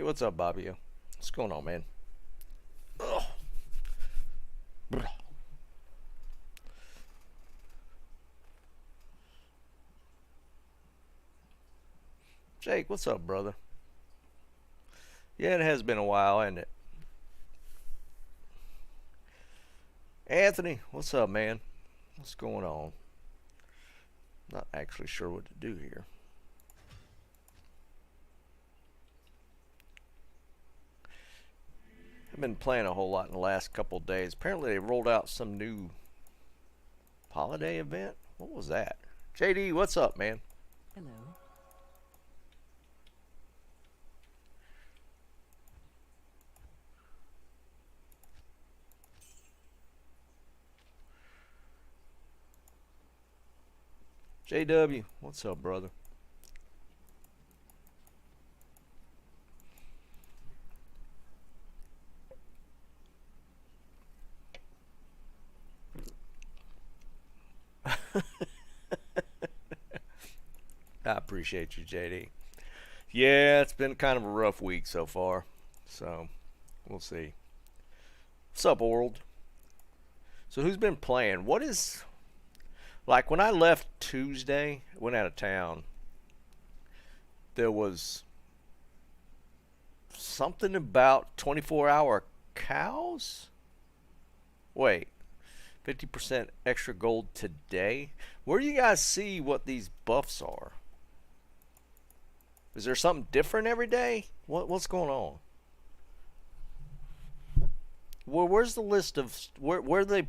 what's up, Bobby? What's going on, man? Ugh. Jake, what's up, brother? Yeah, it has been a while, hasn't it? Anthony, what's up, man? What's going on? Not actually sure what to do here. I've been playing a whole lot in the last couple of days. Apparently, they rolled out some new holiday event. What was that? JD, what's up, man? Hello. JW, what's up, brother? I appreciate you, JD. Yeah, it's been kind of a rough week so far. So, we'll see. What's up, world? So, who's been playing? What is. Like, when I left Tuesday, went out of town, there was something about 24-hour cows? Wait. 50% extra gold today? Where do you guys see what these buffs are? Is there something different every day? What's going on? Where's the list of where they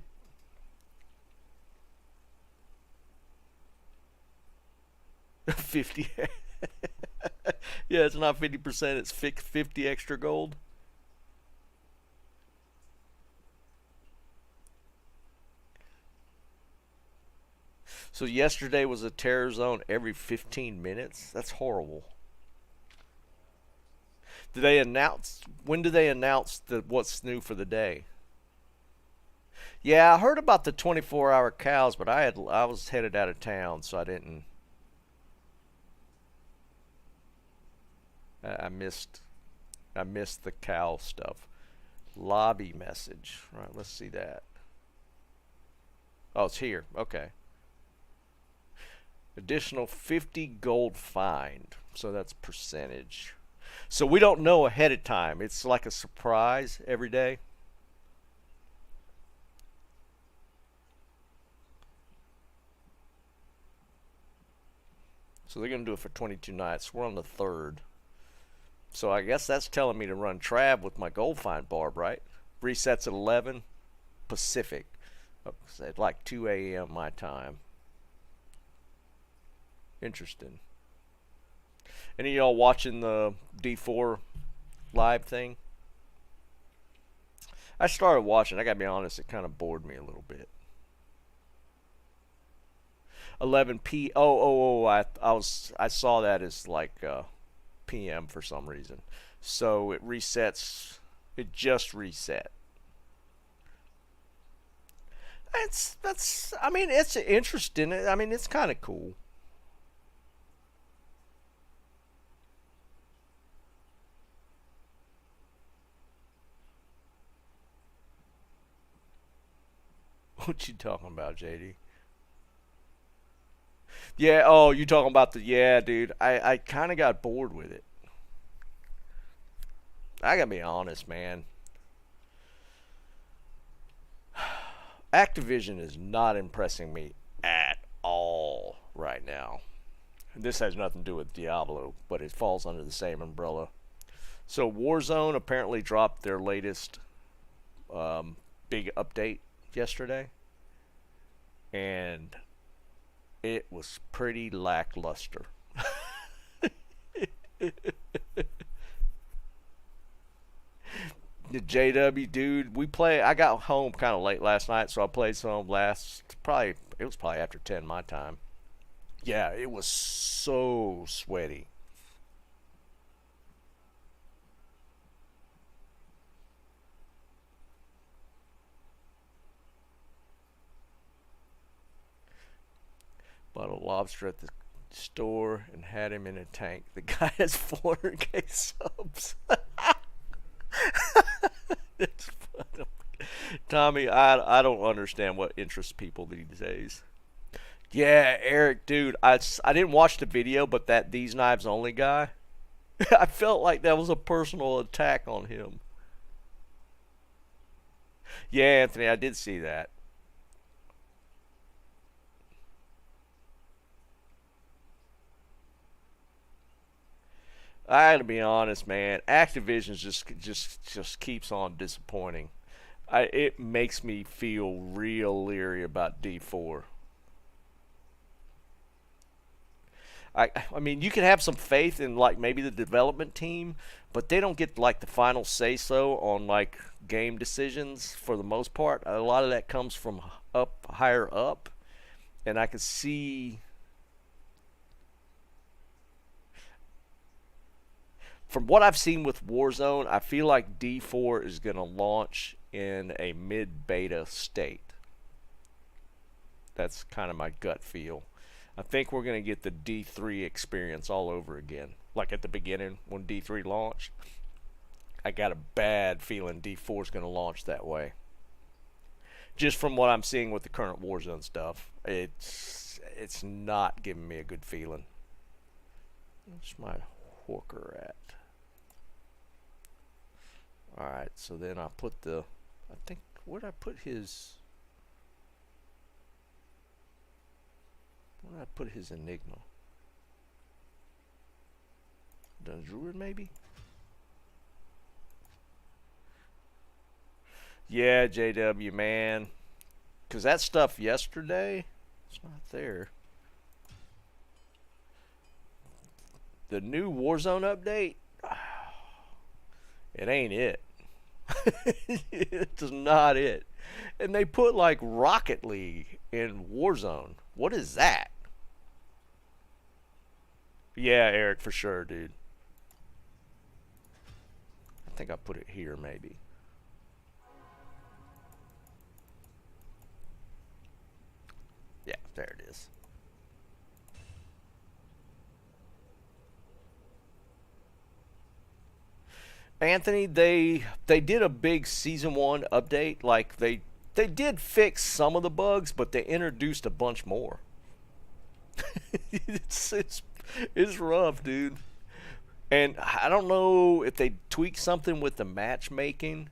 50? Yeah, it's not 50%, it's 50 extra gold. So yesterday was a terror zone every 15 minutes. That's horrible. Do they announce when do they announce what's new for the day? Yeah, I heard about the 24-hour cows, but I was headed out of town, so I didn't. I missed I missed the cow stuff. Lobby message. Right, let's see that. Oh, it's here. Okay. Additional 50 gold find. So that's percentage. So we don't know ahead of time. It's like a surprise every day. So they're going to do it for 22 nights. We're on the 3rd. So I guess that's telling me to run Trav with my gold find barb, right? Resets at 11 Pacific. At like 2 a.m. my time. Interesting. Any of y'all watching the D4 live thing? I started watching. I gotta be honest, it kind of bored me a little bit. 11 p. I saw that as like PM for some reason. So it resets. It just reset. That's. I mean, it's interesting. I mean, it's kind of cool. What you talking about, JD? Yeah, oh, you talking about the yeah, dude. I kind of got bored with it. I gotta be honest, man. Activision is not impressing me at all right now. This has nothing to do with Diablo, but it falls under the same umbrella. So Warzone apparently dropped their latest big update yesterday, and it was pretty lackluster. The JW dude, we play. I got home kind of late last night, so I played some last. Probably it was probably after 10 my time. Yeah, it was so sweaty. Bought a lobster at the store and had him in a tank. The guy has 400k subs. Tommy, I don't understand what interests people these days. Yeah, Eric, dude, I didn't watch the video, but that These Knives Only guy, I felt like that was a personal attack on him. Yeah, Anthony, I did see that. I gotta be honest, man. Activision just keeps on disappointing. It makes me feel real leery about D4. I mean, you can have some faith in like maybe the development team, but they don't get like the final say so on like game decisions for the most part. A lot of that comes from up higher up, and I can see from what I've seen with Warzone, I feel like D4 is going to launch in a mid beta state. That's kind of my gut feel. I think we're going to get the D3 experience all over again. Like at the beginning when D3 launched, I got a bad feeling D4 is going to launch that way. Just from what I'm seeing with the current Warzone stuff, it's not giving me a good feeling. Where's my hooker at? Alright, so then I put the, I think, where'd I put his, where'd I put his Enigma? The Druid, maybe? Yeah, JW, man. Because that stuff yesterday, it's not there. The new Warzone update, it ain't it. It's not it. And they put like Rocket League in Warzone. What is that? Yeah, Eric, for sure, dude. I think I put it here, maybe. Yeah, there it is. Anthony, they did a big season 1 update. Like they did fix some of the bugs, but they introduced a bunch more. it's, it's it's rough, dude. And I don't know if they tweaked something with the matchmaking.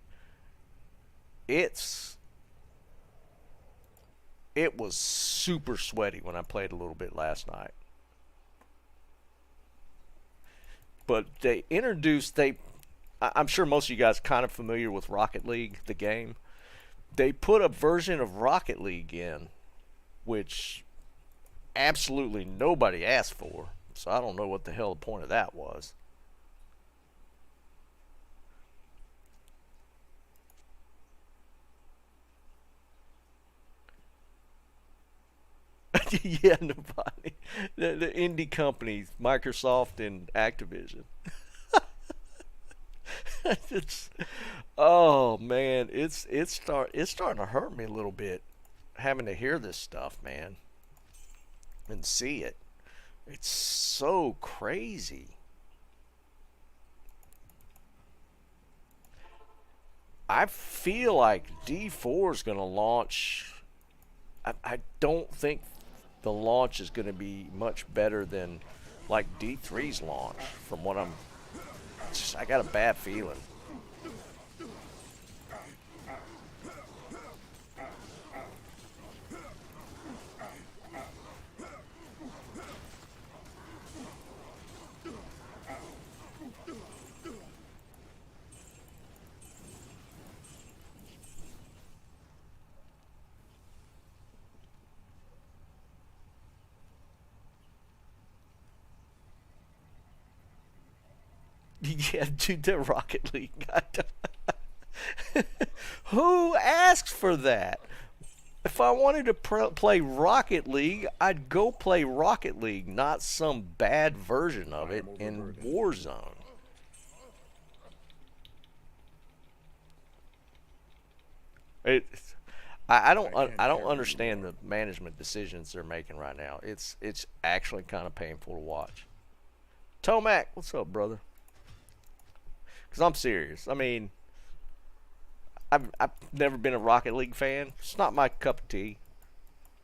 It's it was super sweaty when I played a little bit last night. But they introduced they I'm sure most of you guys are kind of familiar with Rocket League, the game. They put a version of Rocket League in, which absolutely nobody asked for. So I don't know what the hell the point of that was. Yeah, nobody. The indie companies, Microsoft and Activision. it's oh man, it's starting to hurt me a little bit having to hear this stuff, man, and see it. It's so crazy. I feel like D4 is going to launch. I don't think the launch is going to be much better than like D3's launch. From what I got a bad feeling. Yeah, dude, the Rocket League. Who asks for that? If I wanted to play Rocket League, I'd go play Rocket League, not some bad version of it in Warzone. It, I don't understand the management decisions they're making right now. It's actually kind of painful to watch. Tomac, what's up, brother? Because I'm serious. I mean, I've never been a Rocket League fan. It's not my cup of tea.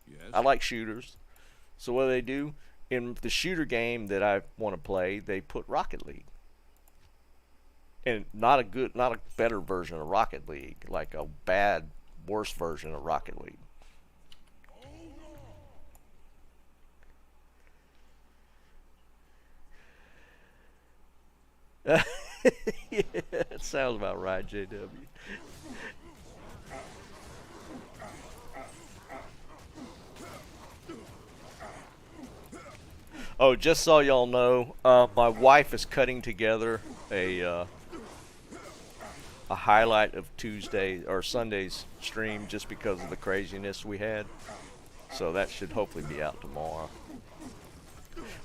Yes. I like shooters. So what do they do? In the shooter game that I want to play, they put Rocket League. And not a better version of Rocket League, like a bad, worse version of Rocket League. Yeah, that sounds about right, JW. Oh, just so y'all know, my wife is cutting together a highlight of Tuesday or Sunday's stream just because of the craziness we had. So that should hopefully be out tomorrow.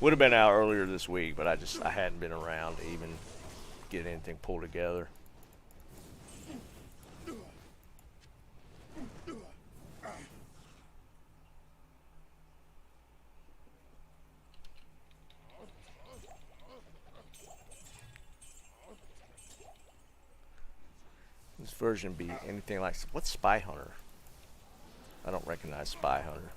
Would have been out earlier this week, but I hadn't been around to even get anything pulled together. This version be anything like what's Spy Hunter? I don't recognize Spy Hunter.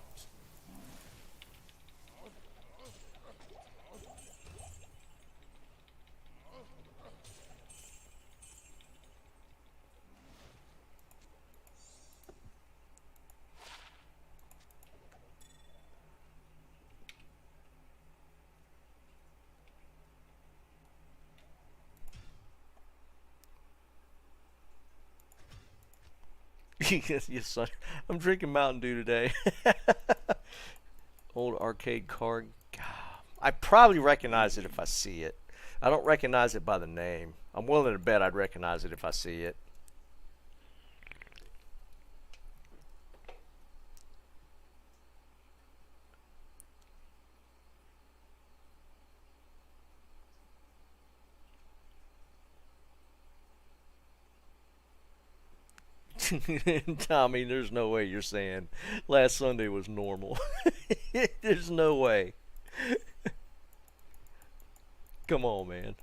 Yes, son. I'm drinking Mountain Dew today. Old arcade card. God, I probably recognize it if I see it. I don't recognize it by the name. I'm willing to bet I'd recognize it if I see it. Tommy, there's no way you're saying last Sunday was normal. There's no way. Come on, man.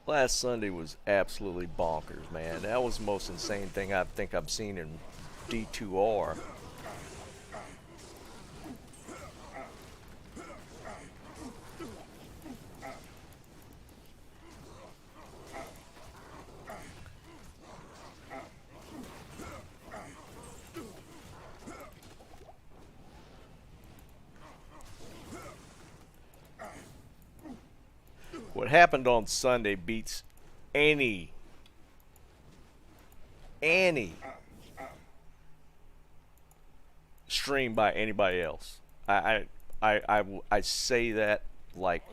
Last Sunday was absolutely bonkers, man. That was the most insane thing I think I've seen in D2R. What happened on Sunday beats any stream by anybody else. I say that like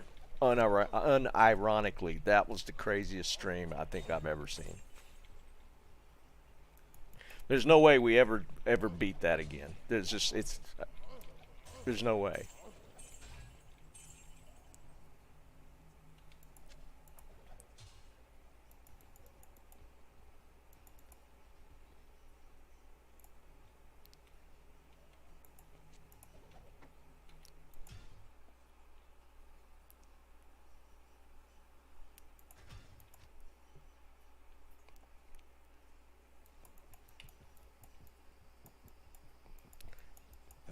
unironically. That was the craziest stream I think I've ever seen. There's no way we ever beat that again. There's no way.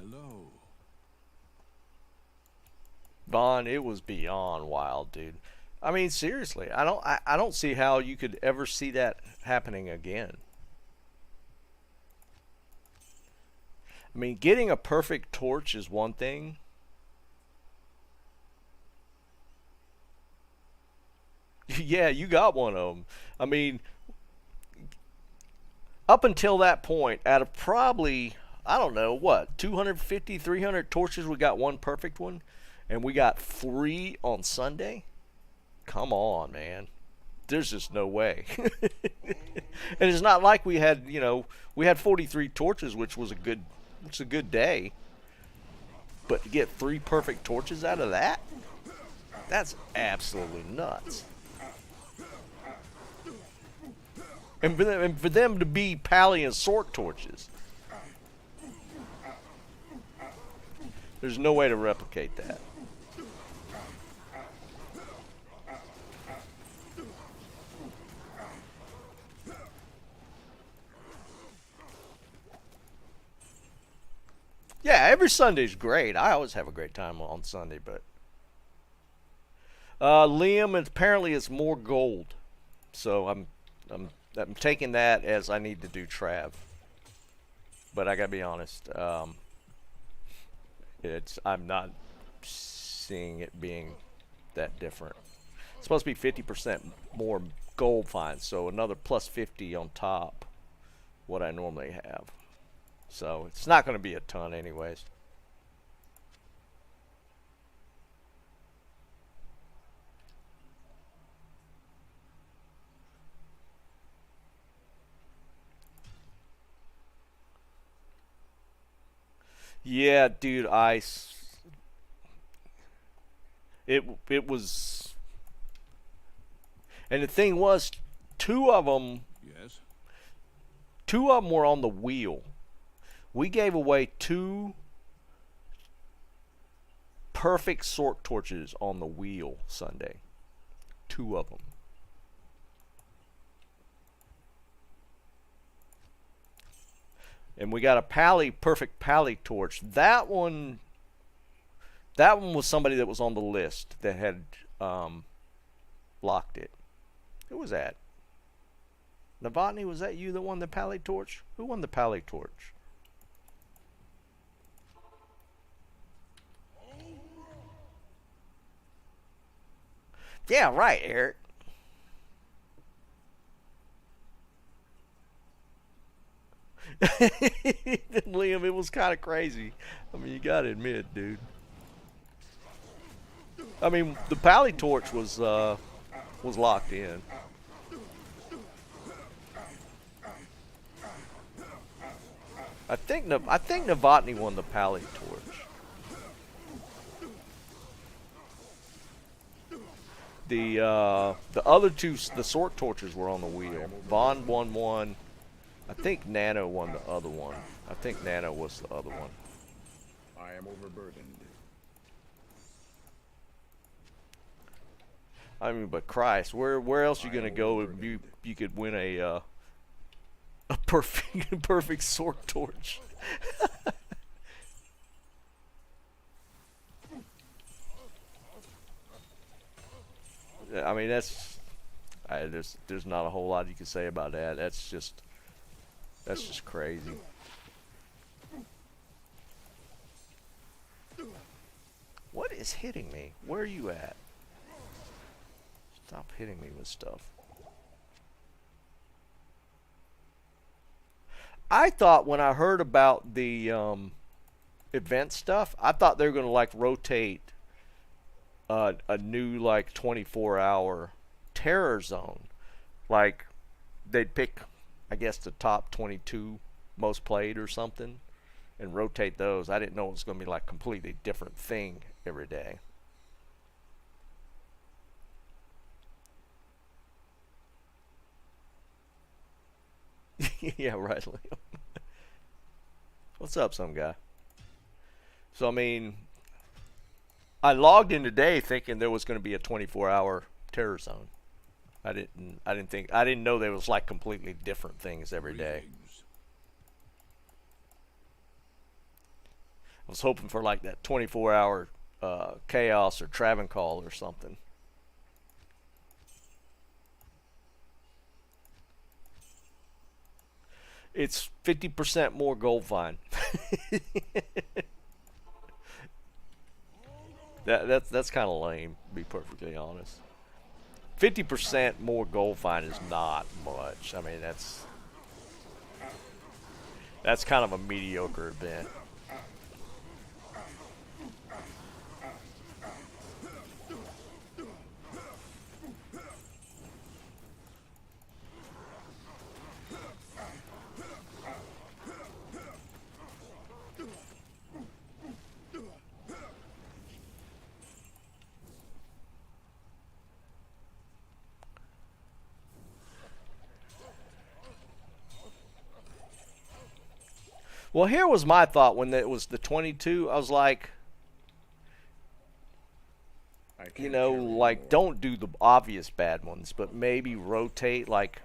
Hello. Vaughn, it was beyond wild, dude. I mean, seriously, I don't see how you could ever see that happening again. I mean, getting a perfect torch is one thing. Yeah, you got one of them. I mean, up until that point, out of probably, I don't know, what, 250, 300 torches, we got one perfect one, and we got 3 on Sunday? Come on, man. There's just no way. And it's not like we had, we had 43 torches, which was a good day. But to get 3 perfect torches out of that? That's absolutely nuts. And for them to be Pally and Sork torches. There's no way to replicate that. Yeah, every Sunday's great. I always have a great time on Sunday, but Liam, apparently it's more gold, so I'm taking that as I need to do Trav. But I gotta be honest, I'm not seeing it being that different. It's supposed to be 50% more gold finds, so another plus 50 on top what I normally have. So it's not going to be a ton anyways. Yeah, dude, it was, and the thing was, two of them were on the wheel. We gave away 2 perfect sort torches on the wheel Sunday. 2 of them. And we got a perfect pally torch. That one was somebody that was on the list that had locked it. Who was that? Novotny, was that you that won the pally torch? Who won the pally torch? Yeah, right, Eric. Liam, it was kind of crazy. I mean, you gotta admit, dude. I mean, the pally torch was locked in. I think Novotny won the pally torch. The other 2, the sort torches were on the wheel. Vaughn won one. I think Nano won the other one. I think Nano was the other one. I am overburdened. I mean, but Christ, where else you gonna go if you could win a perfect sort torch? I mean, there's not a whole lot you can say about that. That's just crazy. What is hitting me? Where are you at? Stop hitting me with stuff. I thought when I heard about the event stuff, I thought they were gonna like rotate a new like 24-hour terror zone. Like they'd pick, I guess, the top 22 most played or something and rotate those. I didn't know it was going to be like completely different thing every day. Yeah, right, Liam. What's up, some guy? So I mean, I logged in today thinking there was going to be a 24-hour terror zone. I didn't know there was like completely different things every day. I was hoping for like that 24-hour chaos or Travancore or something. It's 50% more gold find. That's kind of lame, to be perfectly honest. 50% more gold find is not much. I mean, that's kind of a mediocre event. Well, here was my thought when it was the 22. I was like, you can't know, carry like, anymore. don't do the obvious bad ones, but maybe rotate, like,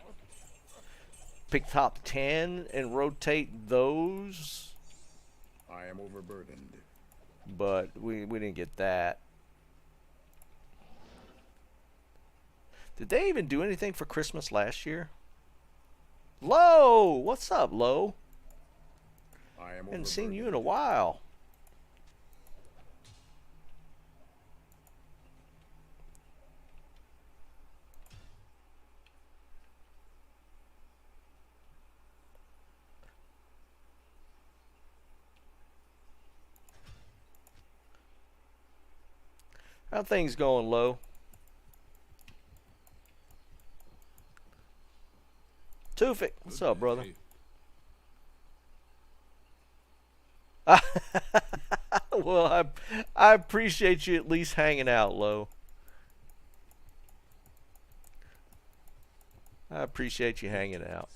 pick top 10 and rotate those. I am overburdened. But we didn't get that. Did they even do anything for Christmas last year? Lo! What's up, Lo? I am Haven't seen you in overburdened. a while. How things going, Lo? Tufik, what's up, brother? Well, I appreciate you at least hanging out, Lo. I appreciate you hanging out.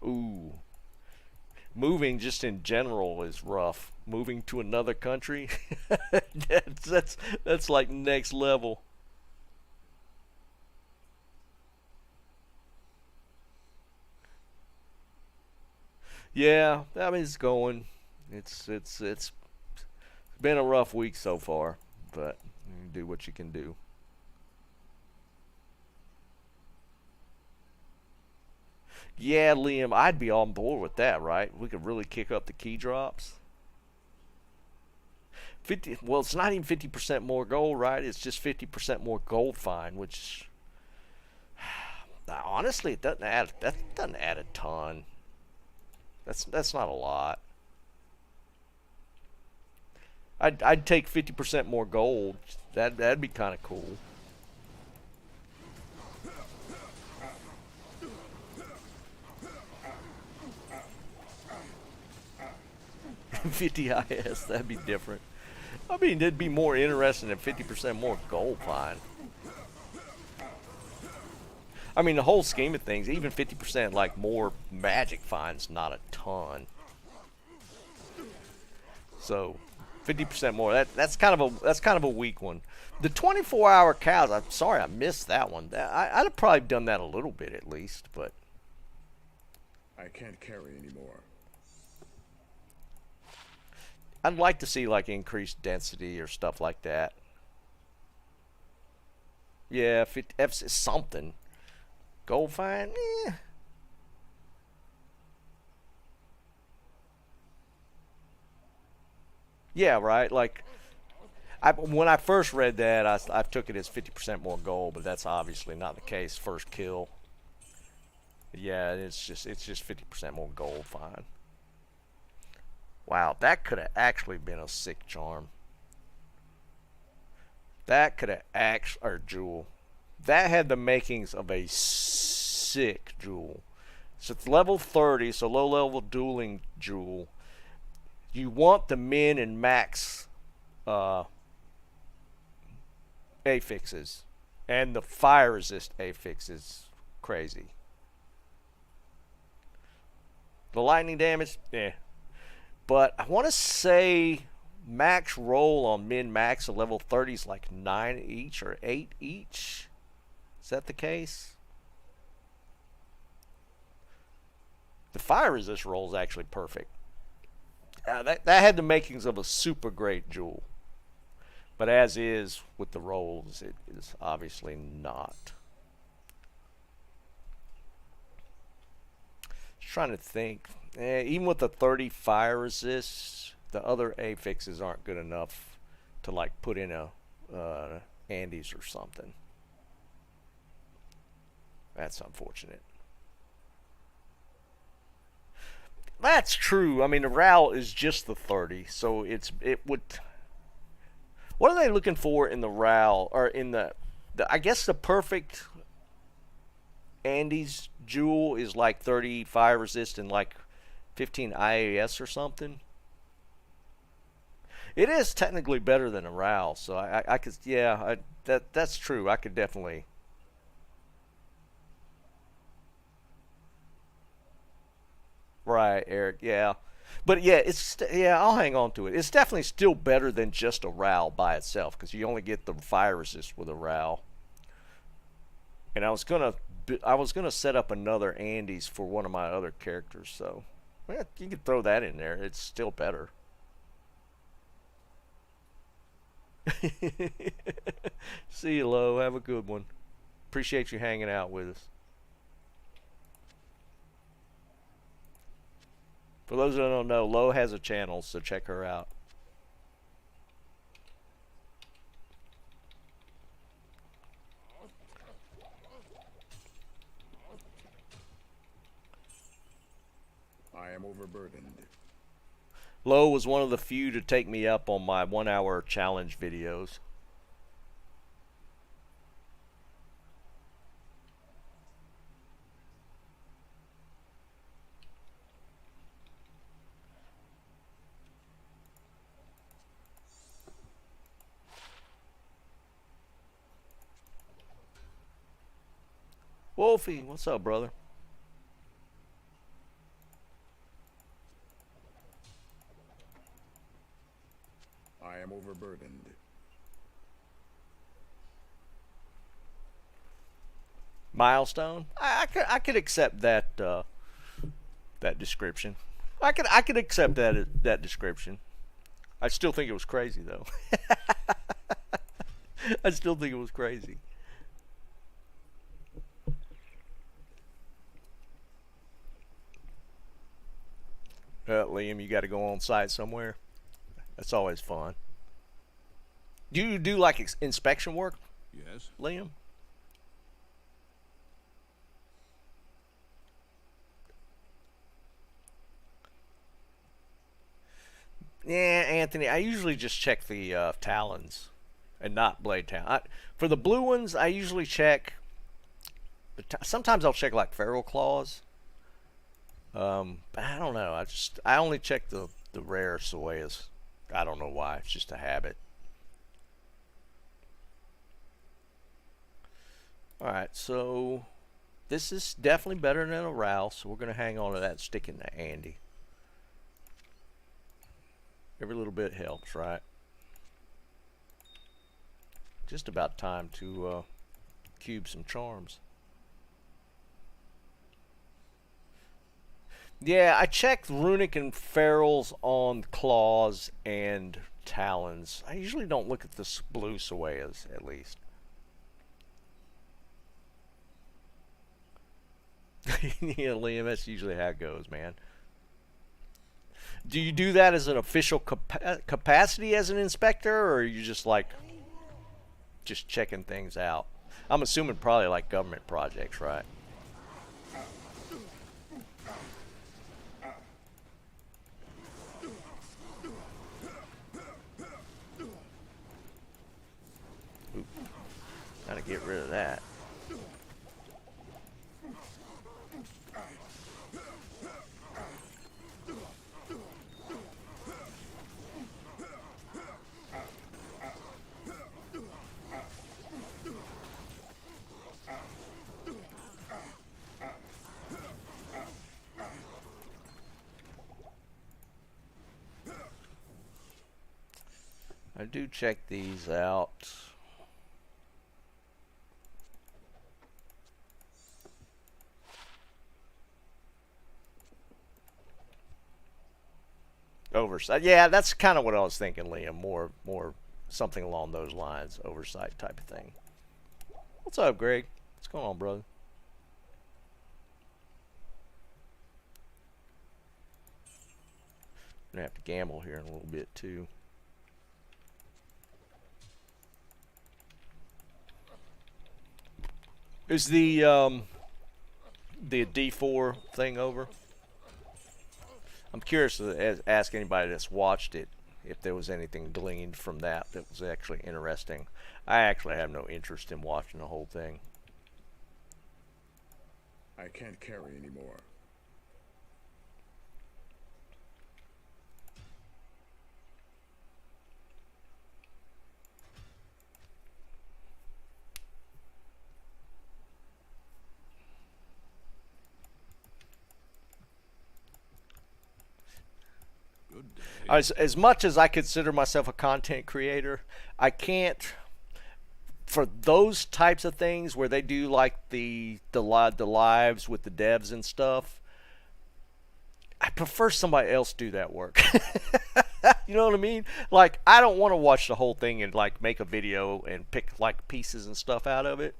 Ooh. Moving just in general is rough. Moving to another country, that's like next level. Yeah, I mean it's going. It's been a rough week so far, but you do what you can do. Yeah, Liam, I'd be on board with that, right? We could really kick up the key drops. 50, well, it's not even 50% more gold, right? It's just 50% more gold find, which honestly it doesn't add, that doesn't add a ton. That's not a lot. I'd take 50% more gold. That'd be kind of cool. 50 IS, that'd be different. I mean, it'd be more interesting than 50% more gold find. I mean, the whole scheme of things, even 50% like more magic finds, not a ton. So, 50% more. That's kind of a weak one. The 24-hour cows. I'm sorry, I missed that one. I'd have probably done that a little bit at least, but I can't carry anymore. I'd like to see like increased density or stuff like that. Yeah, F something. Gold find. Eh. Yeah, right. Like when I first read that, I took it as 50% more gold, but that's obviously not the case. First kill. Yeah, it's just 50% more gold find. Wow, that could have actually been a sick charm. That could have actually or jewel. That had the makings of a sick jewel. So it's level 30, so low level dueling jewel. You want the min and max uh, affixes, and the fire resist affix is crazy. The lightning damage, but I want to say max roll on min max at level 30 is like 9 each or 8 each. Is that the case? The fire resist roll is actually perfect. That had the makings of a super great jewel. But as is with the rolls, it is obviously not. Just trying to think. Even with the 30 fire resist, the other affixes aren't good enough to like put in a Andes or something. That's unfortunate. That's true. I mean, the RAL is just the 30, so it would. What are they looking for in the RAL or in the I guess the perfect Andes jewel is like 30 fire resist and like 15 IAS or something. It is technically better than a RAL, so I could that's true. I could definitely. Right, Eric. Yeah, but yeah, yeah. I'll hang on to it. It's definitely still better than just a RAL by itself because you only get the fire resist with a RAL. And I was gonna set up another Andes for one of my other characters. So, yeah, you can throw that in there. It's still better. See you, Lo. Have a good one. Appreciate you hanging out with us. For those that don't know, Lo has a channel, so check her out. I am overburdened. Lo was one of the few to take me up on my 1 hour challenge videos. Wolfie, what's up, brother? I am overburdened. Milestone. I could accept that that description. I could accept that description. I still think it was crazy though. I still think it was crazy. Liam, you got to go on site somewhere. That's always fun. Do you do like inspection work, Yes. Liam? Yeah, Anthony. I usually just check the talons and not blade talon. For the blue ones, I usually check. Sometimes I'll check like feral claws. I don't know. I only check the rare soyas. I don't know why. It's just a habit. All right, so this is definitely better than a RAL, so we're gonna hang on to that, sticking to Andy. Every little bit helps, right? Just about time to cube some charms. Yeah, I checked runic and ferals on claws and talons. I usually don't look at the blue soyas, at least. Yeah, Liam, that's usually how it goes, man. Do you do that as an official capacity as an inspector, or are you just like just checking things out? I'm assuming probably like government projects, right? Oop. Gotta get rid of that. I do check these out. Oversight. Yeah, that's kind of what I was thinking, Liam. More something along those lines, oversight type of thing. What's up, Greg? What's going on, brother? Gonna have to gamble here in a little bit too. Is the D4 thing over? I'm curious to ask anybody that's watched it if there was anything gleaned from that that was actually interesting. I actually have no interest in watching the whole thing. I can't carry anymore. Good day. As much as I consider myself a content creator, I can't, for those types of things where they do like the lives with the devs and stuff, I prefer somebody else do that work. You know what I mean? Like, I don't want to watch the whole thing and like make a video and pick like pieces and stuff out of it.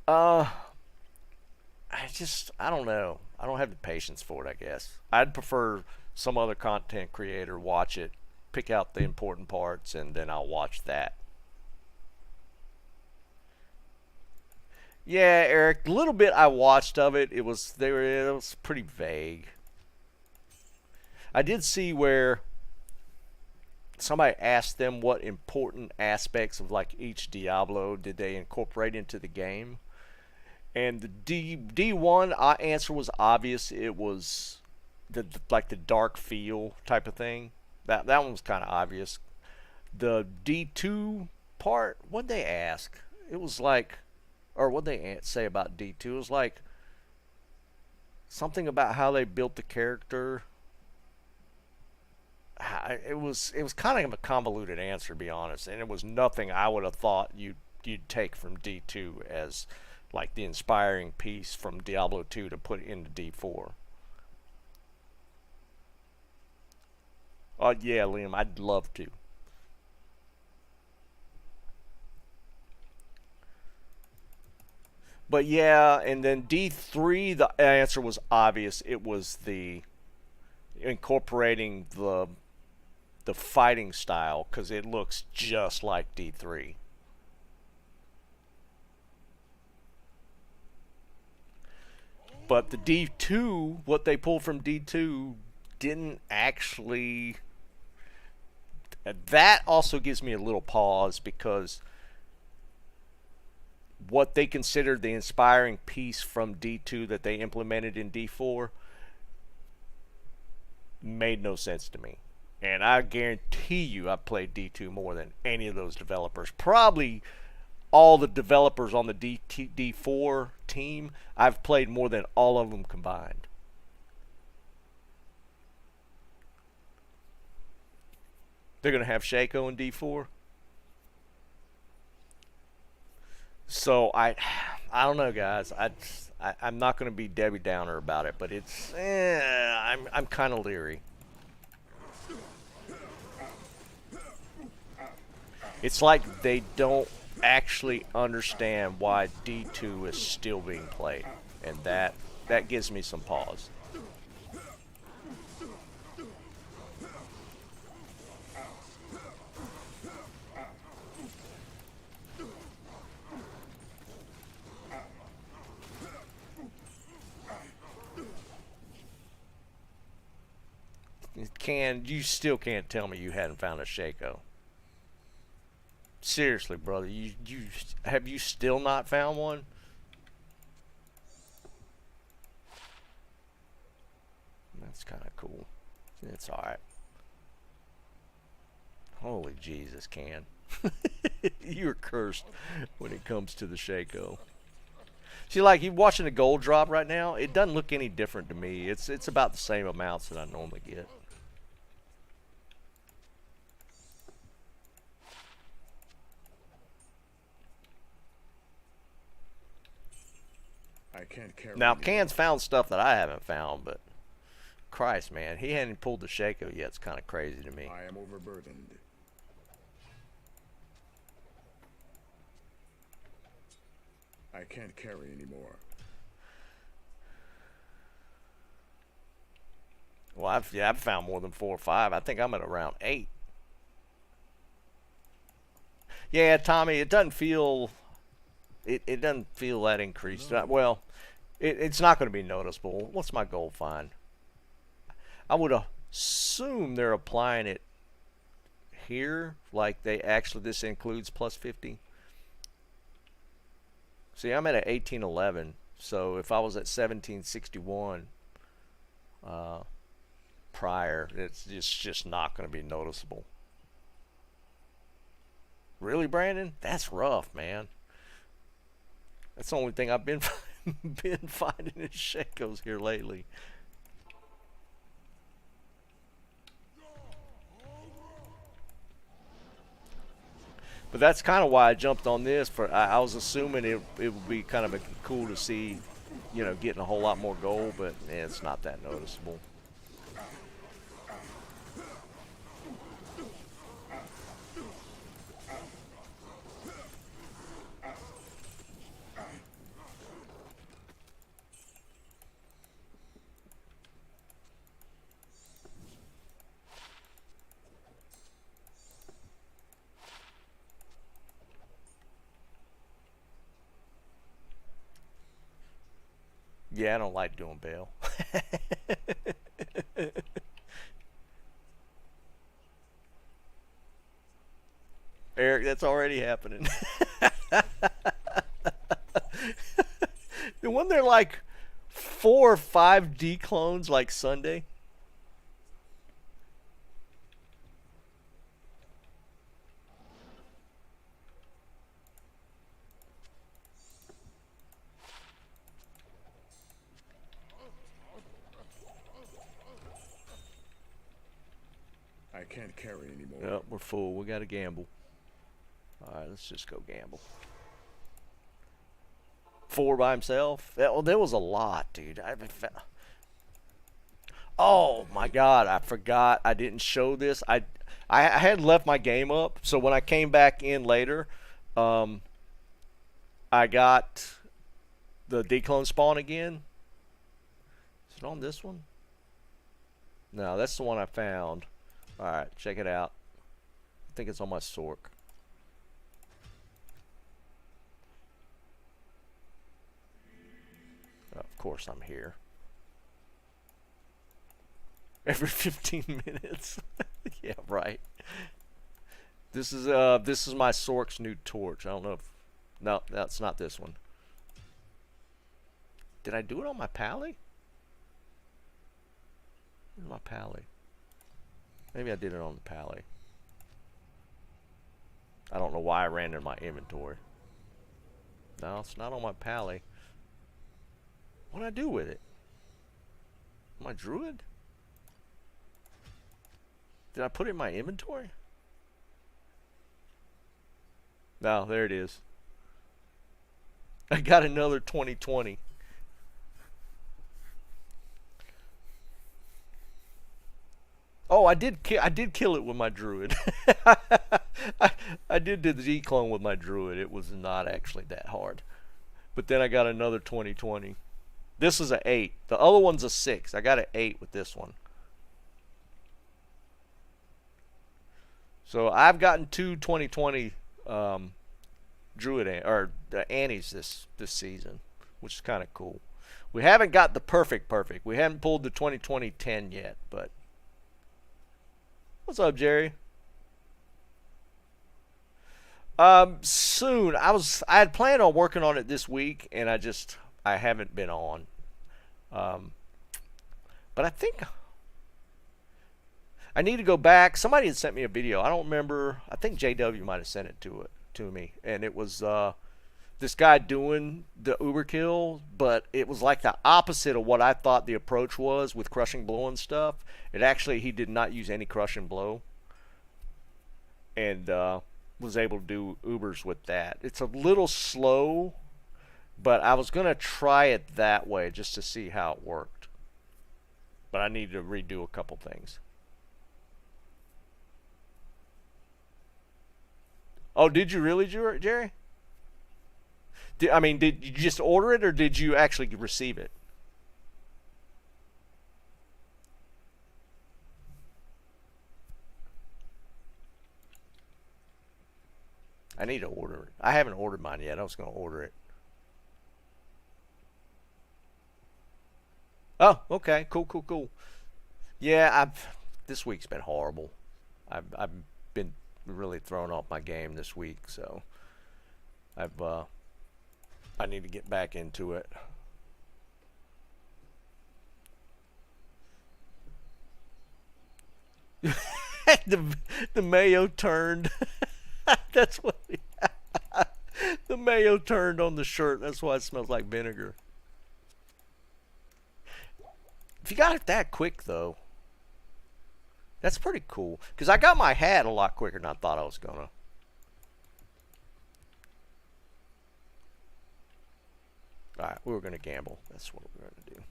I don't know. I don't have the patience for it, I guess. I'd prefer some other content creator watch it, pick out the important parts, and then I'll watch that. Yeah, Eric, a little bit I watched of it. It was pretty vague. I did see where somebody asked them what important aspects of like each Diablo did they incorporate into the game. And the D1 answer was obvious. It was like the dark feel type of thing. That one was kind of obvious. The D2 part, what'd they ask? It was like, or what'd they say about D2? It was like something about how they built the character. It was kind of a convoluted answer, to be honest, and it was nothing I would have thought you'd take from D2 as like the inspiring piece from Diablo 2 to put into D4. Yeah, Liam, I'd love to. But yeah, and then D3, the answer was obvious. It was the incorporating the fighting style, because it looks just like D3. But the D2, what they pulled from D2 didn't actually... That also gives me a little pause, because what they considered the inspiring piece from D2 that they implemented in D4 made no sense to me. And I guarantee you I've played D2 more than any of those developers. Probably all the developers on the D4 team, I've played more than all of them combined. They're going to have Shaco in D4. So I don't know, guys. I'm not going to be Debbie Downer about it, but it's I'm kind of leery. It's like they don't actually understand why D2 is still being played, and that gives me some pause. You still can't tell me you hadn't found a Shaco? Seriously, brother, have you still not found one? That's kind of cool. It's all right. Holy Jesus, Can. You're cursed when it comes to the Shaco. See, like, you watching a gold drop right now, it doesn't look any different to me. It's about the same amounts that I normally get. I can't carry Now, anymore. Can's found stuff that I haven't found, but Christ, man, he hadn't pulled the Shaco yet. It's kind of crazy to me. I am overburdened. I can't carry anymore. Well, I've found more than 4 or 5. I think I'm at around 8. Yeah, Tommy, it doesn't feel that increased. No. Well, it's not going to be noticeable. What's my gold find? I would assume they're applying it here, like this includes plus 50. See, I'm at 1811, so if I was at 1761 prior, it's just not going to be noticeable. Really, Brandon? That's rough, man. That's the only thing I've been finding is Shakos here lately. But that's kind of why I jumped on this. I was assuming it would be kind of cool to see, you know, getting a whole lot more gold, but it's not that noticeable. Yeah, I don't like doing bail. Eric, that's already happening. Wasn't there like 4 or 5 D clones like Sunday? I can't carry anymore. Yep, we're full. We got to gamble. All right, let's just go gamble. 4 by himself? Well, there was a lot, dude. Oh my God, I forgot. I didn't show this. I had left my game up, so when I came back in later, I got the declone spawn again. Is it on this one? No, that's the one I found. All right, check it out. I think it's on my Sork. Of course I'm here. Every 15 minutes. Yeah, right. This is my Sork's new torch. I don't know if no, that's not this one. Did I do it on my pally? Where's my pally? Maybe I did it on the pally. I don't know why I ran in my inventory. No, it's not on my pally. What did I do with it? My druid? Did I put it in my inventory? No, there it is. I got another 2020. Oh, I did kill it with my druid. I did the declone with my druid. It was not actually that hard. But then I got another 2020. This is an 8. The other one's a 6. I got an 8 with this one. So I've gotten 2 2020 druid or Annies this season, which is kind of cool. We haven't got the perfect. We haven't pulled the 2020 10 yet, but what's up, Jerry? Soon. I had planned on working on it this week, and I haven't been on. But I think I need to go back. Somebody had sent me a video. I don't remember. I think JW might have sent it to me, and it was this guy doing the uber kill, but it was like the opposite of what I thought the approach was with crushing blow and stuff. He did not use any crushing blow, and was able to do ubers with that. It's a little slow, but I was gonna try it that way just to see how it worked. But I need to redo a couple things. Oh, did you really, Jerry? Did you just order it, or did you actually receive it? I need to order it. I haven't ordered mine yet. I was going to order it. Oh, okay. Cool. Yeah, this week's been horrible. I've been really throwing off my game this week, so I need to get back into it. the mayo turned. That's what the mayo turned on the shirt. That's why it smells like vinegar. If you got it that quick, though, that's pretty cool. Because I got my hat a lot quicker than I thought I was gonna. Alright, we were going to gamble. That's what we're going to do.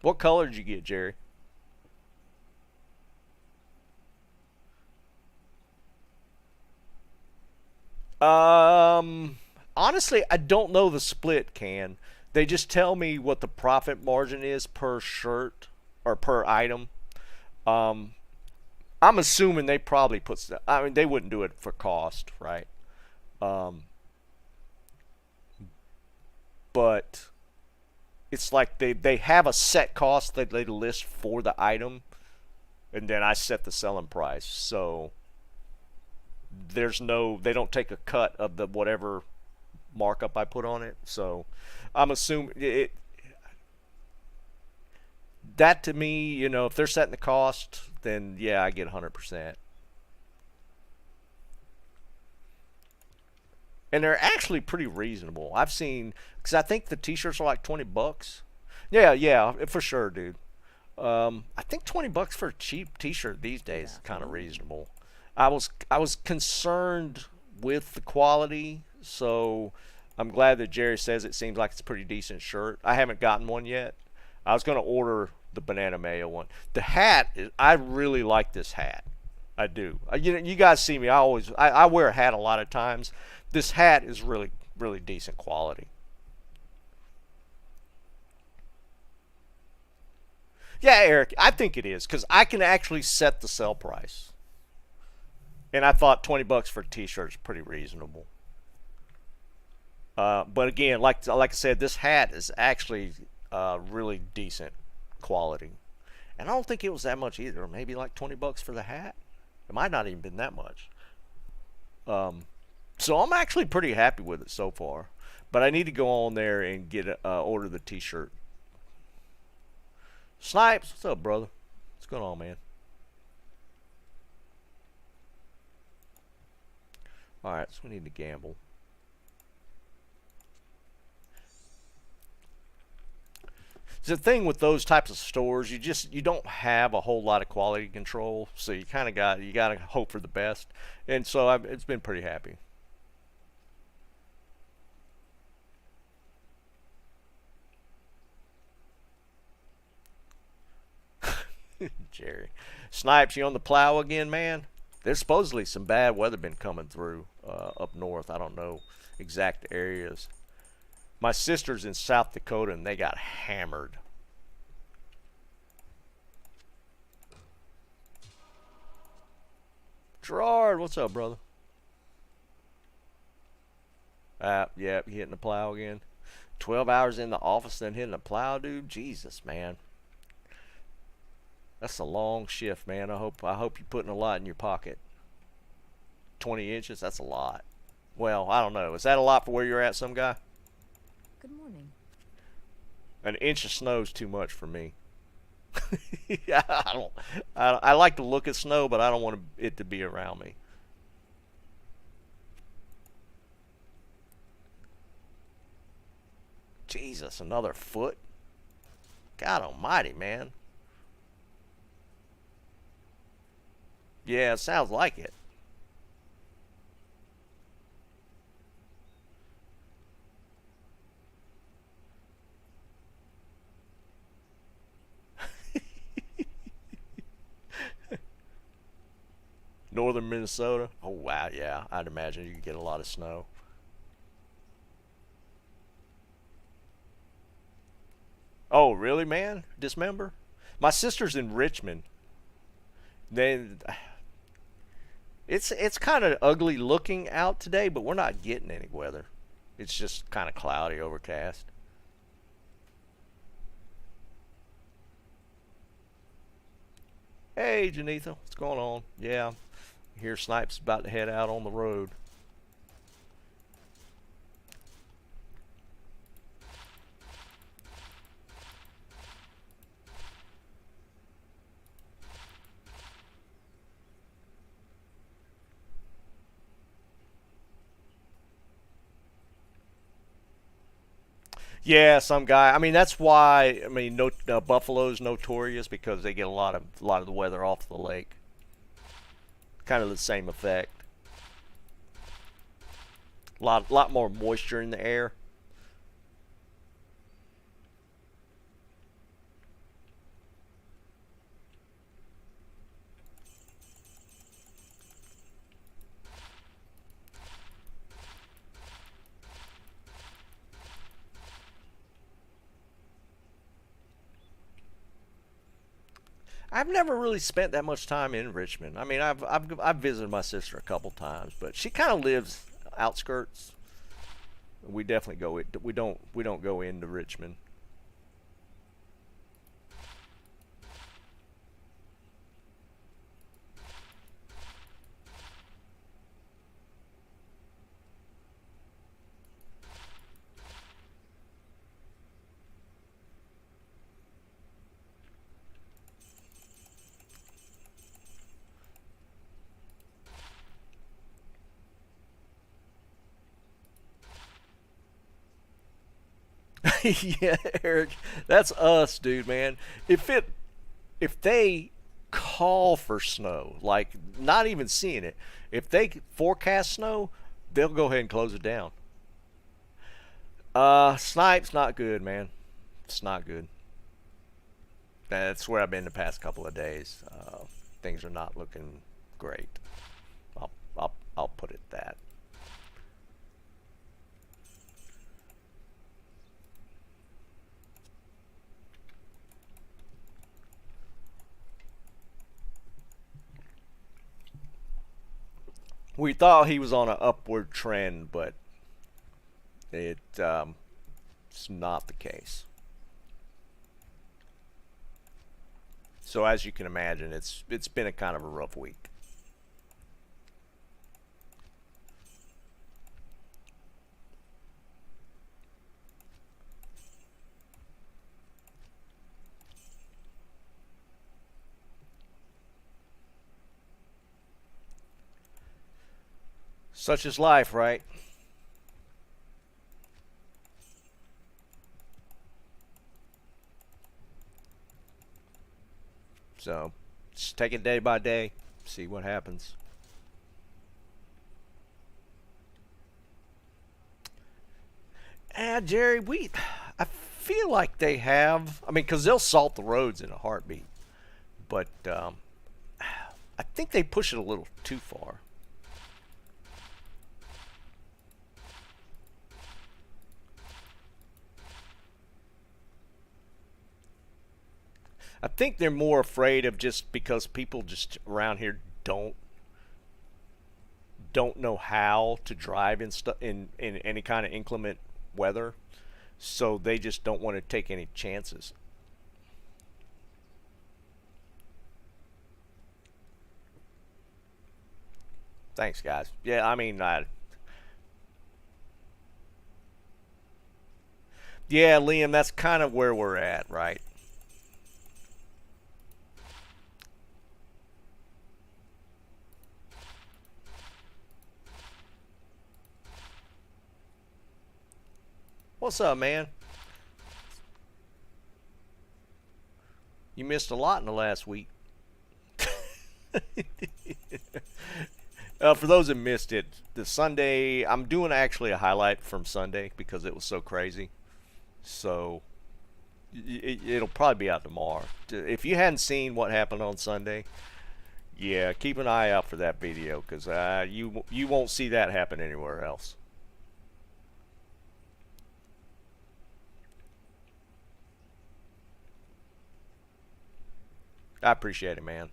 What color did you get, Jerry? Honestly, I don't know the split, Can. They just tell me what the profit margin is per shirt or per item. Um, I'm assuming they probably I mean, they wouldn't do it for cost, right? Um, but it's like they have a set cost that they list for the item, and then I set the selling price. So they don't take a cut of the whatever markup I put on it. So I'm assuming that to me, if they're setting the cost, then yeah, I get 100%. And they're actually pretty reasonable. I've seen, because I think the t-shirts are like $20. Yeah, for sure, dude. I think $20 for a cheap t-shirt these days is kind of reasonable. I was concerned with the quality, so I'm glad that Jerry says it seems like it's a pretty decent shirt. I haven't gotten one yet. I was going to order the banana mayo one. The hat, I really like this hat. I do. You guys see me. I wear a hat a lot of times. This hat is really, really decent quality. Yeah, Eric, I think it is because I can actually set the sell price. And I thought $20 for a t-shirt is pretty reasonable. But again, like I said, this hat is actually really decent quality. And I don't think it was that much either. Maybe like $20 for the hat. It might not even been that much. So I'm actually pretty happy with it so far. But I need to go on there and get order the t-shirt. Snipes, what's up, brother? What's going on, man? Alright, so we need to gamble. The thing with those types of stores, you don't have a whole lot of quality control, so you kind of got to hope for the best. And so it's been pretty happy. Jerry. Snipes, you on the plow again, man? There's supposedly some bad weather been coming through up north. I don't know exact areas. My sister's in South Dakota, and they got hammered. Gerard, what's up, brother? Yeah, hitting the plow again. 12 hours in the office, then hitting the plow, dude. Jesus, man. That's a long shift, man. I hope you're putting a lot in your pocket. 20 inches, that's a lot. Well, I don't know. Is that a lot for where you're at, some guy? Good morning. An inch of snow is too much for me. Yeah, I like to look at snow, but I don't want it to be around me. Jesus, another foot? God almighty, man. Yeah, it sounds like it. Northern Minnesota. Oh, wow, yeah. I'd imagine you could get a lot of snow. Oh, really, man? Dismember? My sister's in Richmond. Then it's kind of ugly looking out today, but we're not getting any weather. It's just kind of cloudy, overcast. Hey, Janitha, what's going on? Yeah, here Snipes about to head out on the road. Yeah, some guy. I mean, that's why. I mean, Buffalo's notorious because they get a lot of the weather off the lake. Kind of the same effect. Lot more moisture in the air. I've never really spent that much time in Richmond. I mean, I've visited my sister a couple times, but she kind of lives outskirts. We definitely go. We don't go into Richmond. Yeah, Eric, that's us, dude, man. If they call for snow, like not even seeing it, if they forecast snow, they'll go ahead and close it down. Snipe's not good, man. It's not good. That's where I've been the past couple of days. Things are not looking great. I'll put it that. We thought he was on an upward trend, but it's not the case. So as you can imagine, it's been a kind of a rough week. Such is life, right? So just take it day by day, see what happens. Jerry, I feel like they have. I mean, because they'll salt the roads in a heartbeat, but I think they push it a little too far. I think they're more afraid of just because people just around here don't know how to drive in any kind of inclement weather, so they just don't want to take any chances. Thanks, guys. Yeah, I mean, yeah, Liam, that's kind of where we're at, right? What's up, man? You missed a lot in the last week. For those that missed it, the Sunday, I'm doing actually a highlight from Sunday because it was so crazy. So it'll probably be out tomorrow. If you hadn't seen what happened on Sunday, yeah, keep an eye out for that video because you won't see that happen anywhere else. I appreciate it, man.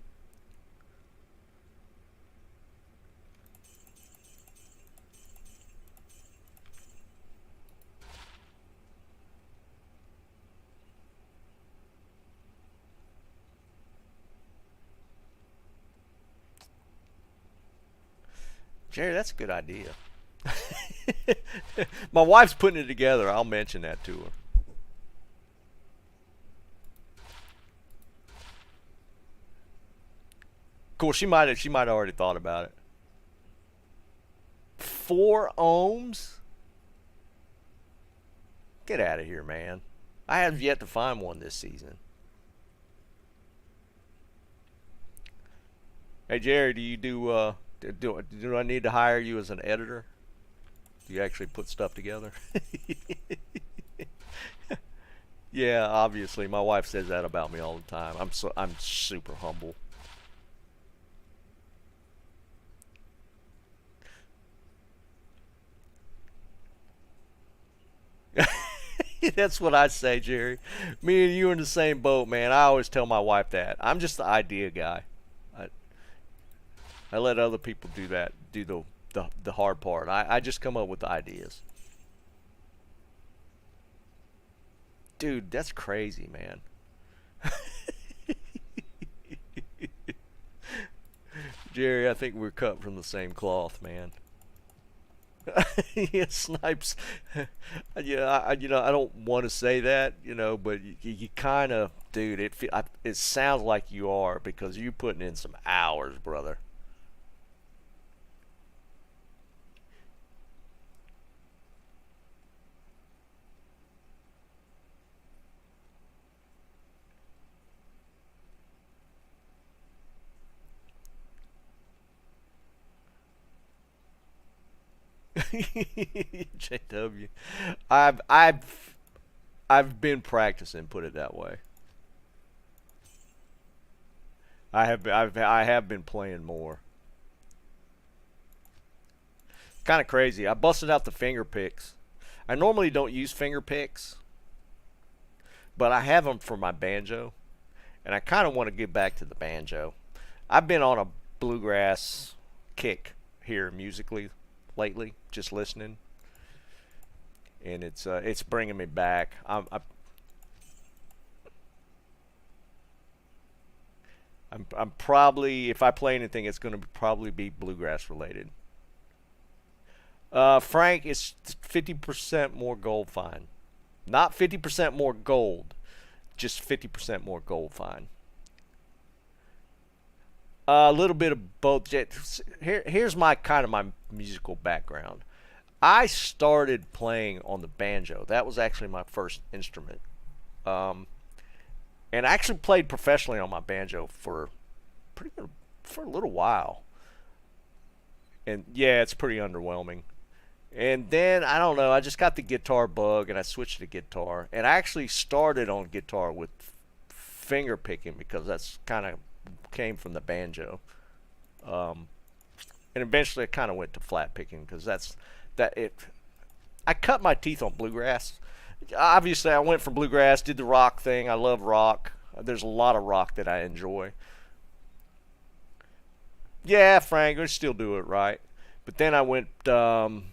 Jerry, that's a good idea. My wife's putting it together. I'll mention that to her. Of course, she might have already thought about it. 4 ohms? Get out of here, man. I have yet to find one this season. Hey, Jerry, do you do I need to hire you as an editor? You actually put stuff together. Yeah, obviously, my wife says that about me all the time. I'm super humble. That's what I say, Jerry. Me and you are in the same boat, man. I always tell my wife that. I'm just the idea guy. I, I let other people do that, do the hard part. I just come up with the ideas. Dude, that's crazy, man. Jerry, I think we're cut from the same cloth, man. Yeah, Snipes. Yeah, I don't want to say that, but you kind of, dude. It sounds like you are because you putting in some hours, brother. JW, I've I've I've been practicing. Put it that way. I have been playing more. Kind of crazy. I busted out the finger picks. I normally don't use finger picks, but I have them for my banjo, and I kind of want to get back to the banjo. I've been on a bluegrass kick here musically lately, just listening, and it's bringing me back. I'm probably, if I play anything, it's going to probably be bluegrass related. Frank, it's 50% more gold fine, not 50% more gold, just 50% more gold fine. A little bit of both. Here's my kind of my musical background. I started playing on the banjo. That was actually my first instrument. Um, and I actually played professionally on my banjo pretty for a little while. And yeah, it's pretty underwhelming. And then I don't know, I just got the guitar bug and I switched to guitar. And I actually started on guitar with finger picking because that's kind of came from the banjo. Um, and eventually I kind of went to flat picking because that's that it. I cut my teeth on bluegrass. Obviously, I went from bluegrass, did the rock thing. I love rock. There's a lot of rock that I enjoy. Yeah, Frank, I still do it right. But then I went. I'm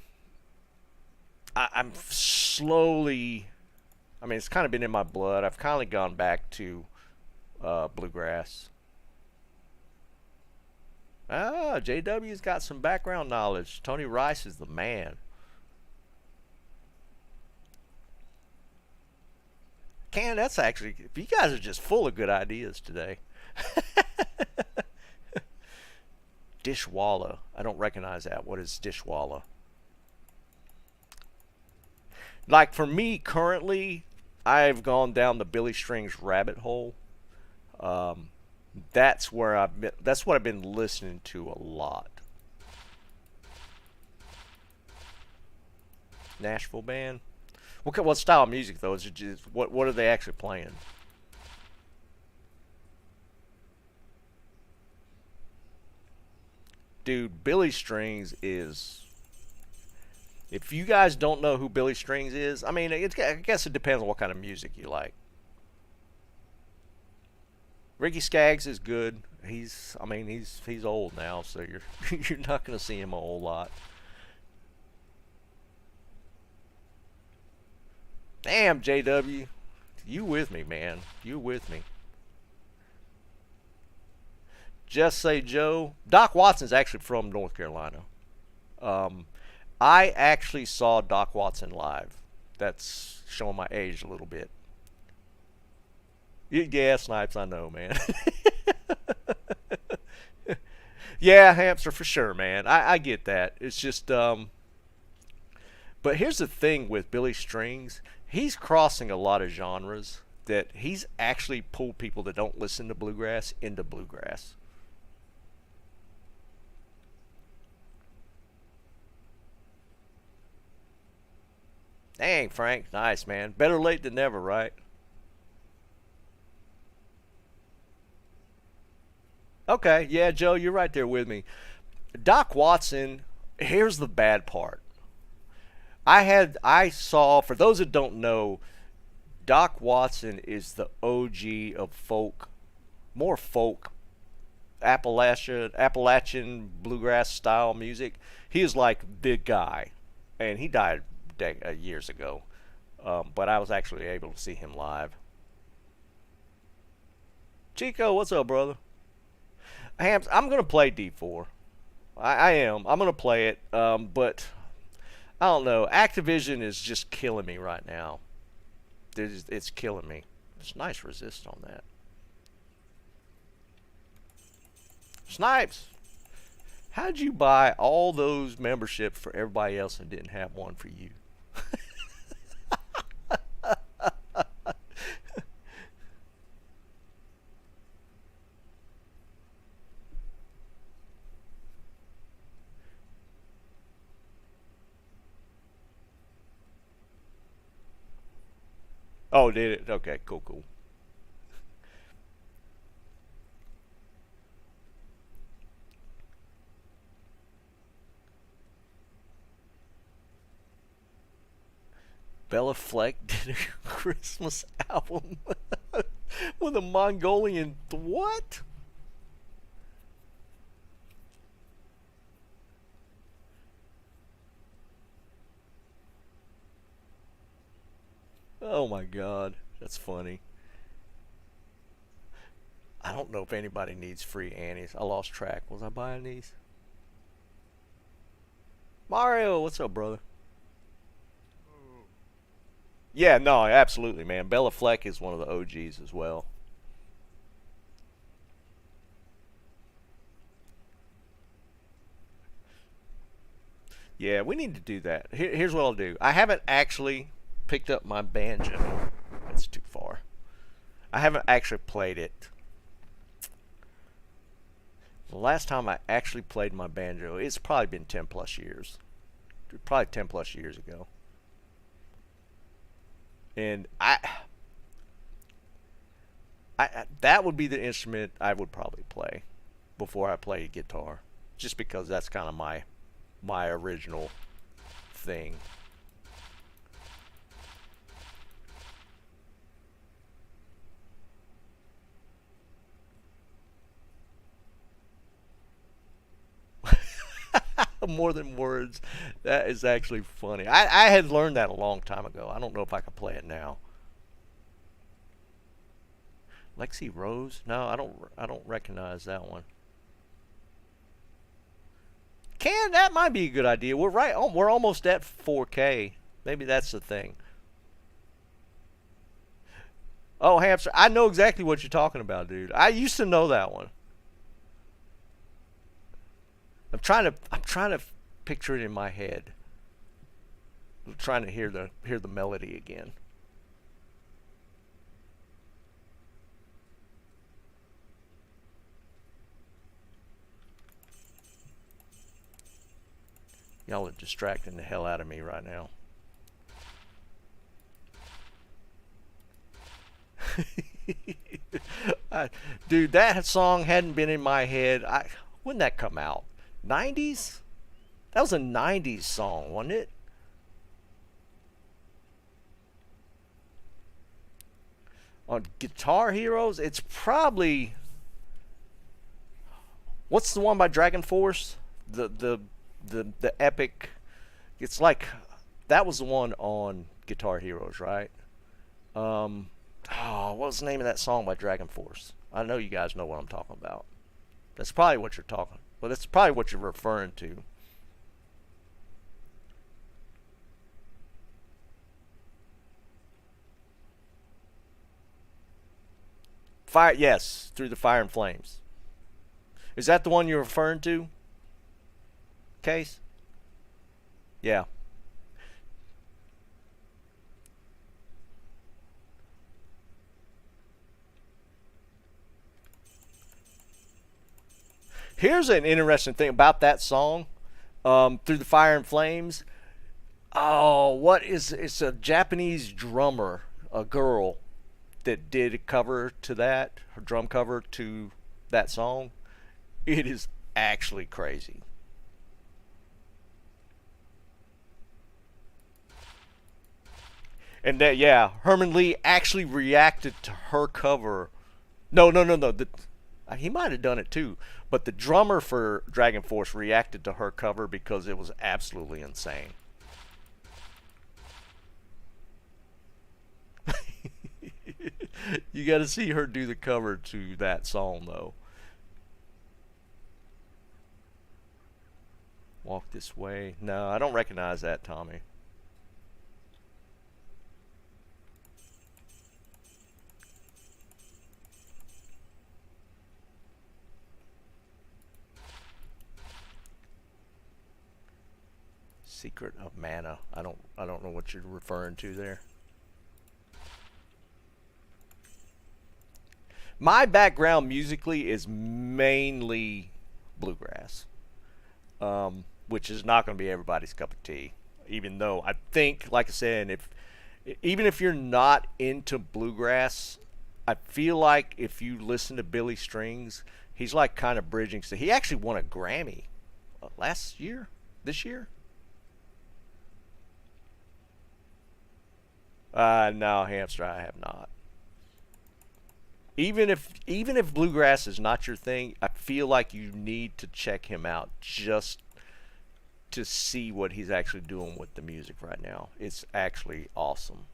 slowly. I mean, it's kind of been in my blood. I've kind of gone back to bluegrass. Ah, JW's got some background knowledge. Tony Rice is the man. Can that's actually. You guys are just full of good ideas today. Dishwalla. I don't recognize that. What is Dishwalla? Like for me currently, I've gone down the Billy Strings rabbit hole. Um, that's where I've been. That's what I've been listening to a lot. Nashville band. What style of music though? Is it just what are they actually playing? Dude, Billy Strings is. If you guys don't know who Billy Strings is, I mean, I guess it depends on what kind of music you like. Ricky Skaggs is good. I mean, he's old now, so you're you're not gonna see him a whole lot. Damn, JW, you with me, man? You with me? Just say Joe. Doc Watson's actually from North Carolina. Um, I actually saw Doc Watson live. That's showing my age a little bit. Yeah, Snipes, I know, man. Yeah, hamster for sure, man. I get that. It's just, but here's the thing with Billy Strings. He's crossing a lot of genres that he's actually pulled people that don't listen to bluegrass into bluegrass. Dang, Frank. Nice, man. Better late than never, right? Okay, yeah, Joe, you're right there with me. Doc Watson, here's the bad part. I saw, for those that don't know, Doc Watson is the OG of folk, more folk, Appalachian bluegrass style music. He is like the guy, and he died years ago. But I was actually able to see him live. Chico, what's up, brother? Hams, I'm gonna play D4. I am. I'm gonna play it. But I don't know. Activision is just killing me right now. It's killing me. There's nice resist on that. Snipes, how'd you buy all those memberships for everybody else and didn't have one for you? Oh, did it? Okay, cool, cool. Bella Fleck did a Christmas album with a Mongolian. What? Oh my god, that's funny. I don't know if anybody needs free Annies. I lost track. Was I buying these? Mario, what's up, brother? Yeah, no, absolutely, man. Bella Fleck is one of the OGs as well. Yeah, we need to do that. Here's what I'll do. I haven't actually picked up my banjo. That's too far. I haven't actually played it. The last time I actually played my banjo, it's probably been 10 plus years. Probably 10 plus years ago. And that would be the instrument I would probably play before I play guitar, just because that's kind of my original thing. More than words. That is actually funny. I had learned that a long time ago. I don't know if I could play it now. Lexi Rose? No, I don't recognize that one. Can that might be a good idea. We're right. Oh, we're almost at 4K. Maybe that's the thing. Oh, hamster. I know exactly what you're talking about, dude. I used to know that one. I'm trying to picture it in my head. I'm trying to hear the melody again. Y'all are distracting the hell out of me right now. I, dude, that song hadn't been in my head. When did that come out? 90s? That was a 90s song, wasn't it? On Guitar Heroes, it's probably, what's the one by Dragon Force? The epic. It's like that was the one on Guitar Heroes, right? What was the name of that song by Dragon Force? I know you guys know what I'm talking about. That's probably what you're talking. Well, that's probably what you're referring to. Fire, yes, through the fire and flames. Is that the one you're referring to? Case? Yeah. Here's an interesting thing about that song, Through the Fire and Flames. Oh, what is it's a Japanese drummer, a girl that did a cover to that, her drum cover to that song. It is actually crazy. And that, yeah, Herman Lee actually reacted to her cover. No, no, no, no. He might have done it too, but the drummer for Dragon Force reacted to her cover because it was absolutely insane. You got to see her do the cover to that song though. Walk This Way. No, I don't recognize that, Tommy. Secret of Mana. I don't know what you're referring to there. My background musically is mainly bluegrass, which is not going to be everybody's cup of tea. Even though I think, like I said, if even if you're not into bluegrass, I feel like if you listen to Billy Strings, he's like kind of bridging. So he actually won a Grammy last year, this year. No, hamster, I have not. Even if bluegrass is not your thing, I feel like you need to check him out just to see what he's actually doing with the music right now. It's actually awesome.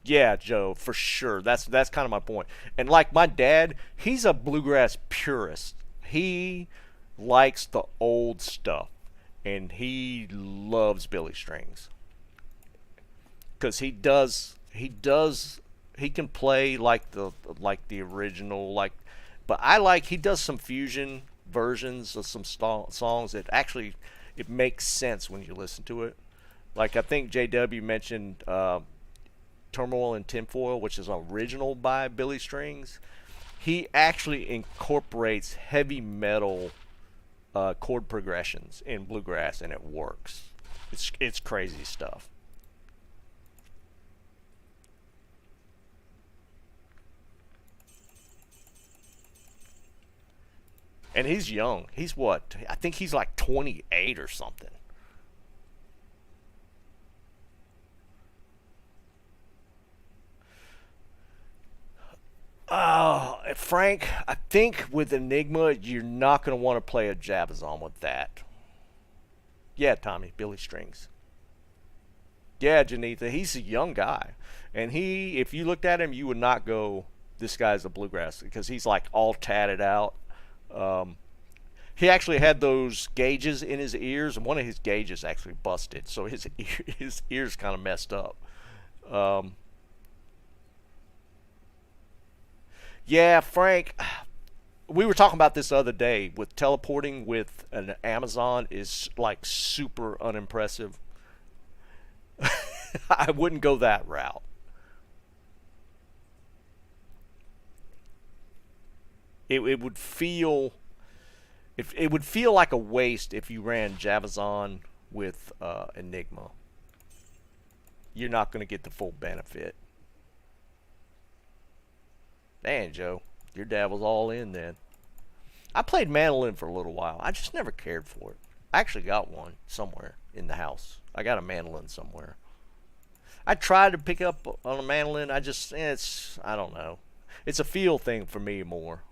Yeah, Joe, for sure. That's kind of my point. And like my dad, he's a bluegrass purist. He likes the old stuff, and he loves Billy Strings because he can play like the original but I like he does some fusion versions of some songs that actually it makes sense when you listen to it. Like I think JW mentioned Turmoil and Tinfoil, which is original by Billy Strings. He actually incorporates heavy metal chord progressions in bluegrass, and it works. It's crazy stuff. And he's young. He's what? I think he's like 28 or something. Frank, I think with Enigma, you're not going to want to play a Jabazon with that. Yeah, Tommy, Billy Strings. Yeah, Janitha, he's a young guy. And if you looked at him, you would not go, this guy's a bluegrass, because he's like all tatted out. Um, he actually had those gauges in his ears, and one of his gauges actually busted, so his ears kind of messed up. Um, yeah, Frank, we were talking about this the other day with teleporting with an Amazon is like super unimpressive. I wouldn't go that route. It would feel it would feel like a waste if you ran Javazon with Enigma. You're not going to get the full benefit. Man, Joe, your dad was all in then. I played mandolin for a little while. I just never cared for it. I actually got one somewhere in the house. I got a mandolin somewhere. I tried to pick up on a mandolin. I don't know. It's a feel thing for me more.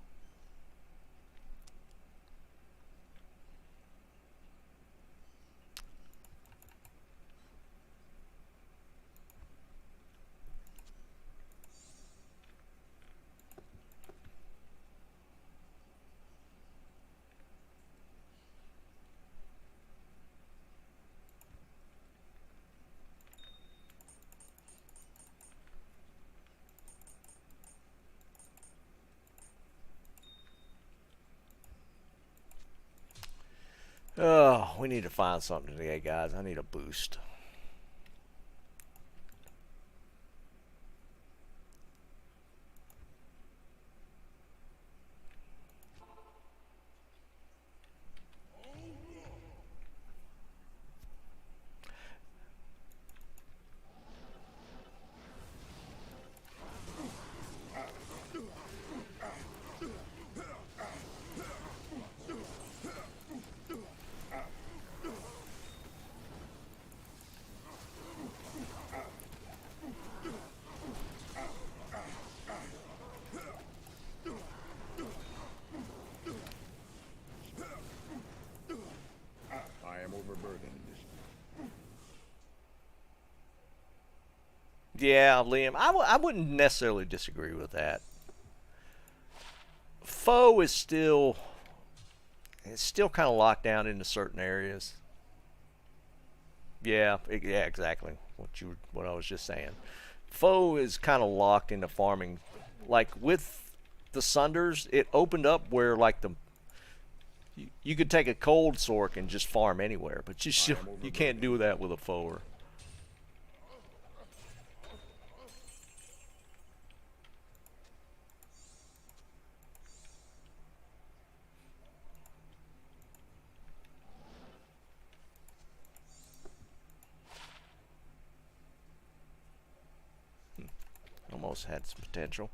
Oh, we need to find something today, guys. I need a boost. Yeah, Liam, I wouldn't necessarily disagree with that. Foe is still, it's still kind of locked down into certain areas. Yeah, yeah, exactly. What I was just saying. Foe is kind of locked into farming. Like with the Sunders, it opened up where like you could take a cold sork and just farm anywhere, but you can't do that with a foer. Almost had some potential.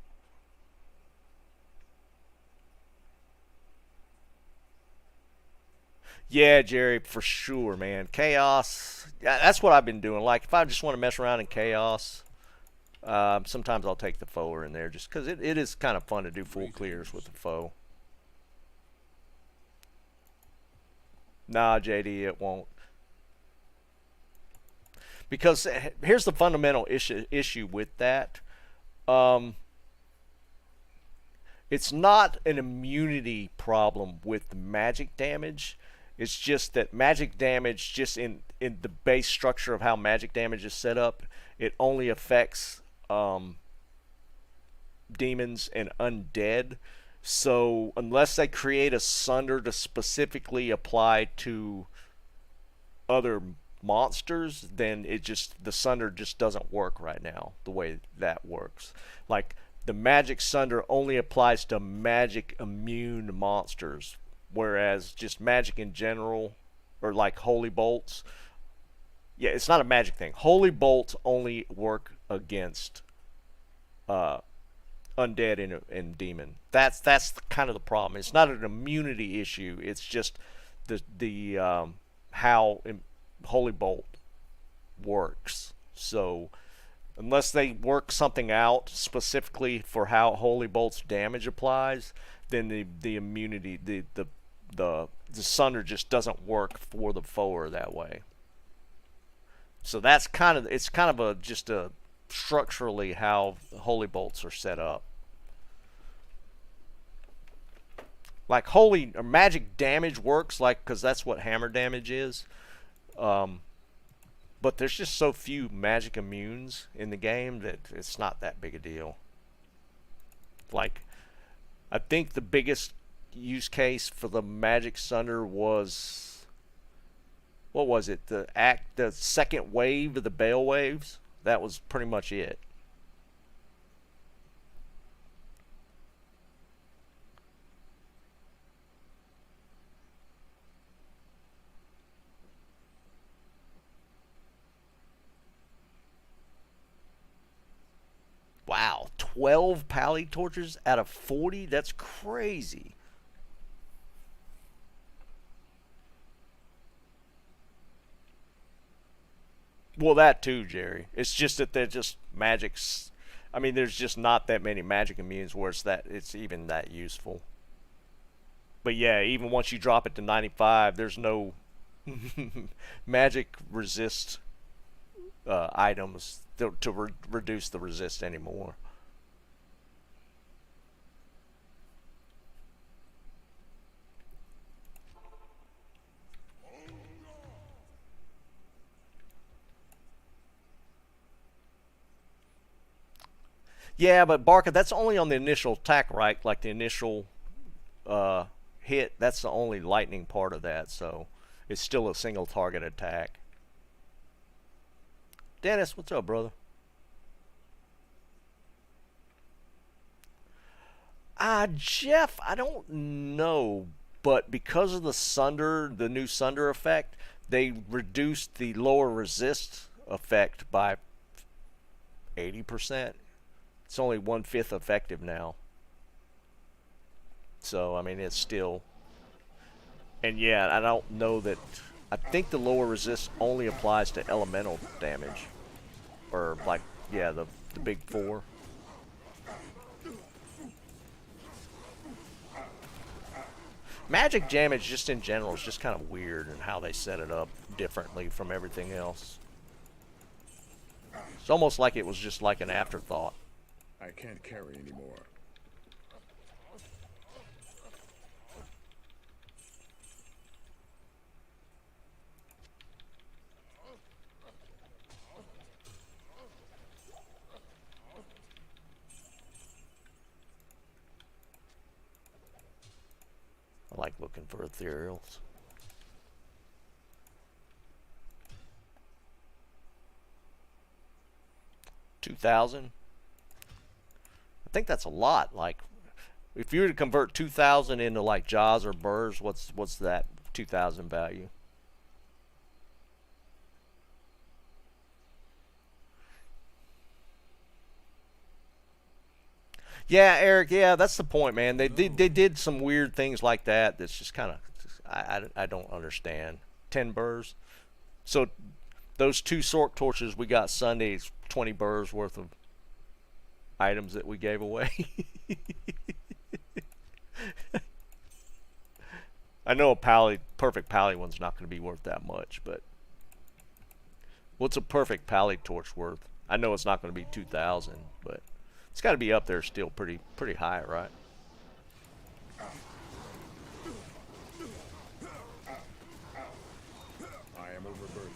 Yeah, Jerry, for sure, man. Chaos. Yeah, that's what I've been doing. Like, if I just want to mess around in chaos, sometimes I'll take the foe in there just because it is kind of fun to do full clears with the foe. Nah, JD, it won't. Because here's the fundamental issue with that. Um, it's not an immunity problem with the magic damage. It's just that magic damage, just in the base structure of how magic damage is set up, it only affects demons and undead. So unless they create a sunder to specifically apply to other monsters, then the sunder just doesn't work right now the way that works. Like the magic sunder only applies to magic immune monsters, whereas just magic in general, or like holy bolts, yeah, it's not a magic thing. Holy bolts only work against undead and demon. That's kind of the problem. It's not an immunity issue. It's just the how holy bolt works. So unless they work something out specifically for how holy bolt's damage applies, then the immunity the sunder just doesn't work for the foer that way. So that's kind of just a structurally how holy bolts are set up. Like holy or magic damage works, like, because that's what hammer damage is. But there's just so few magic immunes in the game that it's not that big a deal. Like, I think the biggest use case for the magic sunder was, what was it? The second wave of the Bale waves. That was pretty much it. Wow, 12 pally torches out of 40? That's crazy. Well, that too, Jerry. It's just that they're just magics. I mean, there's just not that many magic immunes where it's even that useful. But yeah, even once you drop it to 95, there's no magic resist items to reduce the resist anymore. Yeah, but Barker, that's only on the initial attack, right? Like the initial hit. That's the only lightning part of that, so it's still a single target attack. Dennis, what's up, brother? Jeff, I don't know, but because of the new Sunder effect, they reduced the lower resist effect by 80%. It's only 1/5 effective now. So, I mean, it's still... And yeah, I don't know that... I think the lower resist only applies to elemental damage. Or, like, yeah, the big four. Magic damage, just in general, is just kind of weird in how they set it up differently from everything else. It's almost like it was just like an afterthought. I can't carry anymore. I like looking for ethereals. $2,000. I think that's a lot. Like, if you were to convert 2,000 into like jaws or burrs, what's that 2,000 value? Yeah, Eric. Yeah, that's the point, man. They did some weird things like that. That's just kind of I don't understand. 10 burrs. So those 2 sork torches we got Sunday is 20 burrs worth of items that we gave away. I know a perfect pally one's not going to be worth that much, but what's a perfect pally torch worth? I know it's not going to be 2,000, but it's got to be up there still pretty high, right? I am overburdened.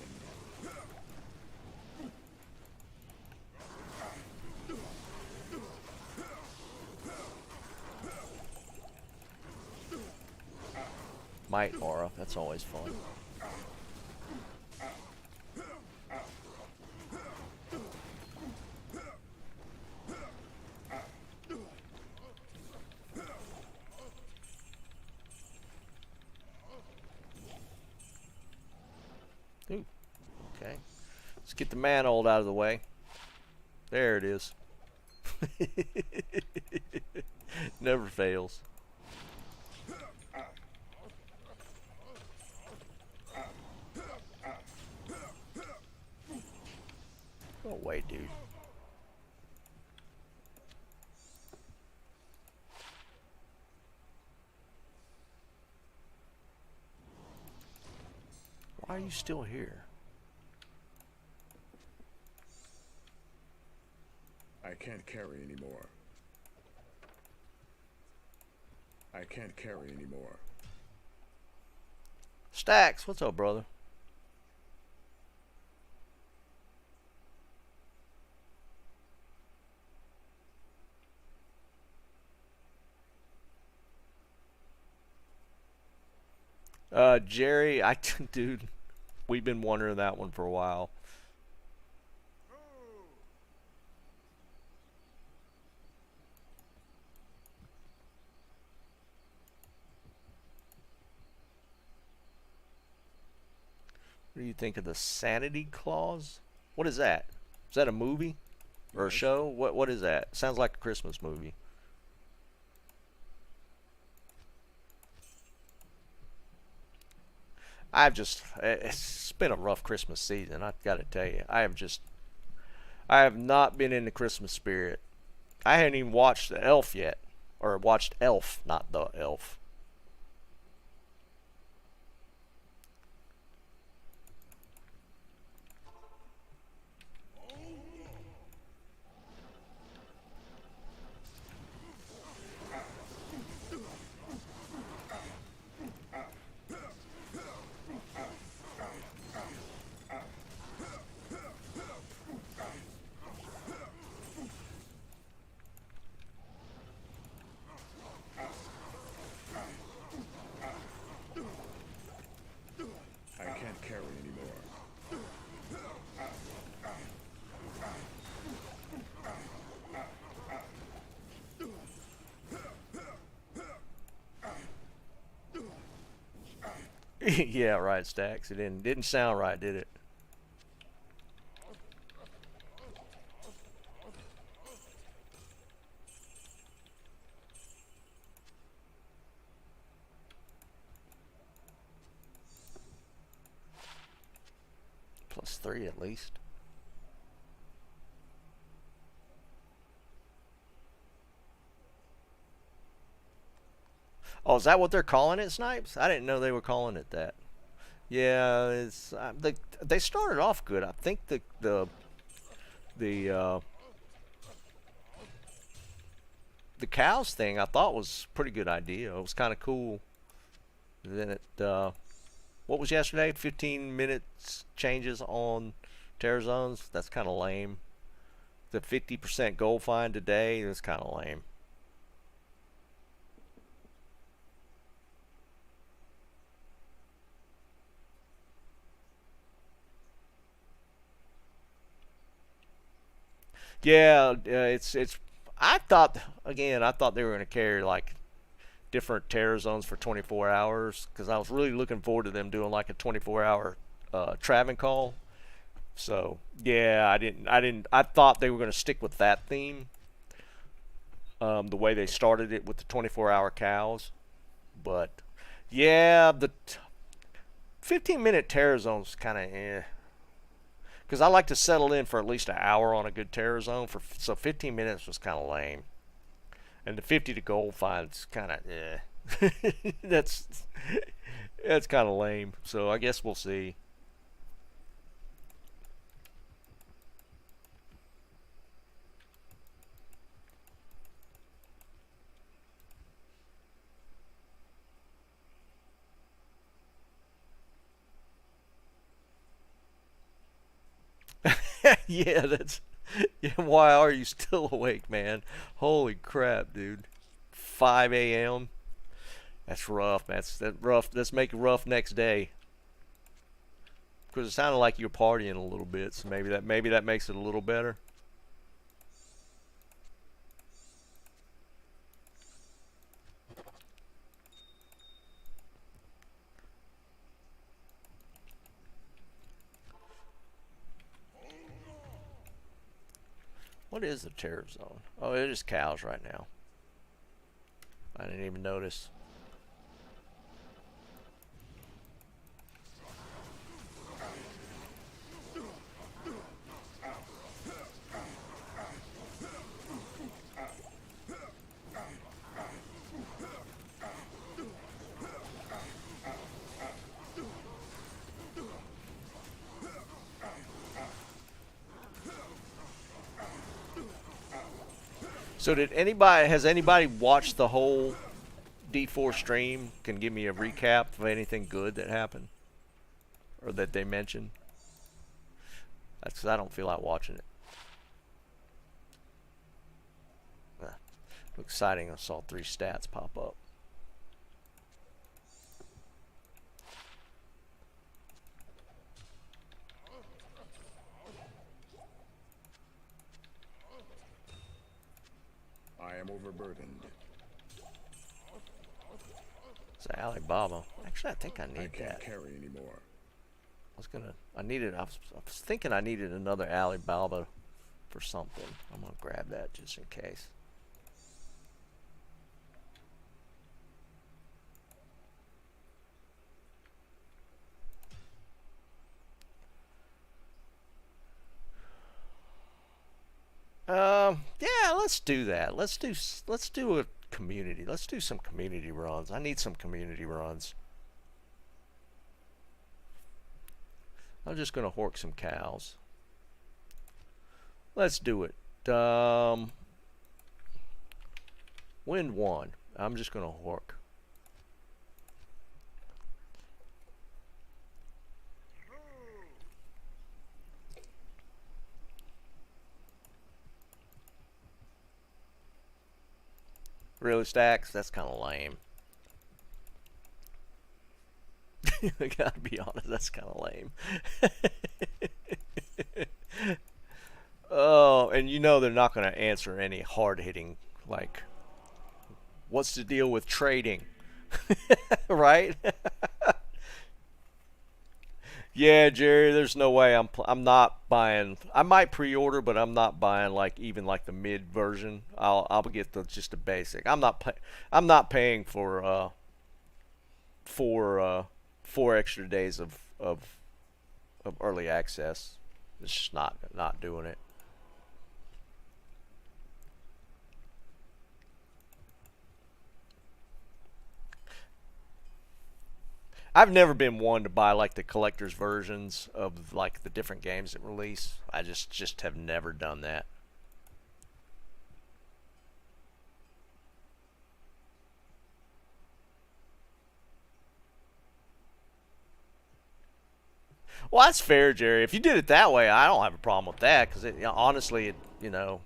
Might aura, that's always fun. Ooh, okay. Let's get the manhold out of the way. There it is. Never fails. Go away, dude. Why are you still here? I can't carry anymore. I can't carry anymore. Stacks, what's up, brother? Jerry, dude, we've been wondering that one for a while. What do you think of the sanity clause? What is that? Is that a movie or a show? What is that? Sounds like a Christmas movie. It's been a rough Christmas season. I've got to tell you, I have not been in the Christmas spirit. I hadn't even watched the Elf yet, or watched Elf, not the Elf. Yeah, right, Stacks. It didn't sound right, did it? +3 at least. Oh, is that what they're calling it, Snipes? I didn't know they were calling it that. Yeah, it's they started off good. I think the The the cows thing I thought was a pretty good idea. It was kind of cool. And then what was yesterday? 15 minutes changes on terror zones. That's kind of lame. The 50% gold find today. That's kind of lame. Yeah, it's. I thought again. I thought they were going to carry like different terror zones for 24 hours because I was really looking forward to them doing like a 24-hour Traven call. So yeah, I thought they were going to stick with that theme. The way they started it with the 24-hour cows, but yeah, the 15-minute terror zones kind of because I like to settle in for at least an hour on a good terror zone. So 15 minutes was kind of lame, and the 50 to gold finds kind of that's that's kind of lame. So I guess we'll see. Yeah, that's yeah. Why are you still awake, man? Holy crap, dude! 5 a.m. That's rough. That's rough. Let's make it rough next day. Because it sounded like you're partying a little bit, so maybe that makes it a little better. What is the terror zone? Oh, it is cows right now. I didn't even notice. So has anybody watched the whole D4 stream? Can give me a recap of anything good that happened or that they mentioned? That's 'cause I don't feel like watching it. Exciting. I saw 3 stats pop up. I am overburdened. It's Alibaba. Actually, I think I need I can't that. carry anymore. I was thinking I needed another Alibaba for something. I'm gonna grab that just in case. Yeah, let's do that. Let's do a community. Let's do some community runs. I need some community runs. I'm just gonna hork some cows. Let's do it. Win 1. I'm just gonna hork. Really, Stacks? That's kind of lame. I gotta be honest, that's kind of lame. Oh, and you know they're not going to answer any hard-hitting, like, what's the deal with trading? Right? Yeah, Jerry, there's no way I'm not buying. I might pre-order, but I'm not buying like even like the mid version. I'll get just the basic. I'm not paying for 4 extra days of early access. It's just not doing it. I've never been one to buy like the collector's versions of like the different games that release. I just have never done that. Well, that's fair, Jerry. If you did it that way, I don't have a problem with that because it, you know, honestly, it, you know,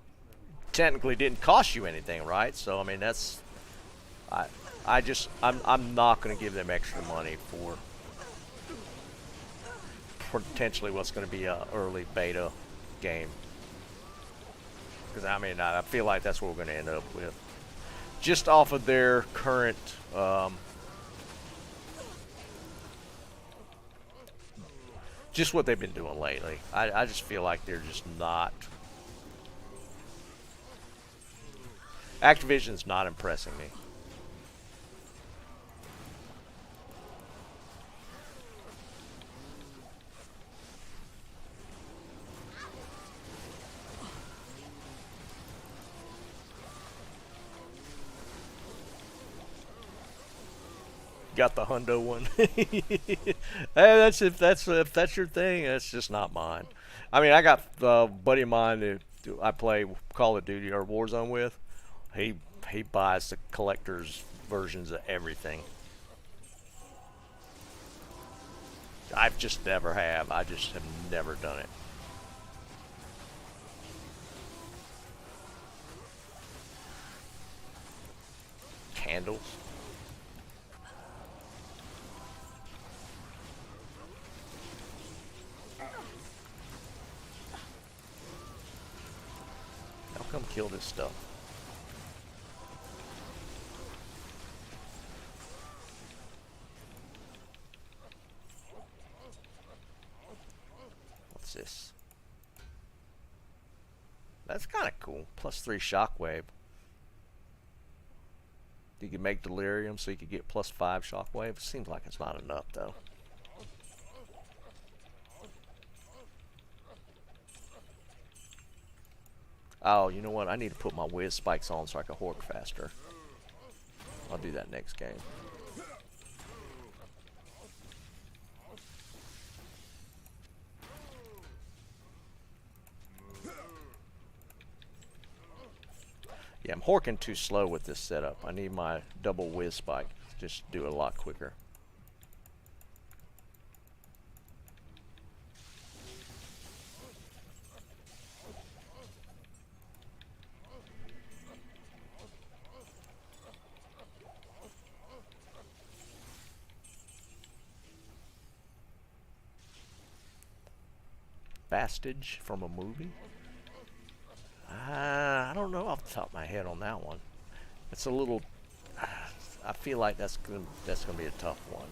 technically didn't cost you anything, right? So I mean, that's I I'm not going to give them extra money for potentially what's going to be a early beta game. Because I mean, I feel like that's what we're going to end up with, just off of their current. Just what they've been doing lately. I just feel like they're just not. Activision's not impressing me. Got the hundo one. Hey, that's if that's your thing. That's just not mine. I mean, I got a buddy of mine that I play Call of Duty or Warzone with. He he buys the collector's versions of everything. I've just never have. I just have never done it. Candles. How come kill this stuff? What's this? That's kind of cool. +3 shockwave. You can make delirium so you could get +5 shockwave. Seems like it's not enough though. Oh, you know what? I need to put my whiz spikes on so I can hork faster. I'll do that next game. Yeah, I'm horking too slow with this setup. I need my double whiz spike. Just do it a lot quicker. Bastage from a movie? I don't know off the top of my head on that one. It's a little. I feel like that's gonna be a tough one.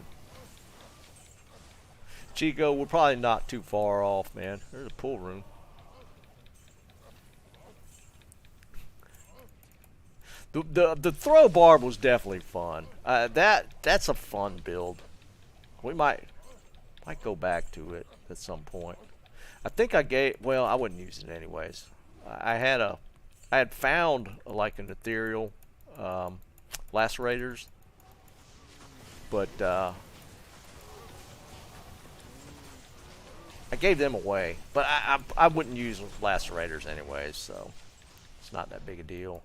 Chico, we're probably not too far off, man. There's a pool room. The throw barb was definitely fun. That's a fun build. We might go back to it at some point. I think I gave. Well, I wouldn't use it anyways. I had found like an ethereal lacerators, but I gave them away. But I wouldn't use lacerators anyways, so it's not that big a deal.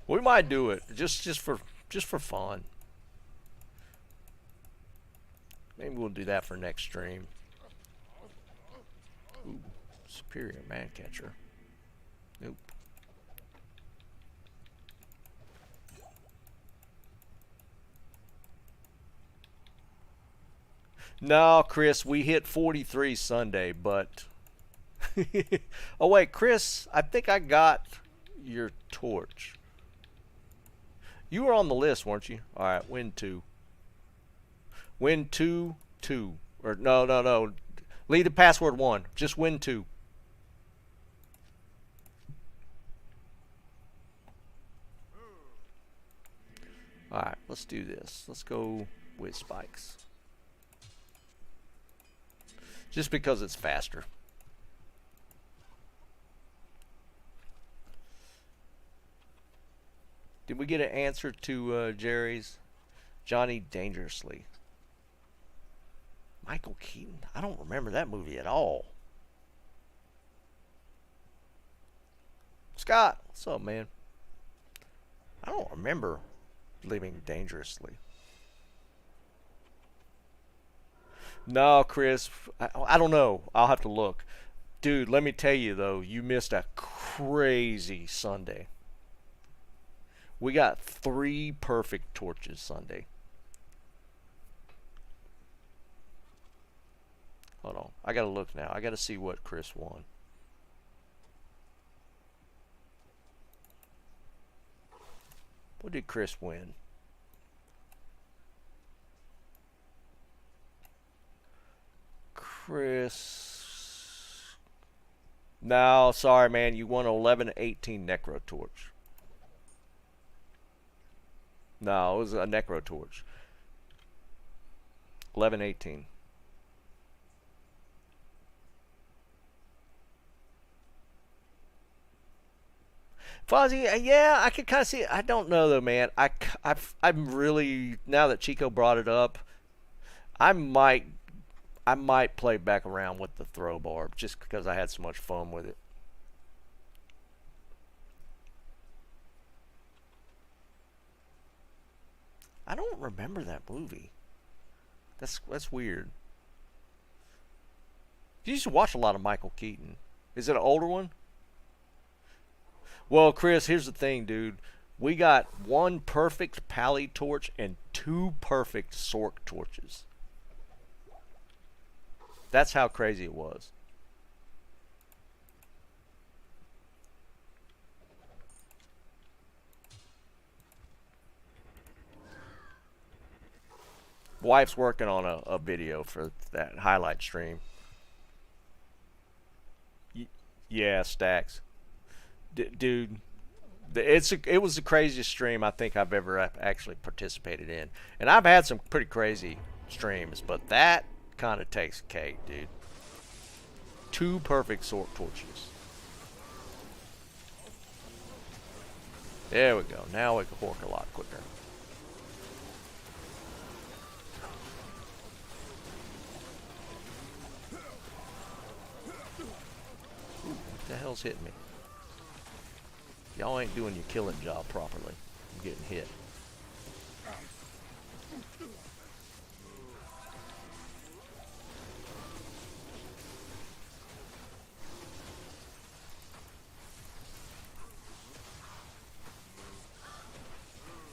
We might do it just for fun. Maybe we'll do that for next stream. Ooh, superior man catcher. Nope. No, Chris, we hit 43 Sunday, but oh wait, Chris, I think I got your torch. You were on the list, weren't you? All right, win 2. Win 2, 2. Or no. Leave the password 1. Just win 2. All right, let's do this. Let's go with spikes. Just because it's faster. Did we get an answer to Jerry's? Johnny Dangerously. Michael Keaton. I don't remember that movie at all. Scott, what's up, man? I don't remember Living Dangerously. No, Chris, I don't know. I'll have to look. Dude, let me tell you, though, you missed a crazy Sunday. We got 3 perfect torches Sunday. Hold on. I gotta look now. I gotta see what Chris won. What did Chris win? Chris. No, sorry, man. You won 1118 Necro Torch. No, it was a Necro Torch. 1118. Fuzzy, yeah, I could kind of see it. I don't know though, man. I'm really, now that Chico brought it up, I might play back around with the throw barb just because I had so much fun with it. I don't remember that movie. That's weird. You used to watch a lot of Michael Keaton. Is it an older one? Well, Chris, here's the thing, dude. We got 1 perfect Pally torch and 2 perfect Sork torches. That's how crazy it was. Wife's working on a video for that highlight stream. Yeah, Stacks. Dude, it was the craziest stream I think I've ever actually participated in. And I've had some pretty crazy streams, but that kind of takes cake, dude. 2 perfect Sork torches. There we go. Now we can hork a lot quicker. Ooh, what the hell's hitting me? Y'all ain't doing your killing job properly. I'm getting hit.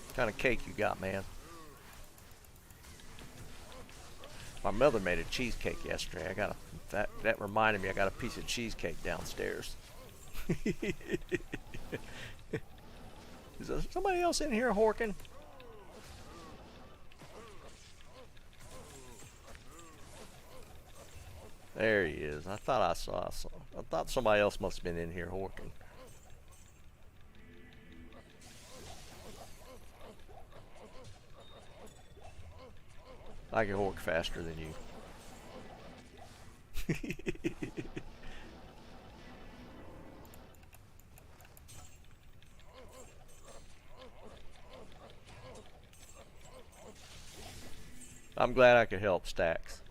What kind of cake you got, man? My mother made a cheesecake yesterday. That reminded me I got a piece of cheesecake downstairs. Is there somebody else in here horking? There he is. I thought I thought somebody else must have been in here horking. I can hork faster than you. I'm glad I could help, Stacks.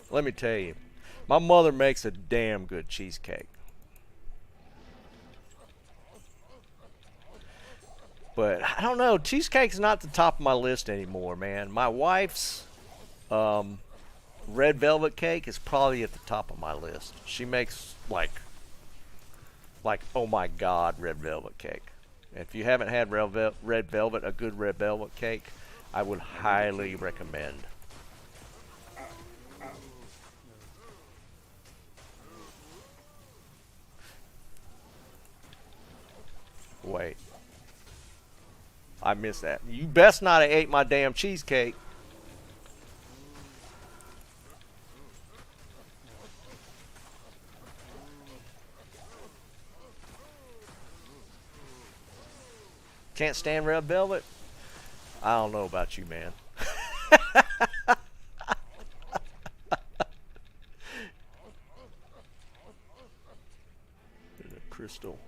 Let me tell you, my mother makes a damn good cheesecake. But I don't know, cheesecake's not the top of my list anymore, man. My wife's red velvet cake is probably at the top of my list. She makes like oh my god, red velvet cake. If you haven't had red velvet, a good red velvet cake, I would highly recommend. Wait. I missed that. You best not have ate my damn cheesecake. Can't stand red velvet? I don't know about you, man. Crystal.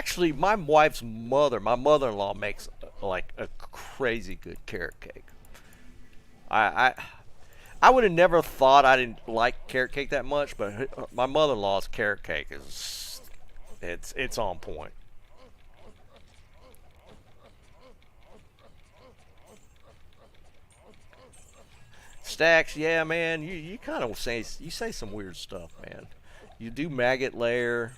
Actually, my wife's mother, my mother-in-law, makes like a crazy good carrot cake. I I would have never thought I didn't like carrot cake that much, but my mother-in-law's carrot cake is it's on point. Stacks, yeah, man. You kind of say some weird stuff, man. You do maggot layer.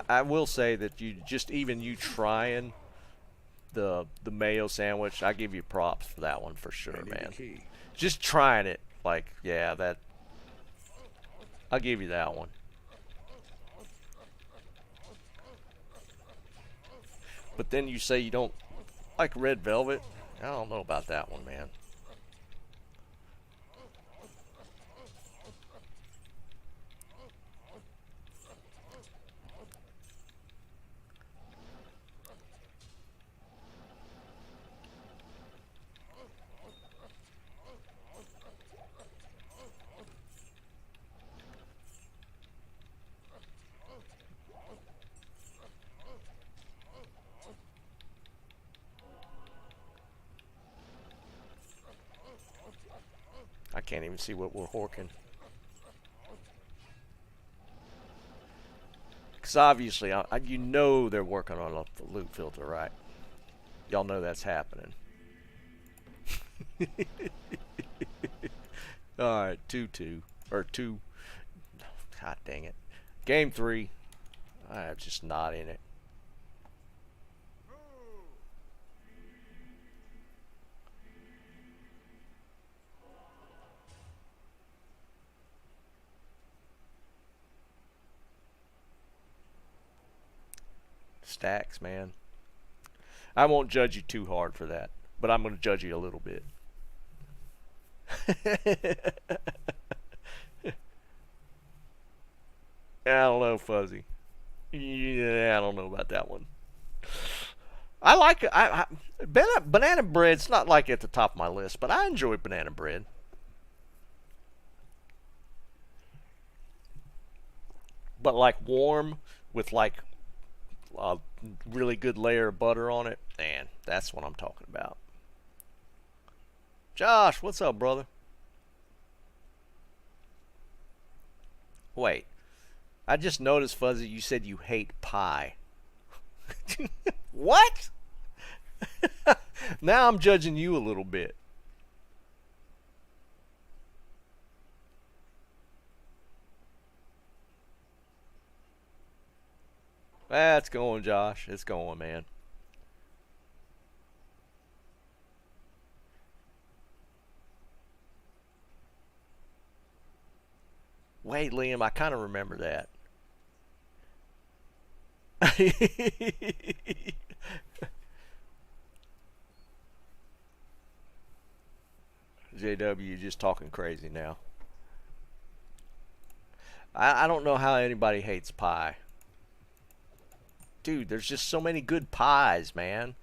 I will say that you just even you trying the mayo sandwich, I give you props for that one for sure, man. Just trying it, like yeah, that I'll give you that one. But then you say you don't like red velvet. I don't know about that one, man. I can't even see what we're horking. Because obviously, you know they're working on a loot filter, right? Y'all know that's happening. Alright, 2-2. Or 2. God dang it. Game 3. I'm just not in it. Stacks, man. I won't judge you too hard for that, but I'm going to judge you a little bit. I don't know, Fuzzy. Yeah, I don't know about that one. I like it. Banana bread's not like at the top of my list, but I enjoy banana bread. But like warm with like a really good layer of butter on it, man, that's what I'm talking about. Josh, what's up, brother? Wait, I just noticed, Fuzzy, you said you hate pie. What? Now I'm judging you a little bit. That's going, Josh. It's going, man. Wait, Liam, I kind of remember that. JW just talking crazy now. I don't know how anybody hates pie. Dude, there's just so many good pies, man.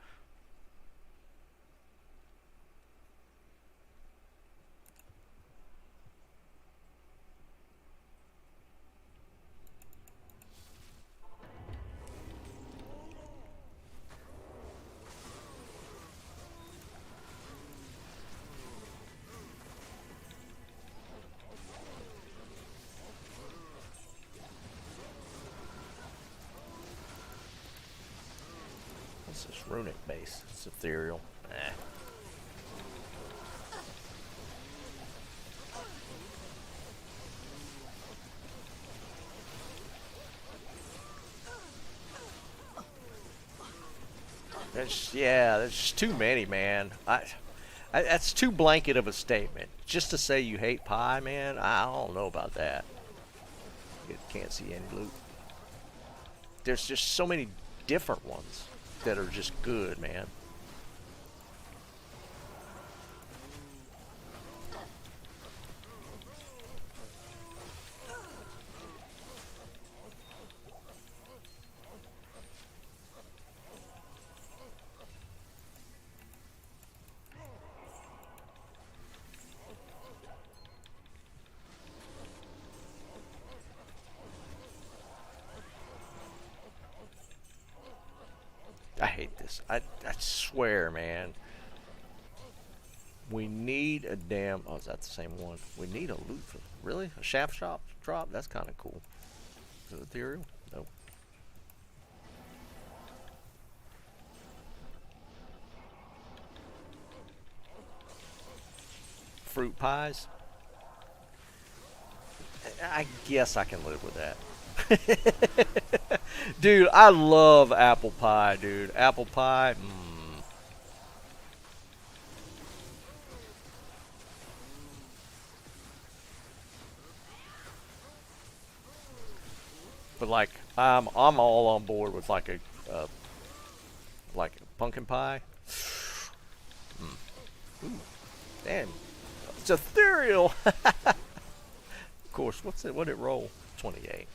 What's this runic base? It's ethereal. Eh. There's just too many, man. That's too blanket of a statement. Just to say you hate pie, man, I don't know about that. Can't see any loot. There's just so many different ones that are just good, man. pies. I swear, man. We need a damn... Oh, is that the same one? We need a loot for... Really? A shaft shop drop? That's kind of cool. Is it ethereal? Nope. Fruit pies? I guess I can live with that. Dude, I love apple pie, dude. Apple pie, But like, I'm all on board with like a pumpkin pie. Ooh, damn, it's ethereal. Of course, what's it? What did it roll? 28.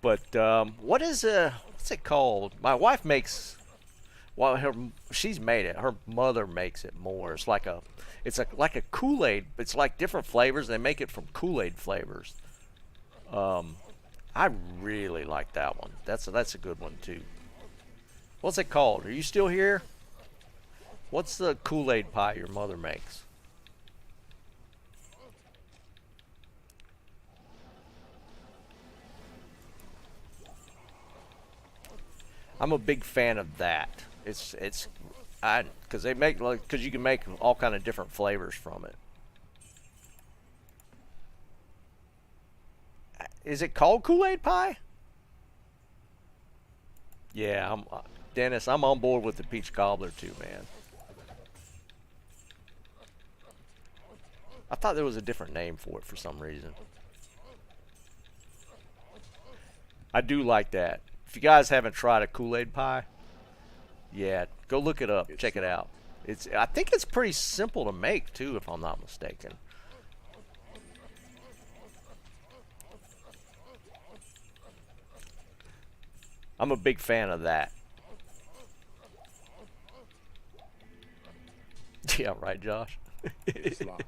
But what is what's it called? My wife makes. Well, she's made it. Her mother makes it more. It's like like a Kool-Aid. It's like different flavors. They make it from Kool-Aid flavors. I really like that one. That's a good one too. What's it called? Are you still here? What's the Kool-Aid pie your mother makes? I'm a big fan of that. Because they make because you can make all kind of different flavors from it. Is it called Kool-Aid pie? Yeah, Dennis. I'm on board with the peach cobbler too, man. I thought there was a different name for it for some reason. I do like that. If you guys haven't tried a Kool-Aid pie, yeah, go look it up. Check it out. I think it's pretty simple to make too, if I'm not mistaken. I'm a big fan of that. Yeah, right, Josh. It's locked.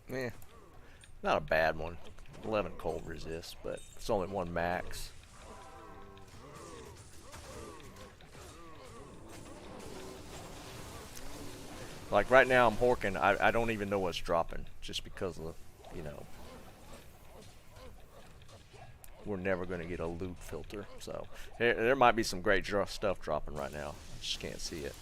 Yeah, not a bad one. 11 cold resist, but it's only one max. Like right now I'm horking, I don't even know what's dropping just because of the, we're never going to get a loot filter. So there might be some great stuff dropping right now. I just can't see it.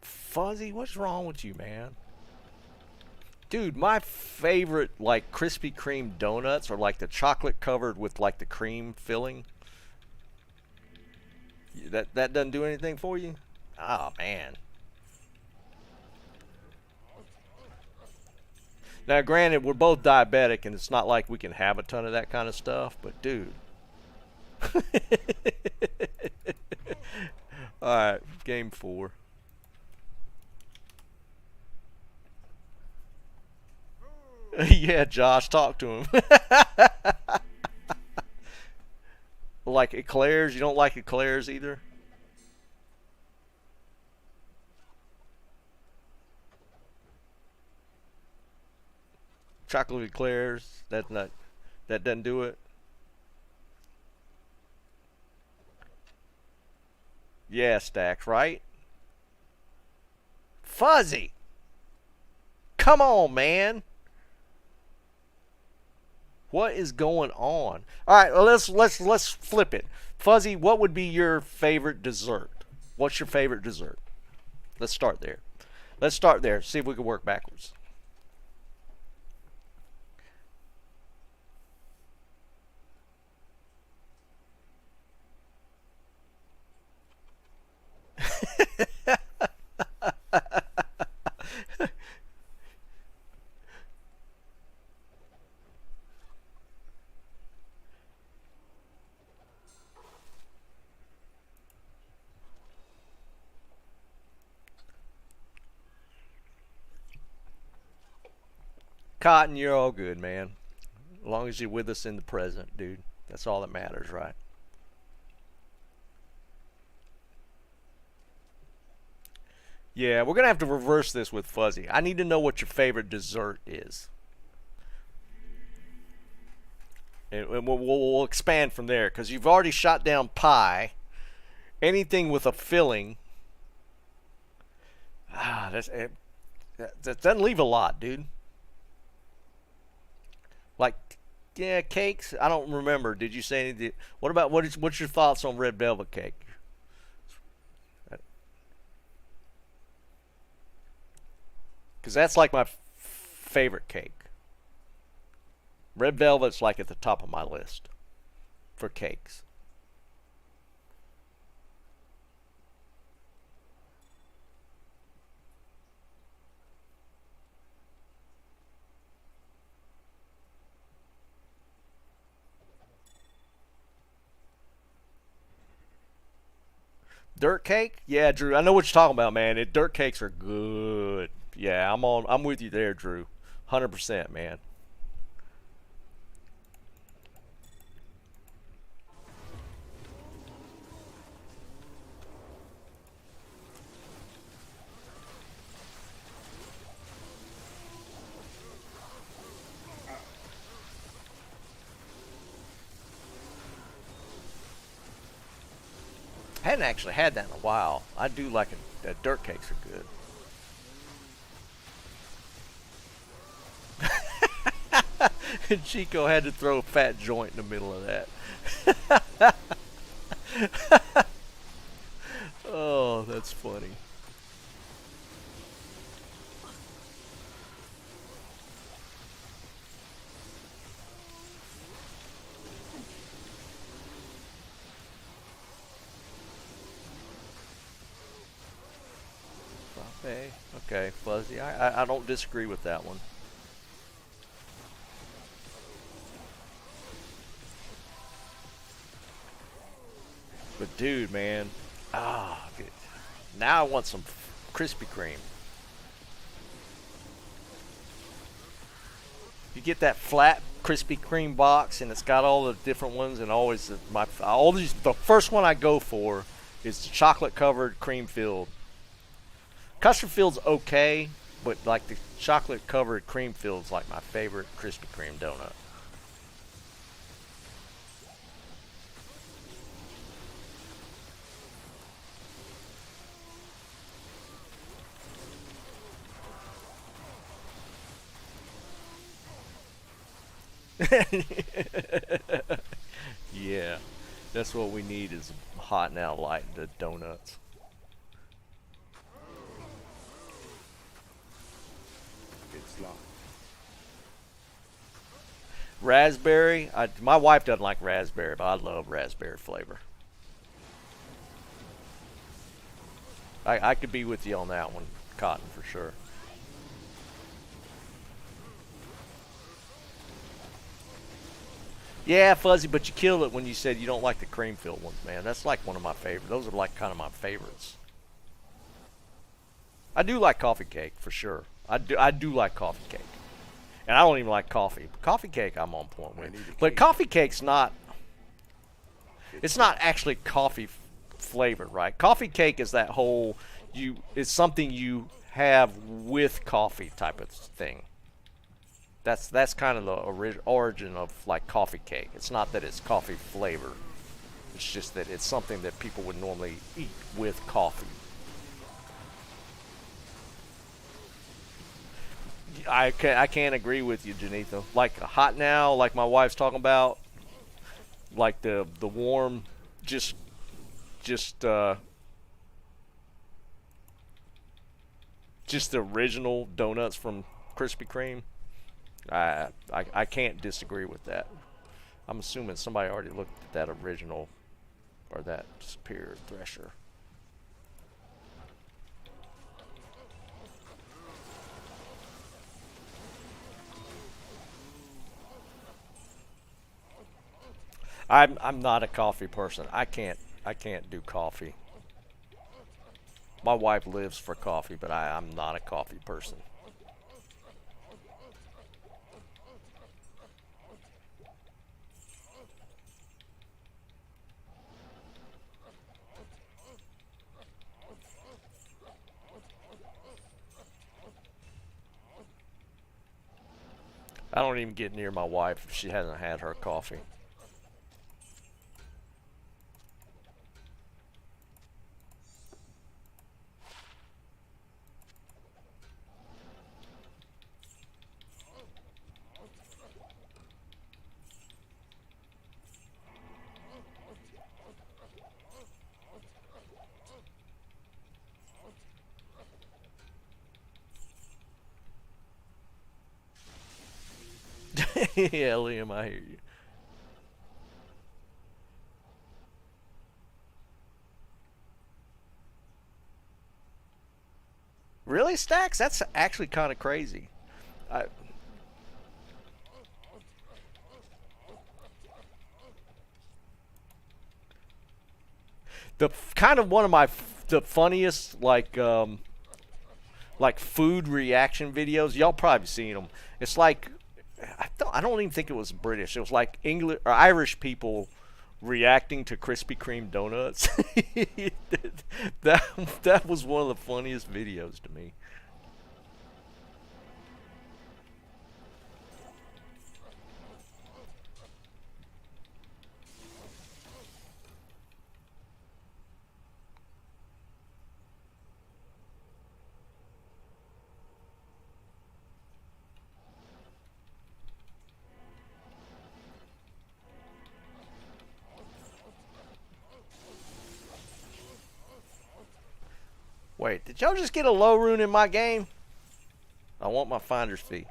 Fuzzy, what's wrong with you, man? Dude, my favorite like Krispy Kreme donuts are like the chocolate covered with like the cream filling. That doesn't do anything for you? Oh man. Now granted, we're both diabetic and it's not like we can have a ton of that kind of stuff, but dude. Alright, game 4. Yeah, Josh, talk to him. Like eclairs? You don't like eclairs either? Chocolate eclairs? That doesn't do it? Yeah, Stacks, right? Fuzzy! Come on, man! What is going on? All right, well, let's flip it. Fuzzy, what would be your favorite dessert? What's your favorite dessert? Let's start there. Let's start there. See if we can work backwards. Cotton, you're all good, man. As long as you're with us in the present, dude. That's all that matters, right? Yeah, we're gonna have to reverse this with Fuzzy. I need to know what your favorite dessert is, and we'll expand from there because you've already shot down pie. Anything with a filling, that doesn't leave a lot, dude. Like, yeah, cakes. I don't remember. Did you say anything? What about what's your thoughts on red velvet cake? Because that's like my favorite cake. Red velvet's like at the top of my list for cakes. Dirt cake? Yeah, Drew. I know what you're talking about, man. Dirt cakes are good. Yeah, I'm with you there, Drew. 100%, man. I hadn't actually had that in a while. I do like it. Dirt cakes are good. And Chico had to throw a fat joint in the middle of that. Oh, that's funny. Okay, okay, Fuzzy. I don't disagree with that one. But dude, man, good. Now I want some Krispy Kreme. You get that flat Krispy Kreme box, and it's got all the different ones, and always all these. The first one I go for is the chocolate covered cream filled. Custard filled's okay, but like the chocolate covered cream filled's like my favorite Krispy Kreme donut. Yeah, that's what we need is hot and out light the donuts. It's locked. Raspberry, my wife doesn't like raspberry, but I love raspberry flavor. I could be with you on that one, Cotton, for sure. Yeah, Fuzzy, but you killed it when you said you don't like the cream filled ones, man. That's like one of my favorites. Those are like kind of my favorites. I do like coffee cake for sure. I do like coffee cake, and I don't even like coffee. Coffee cake, I'm on point with. But coffee cake's not. It's not actually coffee flavored, right? Coffee cake is that whole you. It's something you have with coffee type of thing. That's kind of the origin of like coffee cake. It's not that it's coffee flavored. It's just that it's something that people would normally eat with coffee. I can't agree with you, Janitha. Like hot now, like my wife's talking about, like the warm, just just uh, just the original donuts from Krispy Kreme. I can't disagree with that. I'm assuming somebody already looked at that original or that superior thresher. I'm not a coffee person. I can't do coffee. My wife lives for coffee, but I'm not a coffee person. I don't even get near my wife if she hasn't had her coffee. Yeah, Liam, I hear you. Really, Stacks? That's actually kind of crazy. I, the kind of one of my the funniest like food reaction videos. Y'all probably seen them. It's like I don't even think it was British. It was like English or Irish people reacting to Krispy Kreme donuts. that that was one of the funniest videos to me. Wait, did y'all just get a low rune in my game? I want my finder's fee.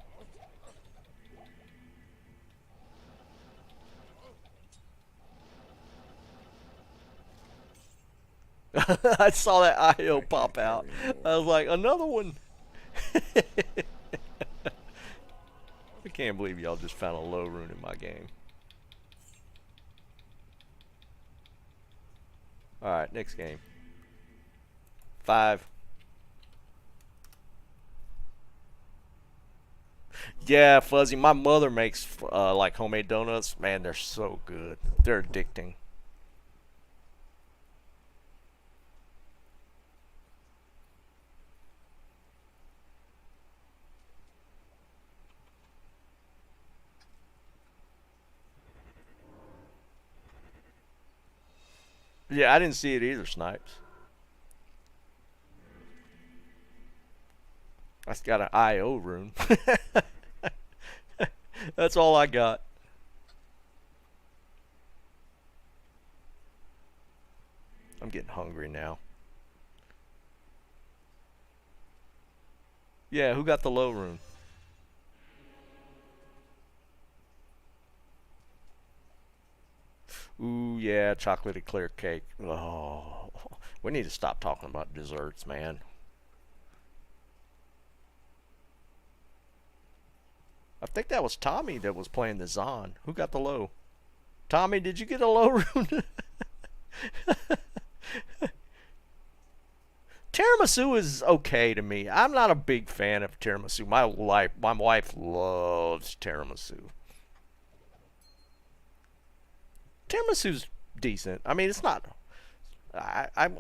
I saw that IO pop out. I was like, another one. I can't believe y'all just found a low rune in my game. Alright, next game. 5. Yeah, Fuzzy. My mother makes like homemade donuts. Man, they're so good. They're addicting. Yeah, I didn't see it either, Snipes. I just got an IO rune. That's all I got. I'm getting hungry now. Yeah, who got the low rune? Ooh, yeah, chocolate eclair cake. Oh, we need to stop talking about desserts, man. I think that was Tommy that was playing the Zon. Who got the low? Tommy, did you get a low rune? Tiramisu is okay to me. I'm not a big fan of tiramisu. My wife loves tiramisu. Tiramisu's decent. I mean, it's not.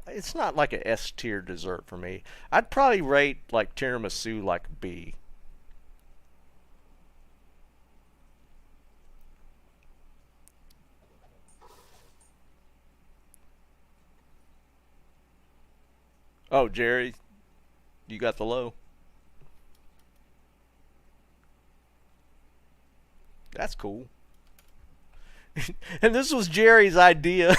It's not like a S tier dessert for me. I'd probably rate like tiramisu like B. Oh, Jerry, you got the low. That's cool. And this was Jerry's idea.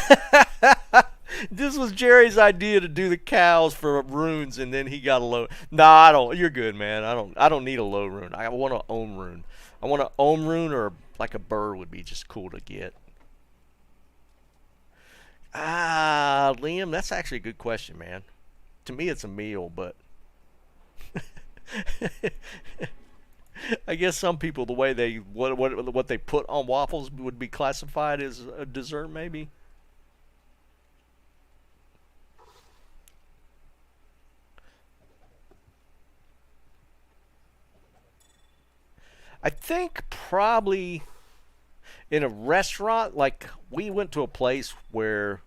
This was Jerry's idea to do the cows for runes, and then he got a low. Nah, I don't. You're good, man. I don't need a low rune. I want an ohm rune. I want an ohm rune, or like a burr would be just cool to get. Ah, Liam, that's actually a good question, man. To me, it's a meal, but I guess some people, the way they what they put on waffles would be classified as a dessert, maybe. I think probably in a restaurant, like we went to a place where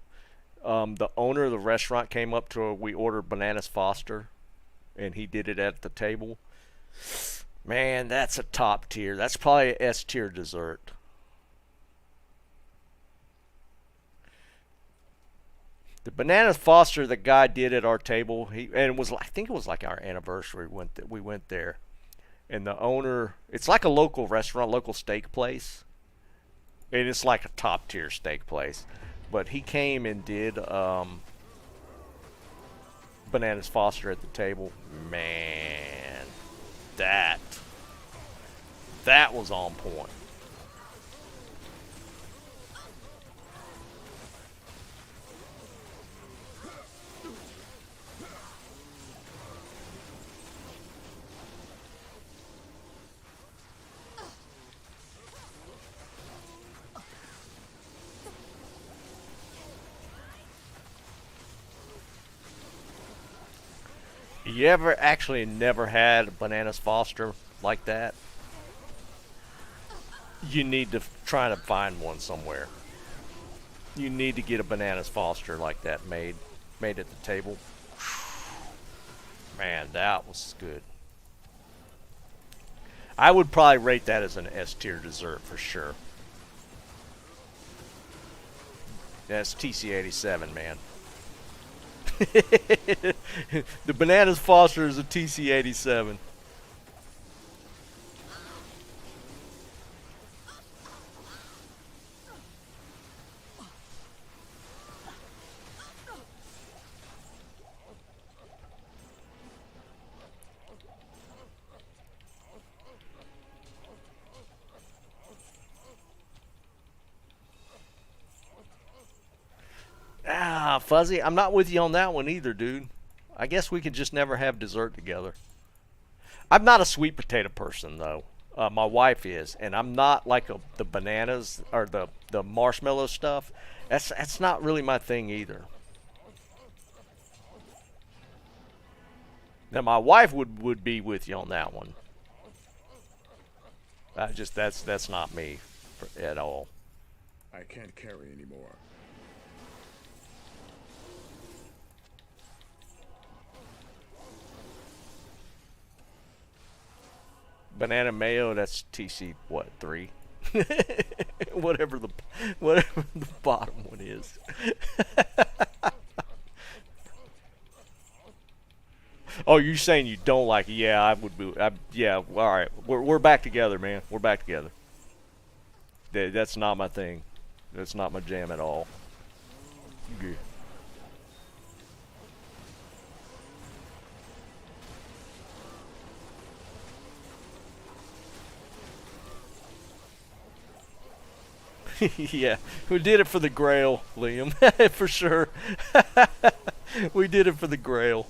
the owner of the restaurant came up to her. We ordered bananas Foster, and he did it at the table. Man, that's a top tier. That's probably a S tier dessert. The bananas Foster the guy did at our table, and it was, I think it was like our anniversary we went there. And the owner, it's like a local restaurant, local steak place. And it's like a top tier steak place. But he came and did bananas Foster at the table. Man, that was on point. You ever actually never had bananas Foster like that? You need to try to find one somewhere. You need to get a bananas Foster like that made at the table. Man, that was good. I would probably rate that as an S tier dessert for sure. That's TC87, man. The bananas Foster is a TC87. Ah, Fuzzy, I'm not with you on that one either, dude. I guess we could just never have dessert together. I'm not a sweet potato person, though. My wife is, and I'm not like the bananas or the marshmallow stuff. That's not really my thing either. Now, my wife would be with you on that one. That's not me at all. I can't carry anymore. Banana mayo, that's TC what, 3? whatever the bottom one is. Oh, you're saying you don't like it? Yeah, I would be. Yeah, all right. We're back together, man. We're back together. That's not my thing. That's not my jam at all. Yeah. Yeah, we did it for the Grail, Liam, for sure. We did it for the Grail.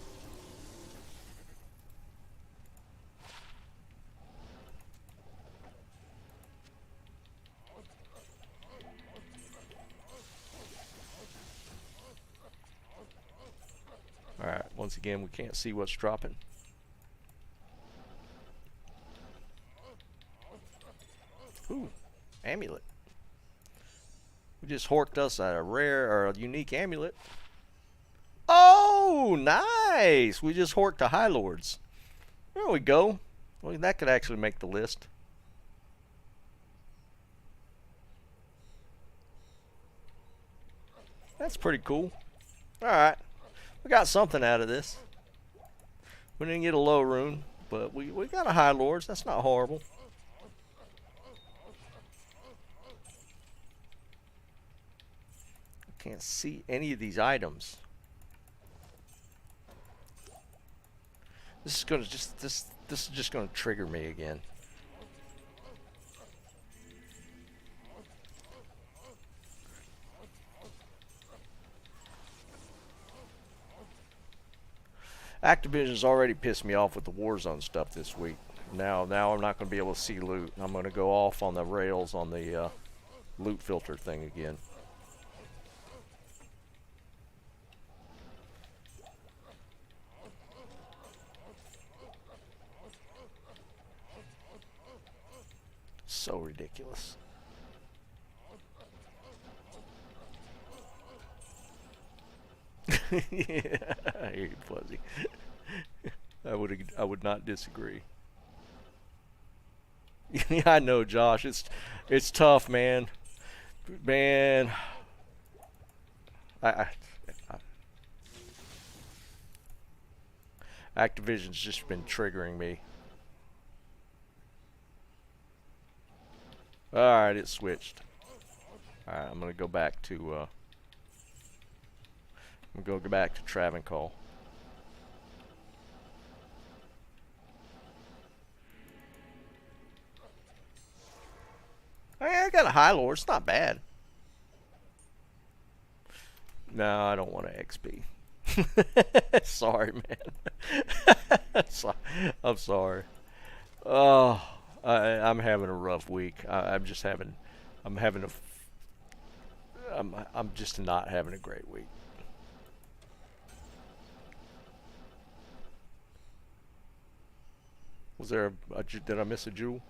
Alright, once again, we can't see what's dropping. Ooh, amulet. We just horked us a rare or a unique amulet. Oh, nice! We just horked a High Lords. There we go. Well, that could actually make the list. That's pretty cool. Alright. We got something out of this. We didn't get a low rune, but we got a High Lords. That's not horrible. Can't see any of these items. This is gonna just this is just gonna trigger me again. Activision's already pissed me off with the Warzone stuff this week. Now I'm not going to be able to see loot. I'm going to go off on the rails on the loot filter thing again. So ridiculous. Yeah, I hear you, Fuzzy. I would not disagree. Yeah, I know, Josh. It's tough, man. Man, I Activision's just been triggering me. All right, it switched. All right, I'm gonna go back to. I'm gonna go back to Travancore. I got a High Lord. It's not bad. No, I don't want an XP. Sorry, man. I'm sorry. Oh, I'm having a rough week. I'm just having. I'm having a. I'm just not having a great week. Was there did I miss a jewel?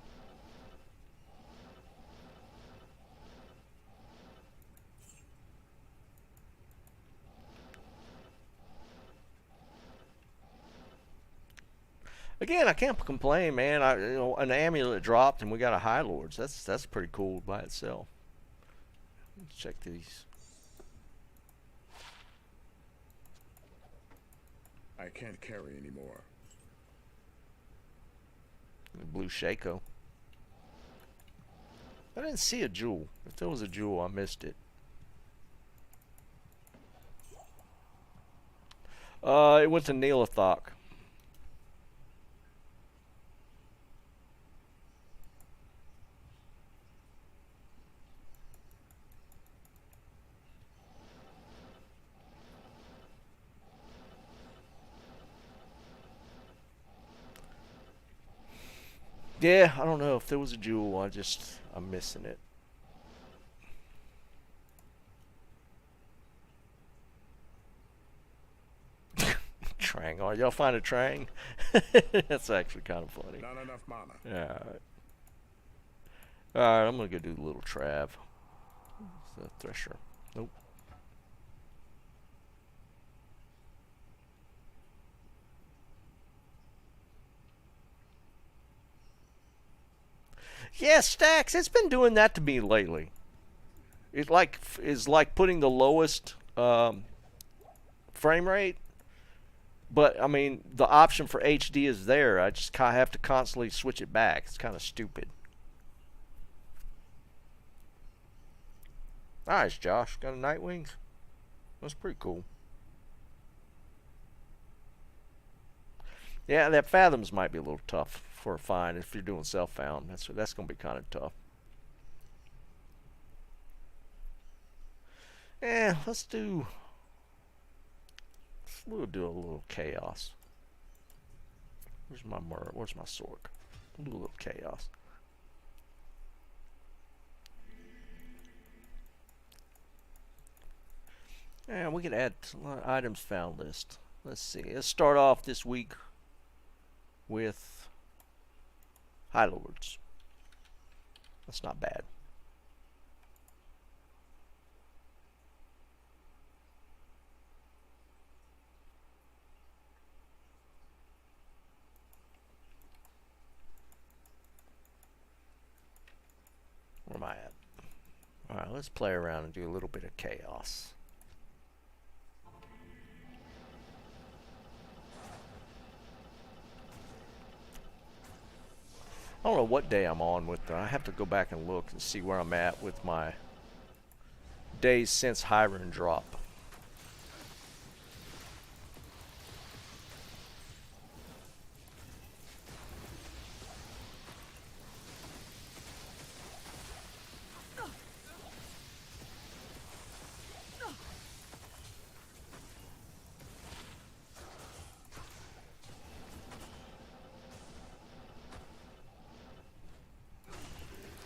Again, I can't complain, man. An amulet dropped and we got a High Lords. That's pretty cool by itself. Let's check these. I can't carry anymore. Blue Shaco. I didn't see a jewel. If there was a jewel, I missed it. It went to Neelathok. Yeah, I don't know if there was a jewel. I'm missing it. Trang. Oh, y'all find a Trang? That's actually kind of funny. Not enough mana. Yeah. Alright, I'm gonna go do the little Trav. The Thresher. Nope. Yeah, Stacks, it's been doing that to me lately. It is like putting the lowest frame rate, but I mean the option for HD is there. I just have to constantly switch it back. It's kind of stupid. Nice, Josh. Got a Nightwings? That's pretty cool. Yeah, that Fathoms might be a little tough for a find if you're doing self-found. That's going to be kind of tough. Yeah, we'll do a little chaos. Where's my Sork? We'll do a little chaos. Yeah, we can add items found list. Let's see. Let's start off this week with High Lords. That's not bad. Where am I at? Alright, let's play around and do a little bit of chaos. I don't know what day I'm on with. I have to go back and look and see where I'm at with my days since Hiron drop.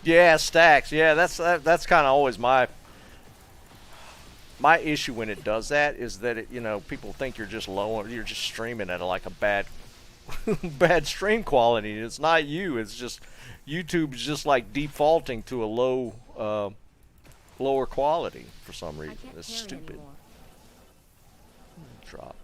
Yeah, stacks. Yeah, that's kind of always my issue when it does that is that it, you know, people think you're just low on, you're just streaming at like a bad bad stream quality. It's not you. It's just YouTube's just like defaulting to a lower quality for some reason. It's stupid. Anymore. Drop.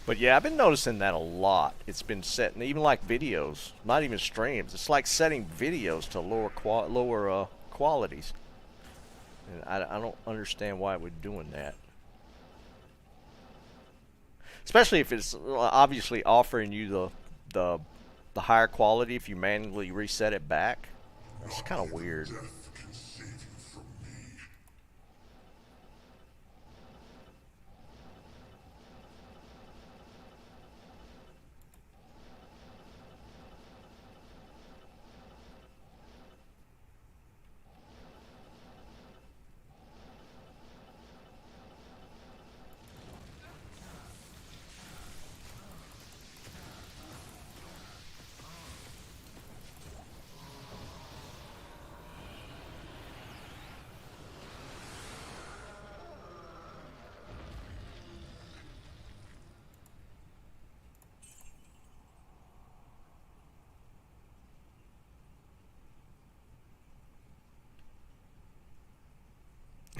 But yeah, I've been noticing that a lot. It's been setting, even like videos, not even streams. It's like setting videos to lower qualities. And I don't understand why it would be doing that. Especially if it's obviously offering you the higher quality if you manually reset it back. It's kind of weird.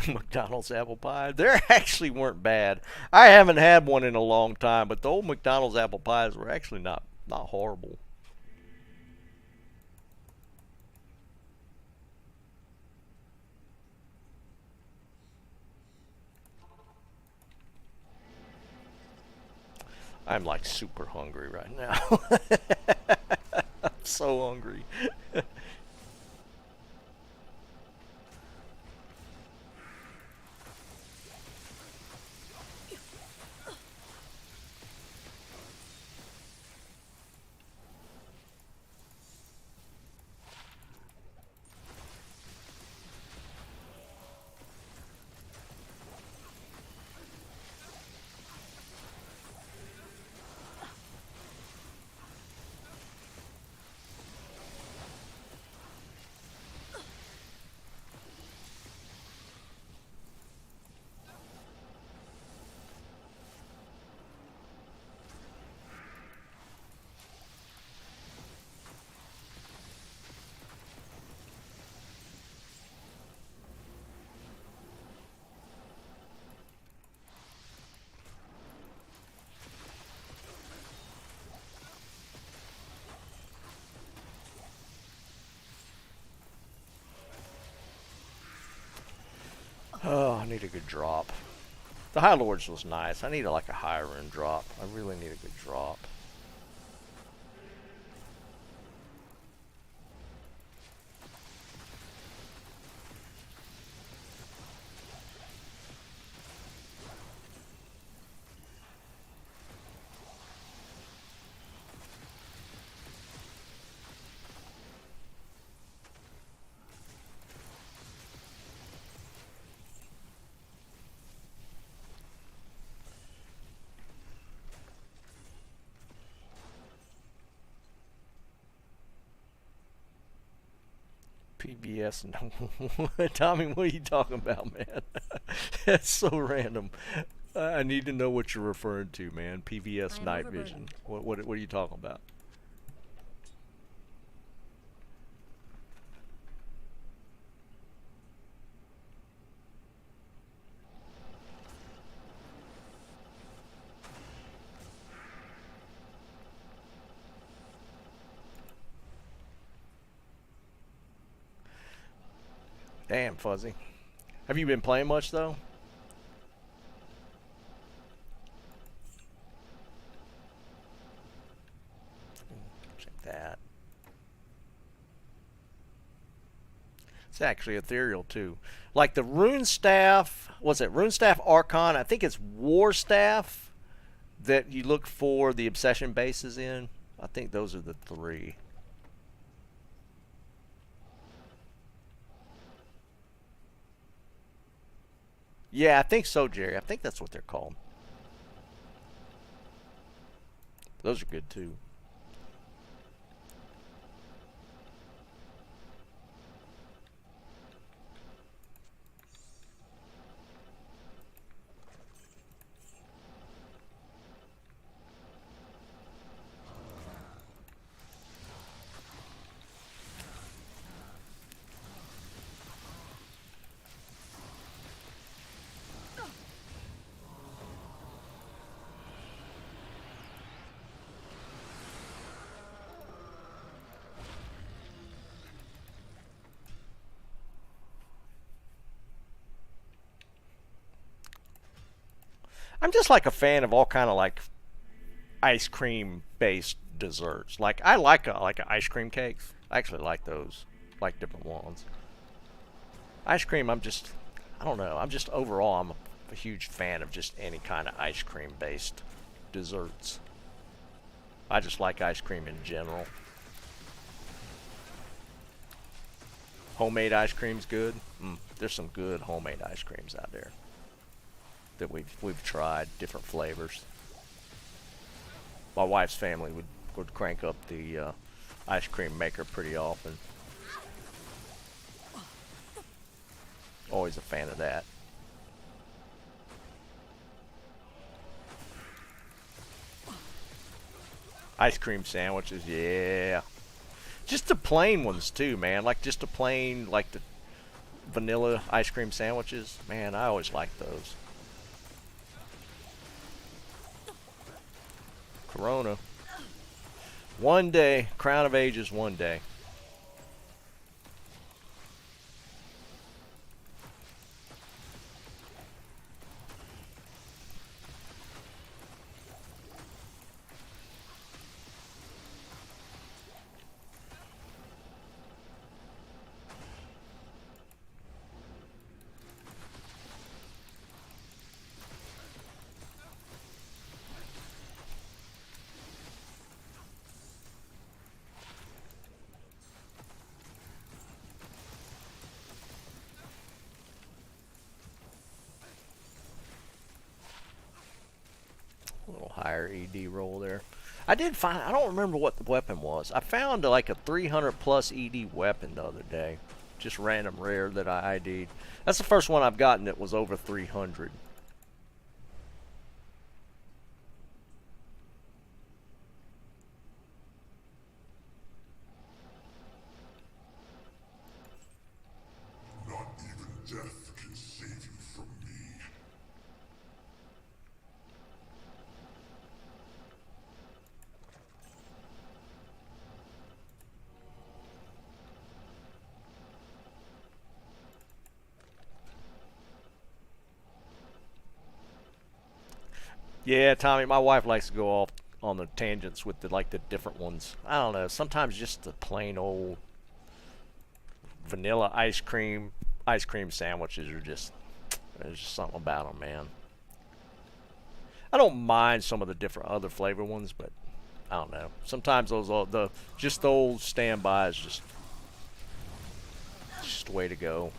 McDonald's apple pie. They actually weren't bad. I haven't had one in a long time, but the old McDonald's apple pies were actually not horrible. I'm like super hungry right now. I'm so hungry. Oh, I need a good drop. The High Lords was nice. I need like a higher end drop. I really need a good drop. PBS, no. Tommy, what are you talking about, man? That's so random. I need to know what you're referring to, man. PBS night vision. What are you talking about? Damn, Fuzzy. Have you been playing much, though? Check that. It's actually ethereal, too. Like the Rune Staff, what's it? Rune Staff Archon, I think it's War Staff that you look for the Obsession bases in. I think those are the three. Yeah, I think so, Jerry. I think that's what they're called. Those are good, too. I'm just like a fan of all kind of like ice cream based desserts. Like I like a ice cream cakes. I actually like those, like different ones. Ice cream, I don't know. I'm just overall, I'm a huge fan of just any kind of ice cream based desserts. I just like ice cream in general. Homemade ice cream's good. There's some good homemade ice creams out there that we've tried, different flavors. My wife's family would crank up the ice cream maker pretty often. Always a fan of that. Ice cream sandwiches, yeah. Just the plain ones too, man. Like just the plain, like the vanilla ice cream sandwiches. Man, I always like those. Corona. One day, Crown of Ages one day. A little higher ED roll there. I did find, I don't remember what the weapon was. I found like a 300 plus ED weapon the other day. Just random rare that I ID'd. That's the first one I've gotten that was over 300. Not even death can save you from me. Yeah, Tommy, my wife likes to go off on the tangents with the like the different ones. I don't know. Sometimes just the plain old vanilla ice cream sandwiches are just, there's just something about them, man. I don't mind some of the different other flavor ones, but I don't know. Sometimes those the just the old standby is just the way to go.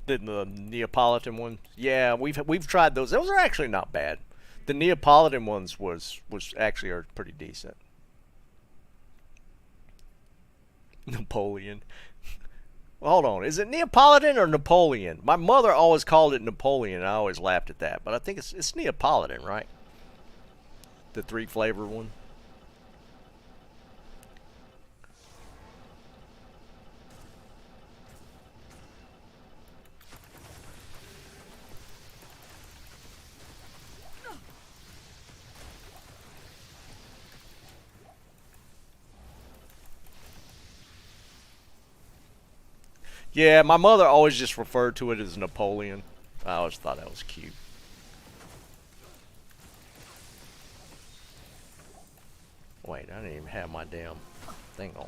The Neapolitan one, yeah, we've tried those. Those are actually not bad. The Neapolitan ones was actually are pretty decent. Napoleon. Well, hold on, is it Neapolitan or Napoleon? My mother always called it Napoleon, and I always laughed at that, but I think it's Neapolitan, right? The three flavor one. Yeah, my mother always just referred to it as Napoleon. I always thought that was cute. Wait, I didn't even have my damn thing on.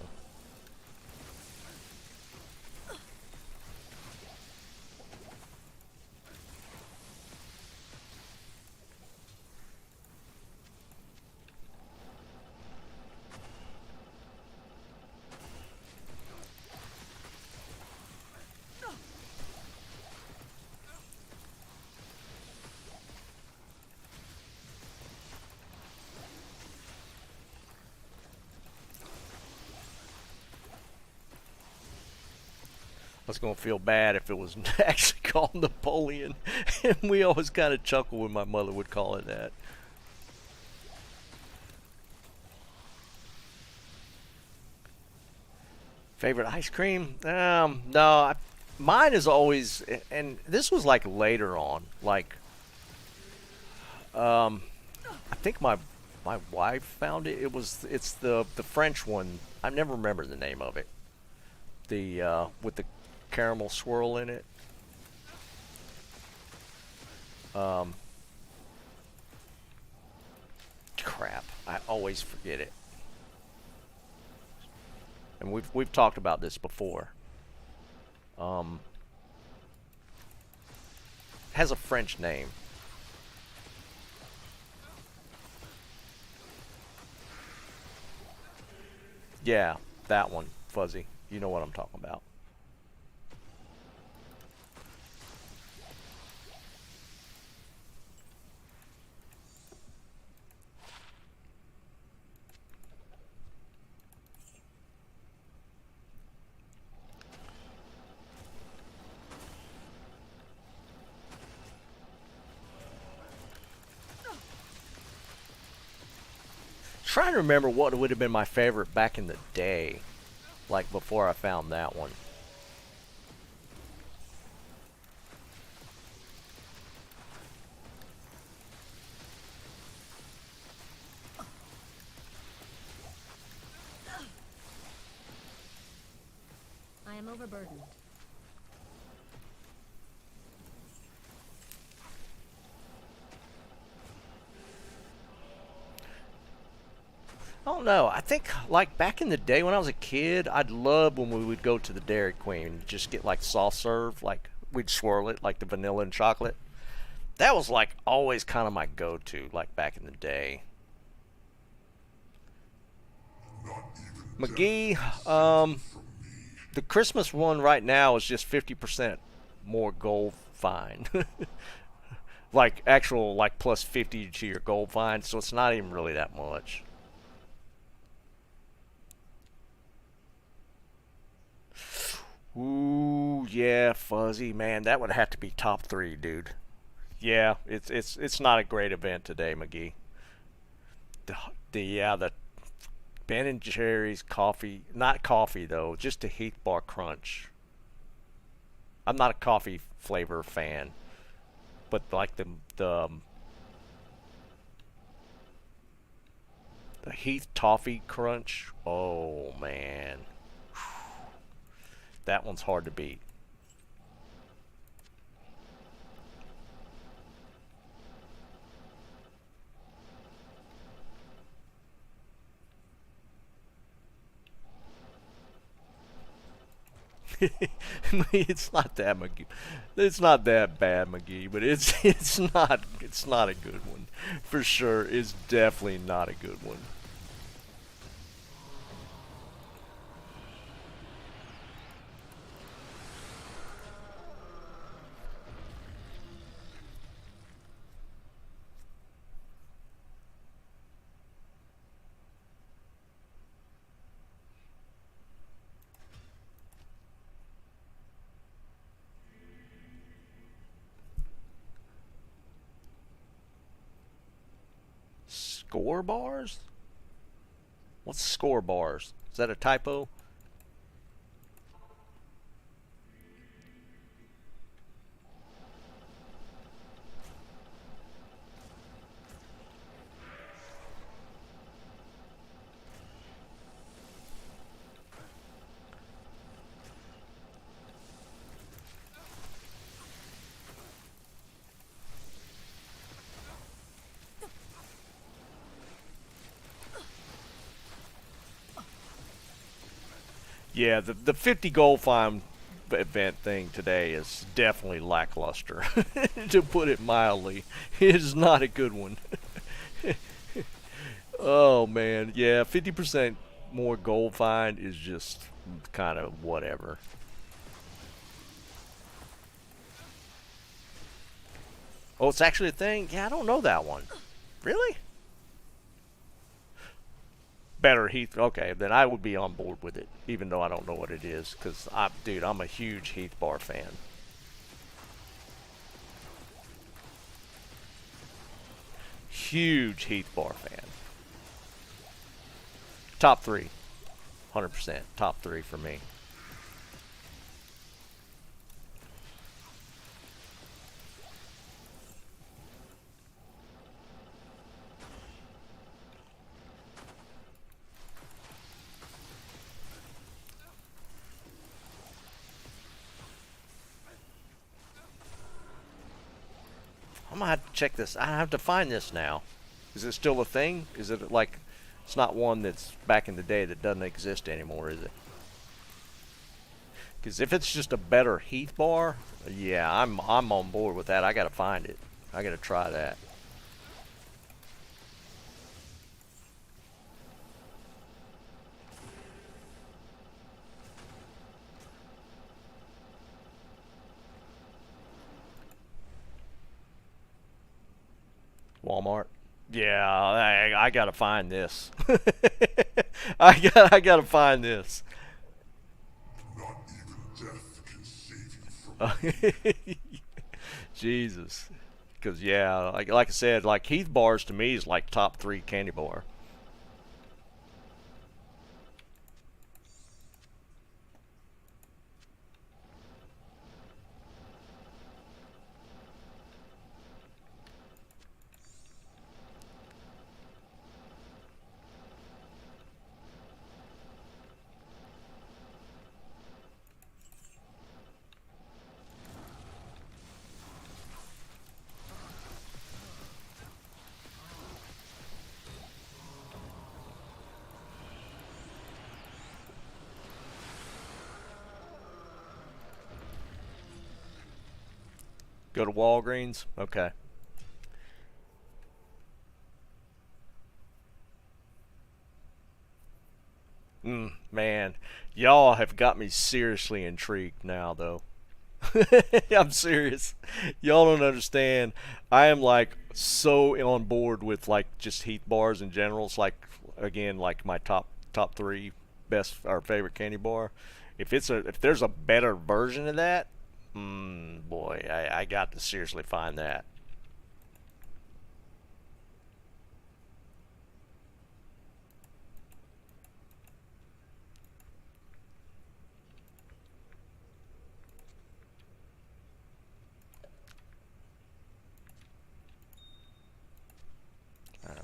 I was gonna feel bad if it was actually called Napoleon, and we always kind of chuckle when my mother would call it that. Favorite ice cream? No, mine is always, and this was like later on. Like, I think my wife found it. It's the French one. I never remember the name of it. The with the caramel swirl in it. Um, Crap, I always forget it. And we've talked about this before. Um, has a French name. Yeah, that one, Fuzzy. You know what I'm talking about. Trying to remember what would have been my favorite back in the day, like before I found that one. I am overburdened. I don't know. I think like back in the day when I was a kid, I'd love when we would go to the Dairy Queen and just get like soft serve, like we'd swirl it like the vanilla and chocolate. That was like always kind of my go-to, like back in the day. Not even McGee, death can save you from me. the Christmas one right now is just 50% more gold fine. Like actual like plus 50 to your gold fine, so it's not even really that much. Ooh, yeah, Fuzzy, man, that would have to be top 3, dude. Yeah, it's not a great event today, McGee. The Ben and Jerry's coffee, not coffee though, just a Heath Bar Crunch. I'm not a coffee flavor fan, but like the Heath Toffee Crunch. Oh man, that one's hard to beat. It's not that McGee. It's not that bad, McGee, but it's not a good one for sure. It's definitely not a good one. Score bars? What's score bars? Is that a typo? Yeah, the 50 gold find event thing today is definitely lackluster, to put it mildly. It is not a good one. Oh man, yeah, 50% more gold find is just kind of whatever. Oh, it's actually a thing? Yeah, I don't know that one. Really? Better Heath. Okay, then I would be on board with it, even though I don't know what it is. Because, dude, I'm a huge Heath bar fan. Huge Heath bar fan. Top three. 100%. Top three for me. I'm gonna have to check this. I have to find this now. Is it still a thing? Is it like, it's not one that's back in the day that doesn't exist anymore, is it? Because if it's just a better Heath bar, yeah, I'm on board with that. I gotta find it. I gotta try that. Walmart. Yeah, I gotta find this. I gotta find this. Not even death can save you from Jesus. Because yeah, like I said, like Heath bars to me is like top three candy bar. Go to Walgreens. Okay. Man, y'all have got me seriously intrigued now, though. I'm serious. Y'all don't understand. I am like so on board with like just Heath bars in general. It's like, again, like my top three best or favorite candy bar. If there's a better version of that, boy, I got to seriously find that.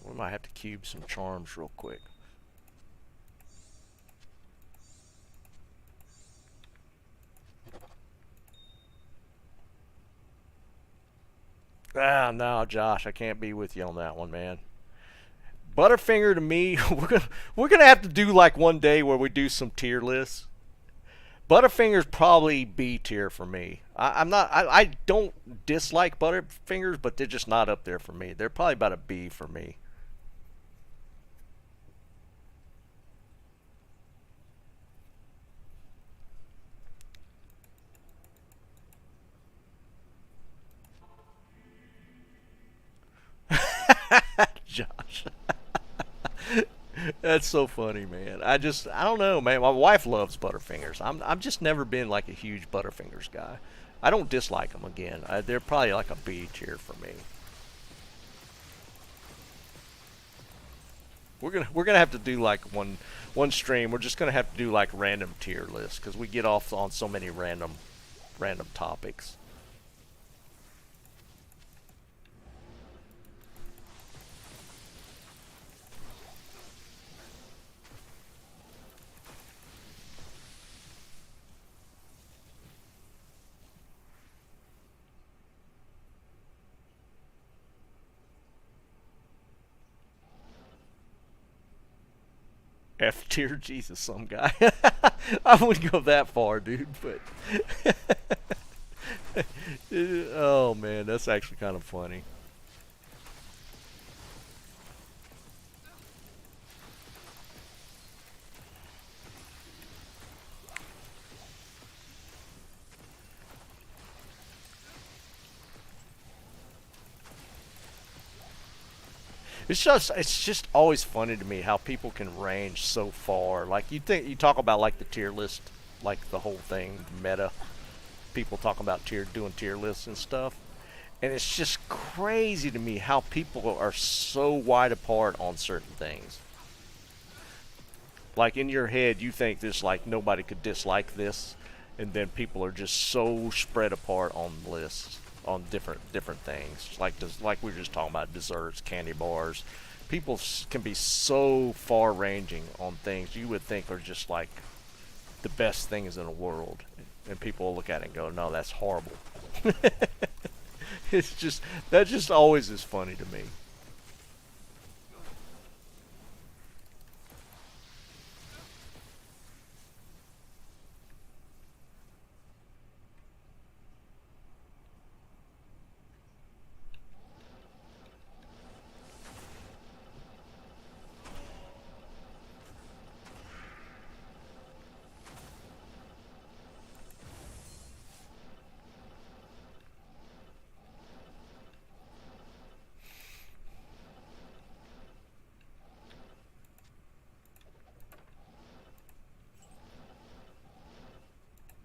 We might have to cube some charms real quick. Ah, no, Josh, I can't be with you on that one, man. Butterfinger to me, we're gonna have to do like one day where we do some tier lists. Butterfingers probably B tier for me. I'm not. I don't dislike Butterfingers, but they're just not up there for me. They're probably about a B for me. Josh, that's so funny, man. I don't know, man. My wife loves Butterfingers. I'm just never been like a huge Butterfingers guy. I don't dislike them again. They're probably like a B tier for me. We're gonna have to do like one stream. We're just gonna have to do like random tier lists because we get off on so many random topics. F tier, Jesus, some guy. I wouldn't go that far, dude. But oh man, that's actually kind of funny. It's just always funny to me how people can range so far. Like you talk about like the tier list, like the whole thing meta. People talk about doing tier lists and stuff, and it's just crazy to me how people are so wide apart on certain things. Like in your head, you think this like nobody could dislike this, and then people are just so spread apart on lists on different things. Like we were just talking about desserts, candy bars. People can be so far ranging on things you would think are just like the best things in the world, and people will look at it and go, "No, that's horrible." It's just that just always is funny to me.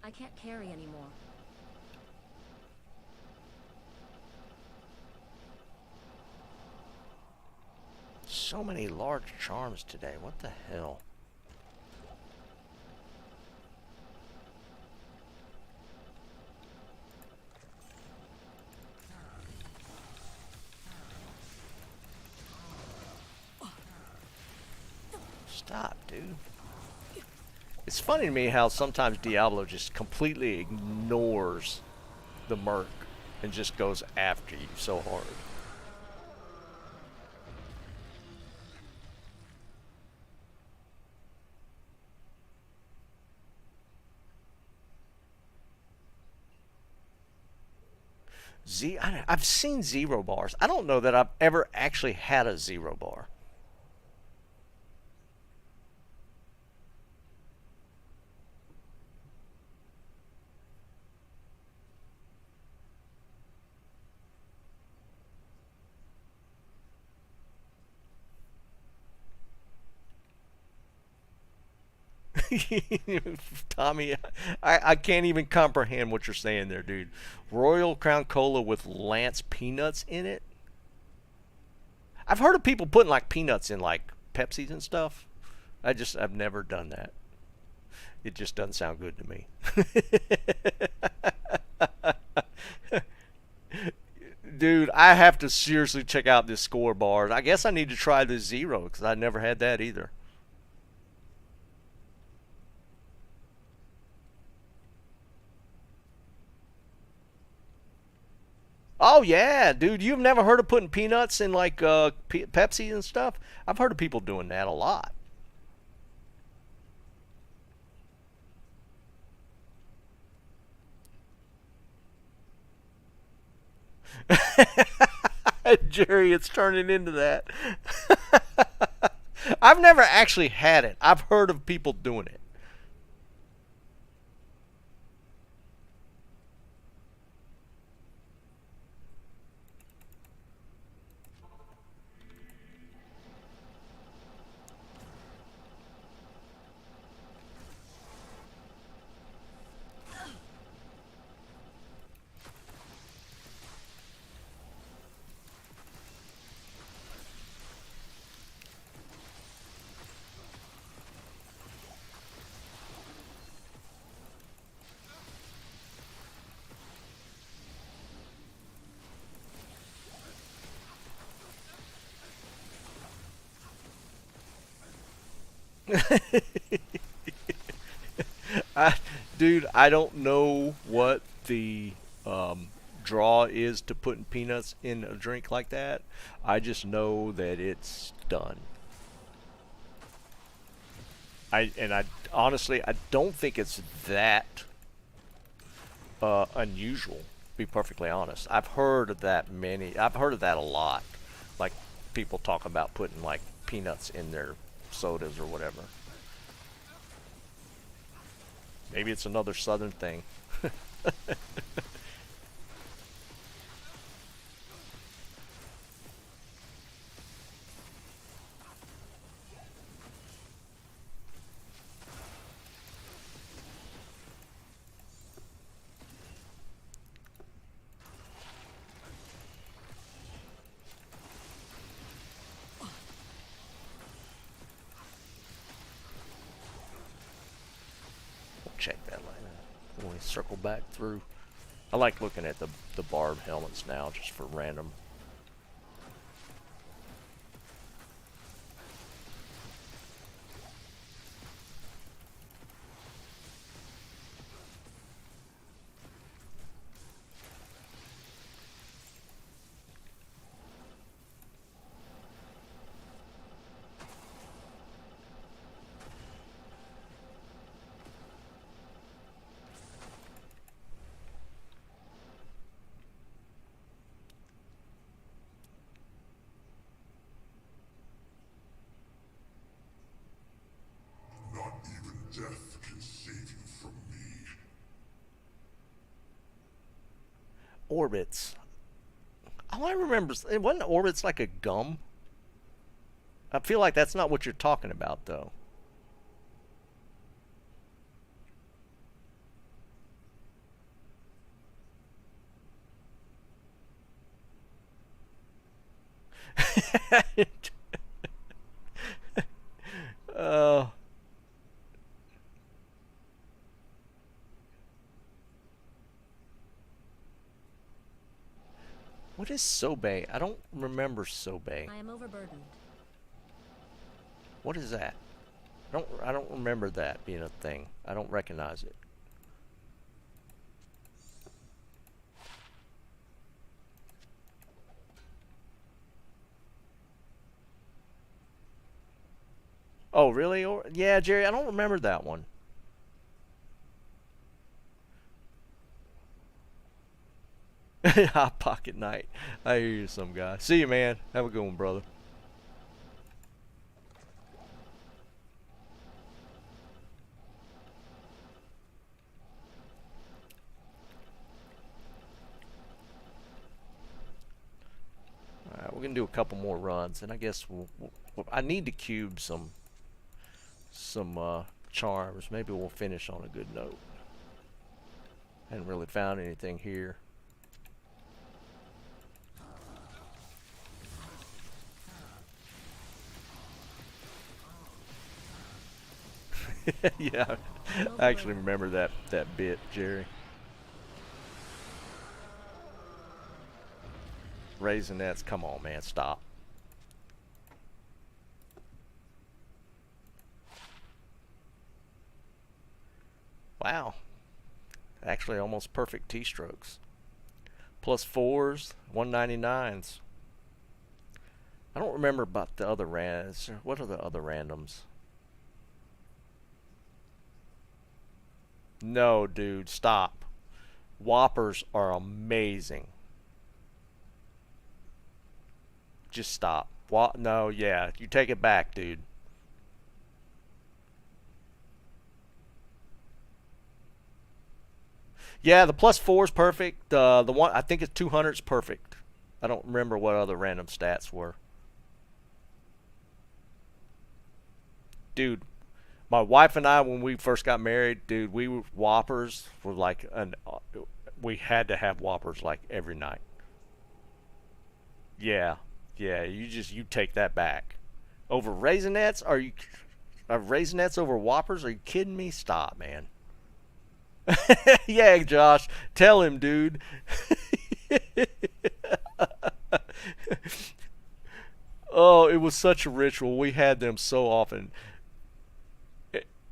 I can't carry anymore. So many large charms today. What the hell? Stop, dude. It's funny to me how sometimes Diablo just completely ignores the merc and just goes after you so hard. I've seen zero bars. I don't know that I've ever actually had a zero bar. Tommy, I can't even comprehend what you're saying there, dude. Royal Crown Cola with Lance peanuts in it? I've heard of people putting like peanuts in like Pepsis and stuff. I've never done that. It just doesn't sound good to me. Dude, I have to seriously check out this scoreboard. I guess I need to try the zero because I never had that either. Oh yeah, dude, you've never heard of putting peanuts in like Pepsi and stuff? I've heard of people doing that a lot. Jerry, it's turning into that. I've never actually had it. I've heard of people doing it. I, dude, I don't know what the draw is to putting peanuts in a drink like that. I just know that it's done. I honestly I don't think it's that unusual. To be perfectly honest, I've heard of that many. I've heard of that a lot. Like people talk about putting like peanuts in their sodas or whatever. Maybe it's another southern thing. We'll check that later when we circle back through. I like looking at the barbed helmets now just for random. Not even death can save you from me. Orbits. All I remember is, it wasn't orbits like a gum. I feel like that's not what you're talking about, though. uh, what is Sobe? I don't remember Sobe. I am overburdened. What is that? I don't remember that being a thing. I don't recognize it. Oh, really? Or yeah, Jerry, I don't remember that one. Hot Pocket Night. I hear you, some guy. See you, man. Have a good one, brother. All right, we're gonna do a couple more runs, and I guess I need to cube some charms. Maybe we'll finish on a good note. Hadn't really found anything here. Yeah, I actually remember that bit, Jerry. Raisinets, come on, man, stop. Wow, actually almost perfect T-strokes. Plus fours, 199s. I don't remember about the other rands. What are the other randoms? No, dude, stop. Whoppers are amazing. Just stop. No, yeah, you take it back, dude. Yeah, the plus four is perfect. The one I think it's 200 is perfect. I don't remember what other random stats were. Dude, my wife and I, when we first got married, dude, we were Whoppers were like we had to have Whoppers like every night. Yeah, yeah, you take that back. Over Raisinets? Are you Raisinets over Whoppers? Are you kidding me? Stop, man. Yeah, Josh, tell him, dude. Oh, it was such a ritual. We had them so often.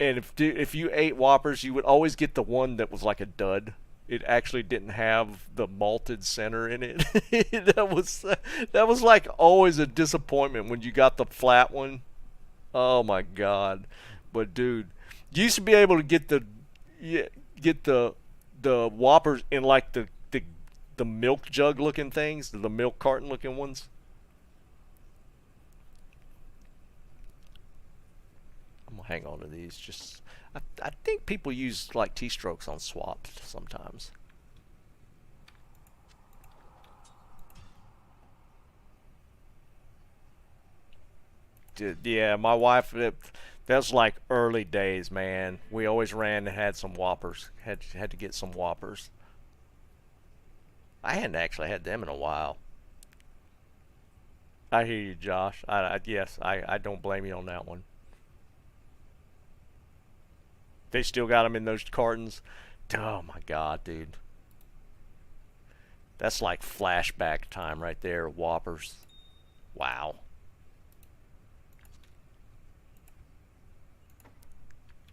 And if you ate Whoppers, you would always get the one that was like a dud. It actually didn't have the malted center in it. That was like always a disappointment when you got the flat one. Oh my God. But dude, you used to be able to get the yeah, get the Whoppers in like the milk jug looking things, the milk carton looking ones. I'm gonna hang on to these. Just I think people use like T-strokes on swaps sometimes. Yeah, my wife. That was like early days, man. We always ran and had some Whoppers. Had to get some Whoppers. I hadn't actually had them in a while. I hear you, Josh. Yes, I don't blame you on that one. They still got them in those cartons. Oh my god, dude. That's like flashback time right there. Whoppers. Wow.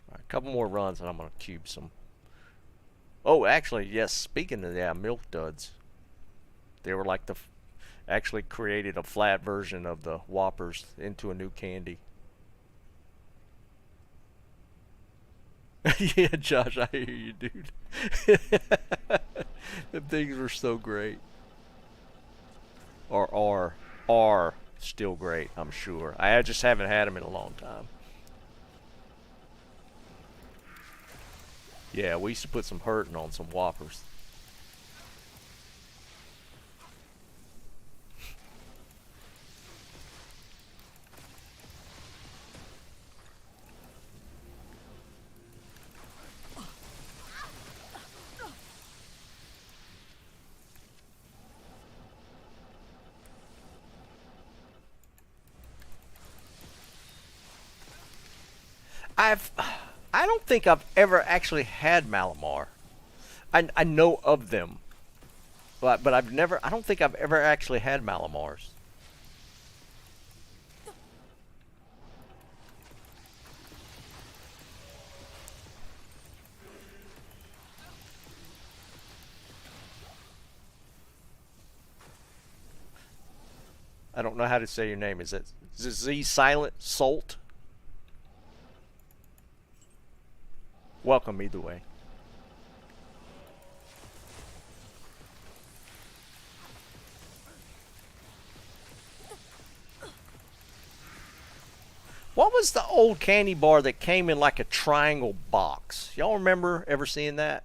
All right, a couple more runs and I'm gonna cube some. Oh, actually, yes. Speaking of that, milk duds. They were like actually created a flat version of the Whoppers into a new candy. Yeah, Josh, I hear you, dude. The things were so great. Or are still great, I'm sure. I just haven't had them in a long time. Yeah, we used to put some hurting on some Whoppers. I've I don't think I've ever actually had Malamar. I know of them, but I've never. I don't think I've ever actually had Malamars. I don't know how to say your name. Is it Z Silent Salt? Welcome either way. What was the old candy bar that came in like a triangle box? Y'all remember ever seeing that?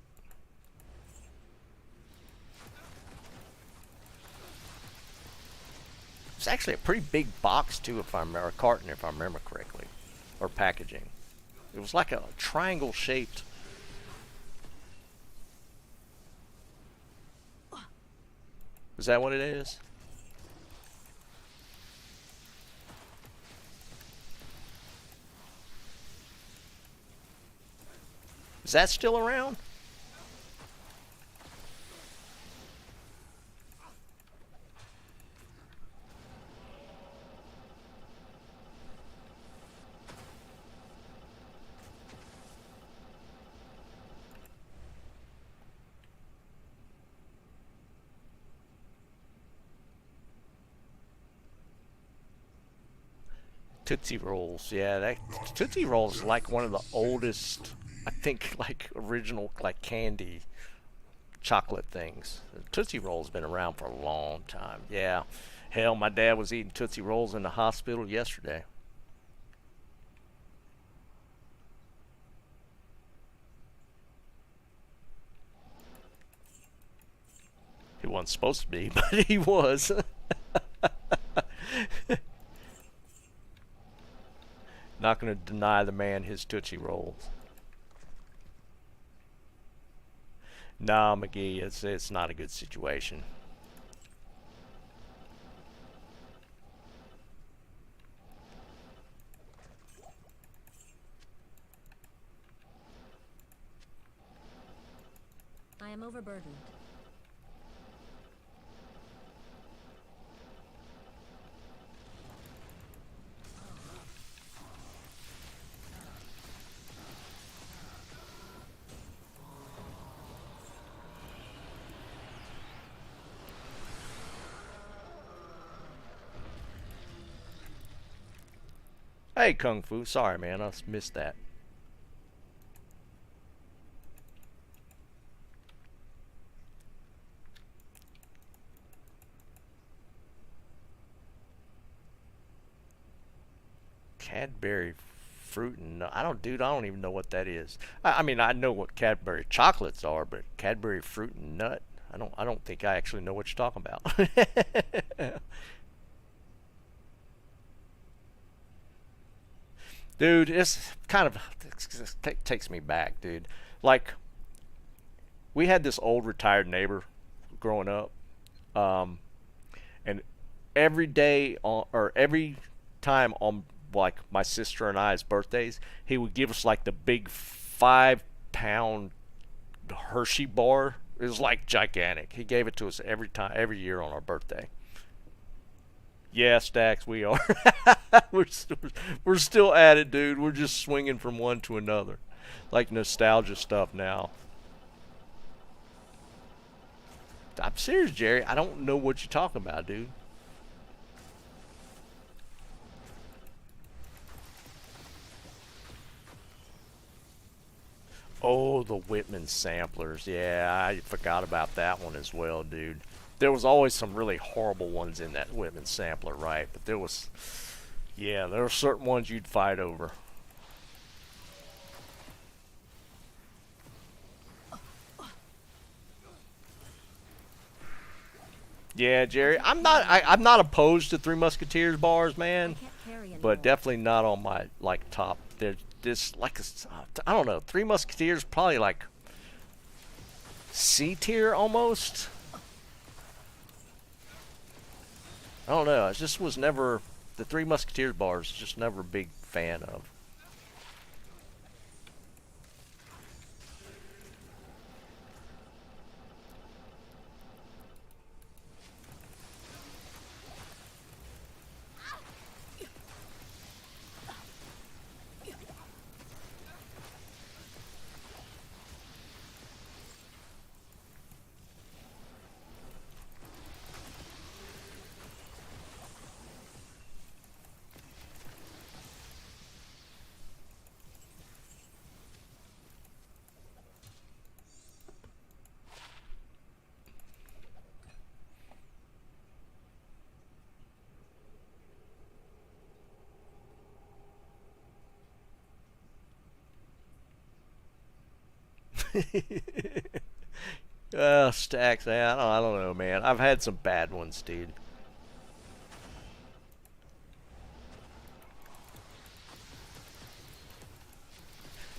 It's actually a pretty big box too, if I remember, a carton if I remember correctly, or packaging. It was like a triangle shaped. Is that what it is? Is that still around? Tootsie Rolls, yeah, that Tootsie Rolls is like one of the oldest, I think, like original like candy chocolate things. Tootsie Rolls been around for a long time. Yeah, hell, my dad was eating Tootsie Rolls in the hospital yesterday. He wasn't supposed to be, but he was. Not going to deny the man his Tootsie Rolls. Nah, McGee, it's not a good situation. I am overburdened. Hey, Kung Fu. Sorry, man. I missed that. Cadbury fruit and nut. Dude, I don't even know what that is. I mean, I know what Cadbury chocolates are, but Cadbury fruit and nut, I don't think I actually know what you're talking about. Dude, it's kind of takes me back, dude. Like, we had this old retired neighbor growing up, um, and every day on, or every time on, like, my sister and I's birthdays, he would give us like the big 5 pound Hershey bar. It was like gigantic. He gave it to us every time, every year on our birthday. Yeah, Stacks, we are. We're still at it, dude. We're just swinging from one to another, like nostalgia stuff now. I'm serious, Jerry. I don't know what you're talking about, dude. Oh, the Whitman samplers. Yeah, I forgot about that one as well, dude. There was always some really horrible ones in that Whitman sampler, right? But there was, yeah, there were certain ones you'd fight over. Yeah, Jerry, I'm not opposed to Three Musketeers bars, I man, can't carry but anymore. definitely not on my like top. There's this like I don't know, Three Musketeers probably like C tier almost. I don't know. I just was never the Three Musketeers bars. Just never a big fan of. Stacks, man. I don't know, man. I've had some bad ones, dude.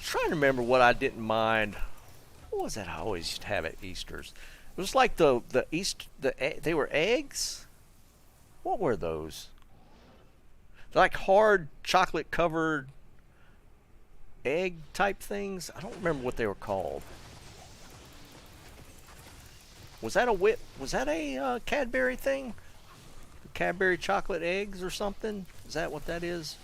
Trying to remember what I didn't mind. What was that I always used to have at Easter's? It was like they were eggs. What were those? They're like hard chocolate covered egg type things. I don't remember what they were called. Was that a whip? Was that a Cadbury thing? Cadbury chocolate eggs or something? Is that what that is?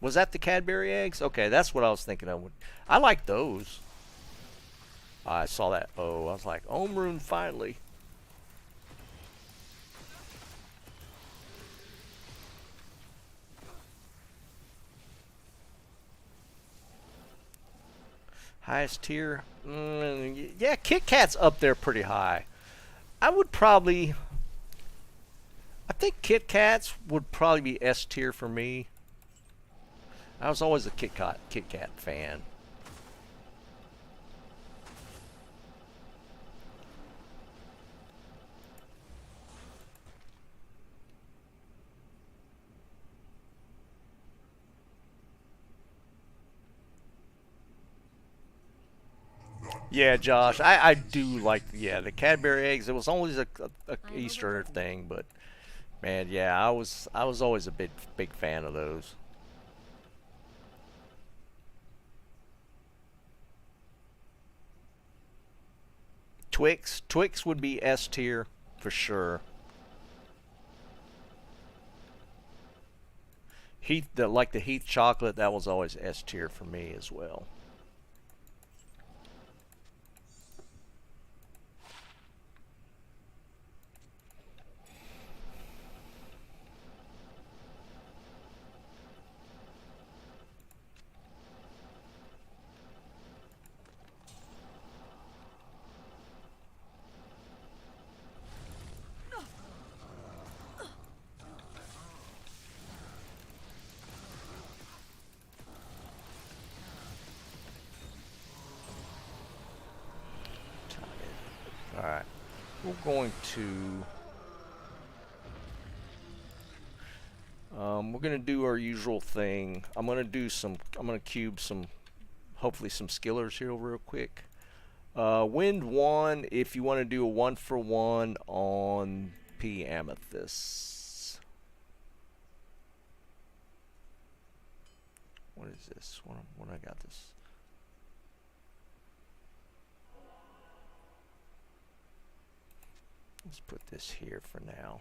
Was that the Cadbury eggs? Okay, that's what I was thinking of. I like those. I saw that. Oh, I was like, Omrune finally. Highest tier? Yeah, Kit Kat's up there pretty high. I would probably. I think Kit Kats would probably be S tier for me. I was always a Kit Kat fan. Yeah, Josh, I do like, yeah, the Cadbury eggs. It was always a I am Easter overburdened. thing, but man, yeah, I was always a big fan of those. Twix would be S tier for sure. The Heath chocolate, that was always S tier for me as well. Alright. We're going to... we're going to do our usual thing. I'm going to cube some, hopefully some skillers here real quick. Wind 1 if you want to do a 1-for-1 on P Amethyst. What is this? When I got this? Let's put this here for now.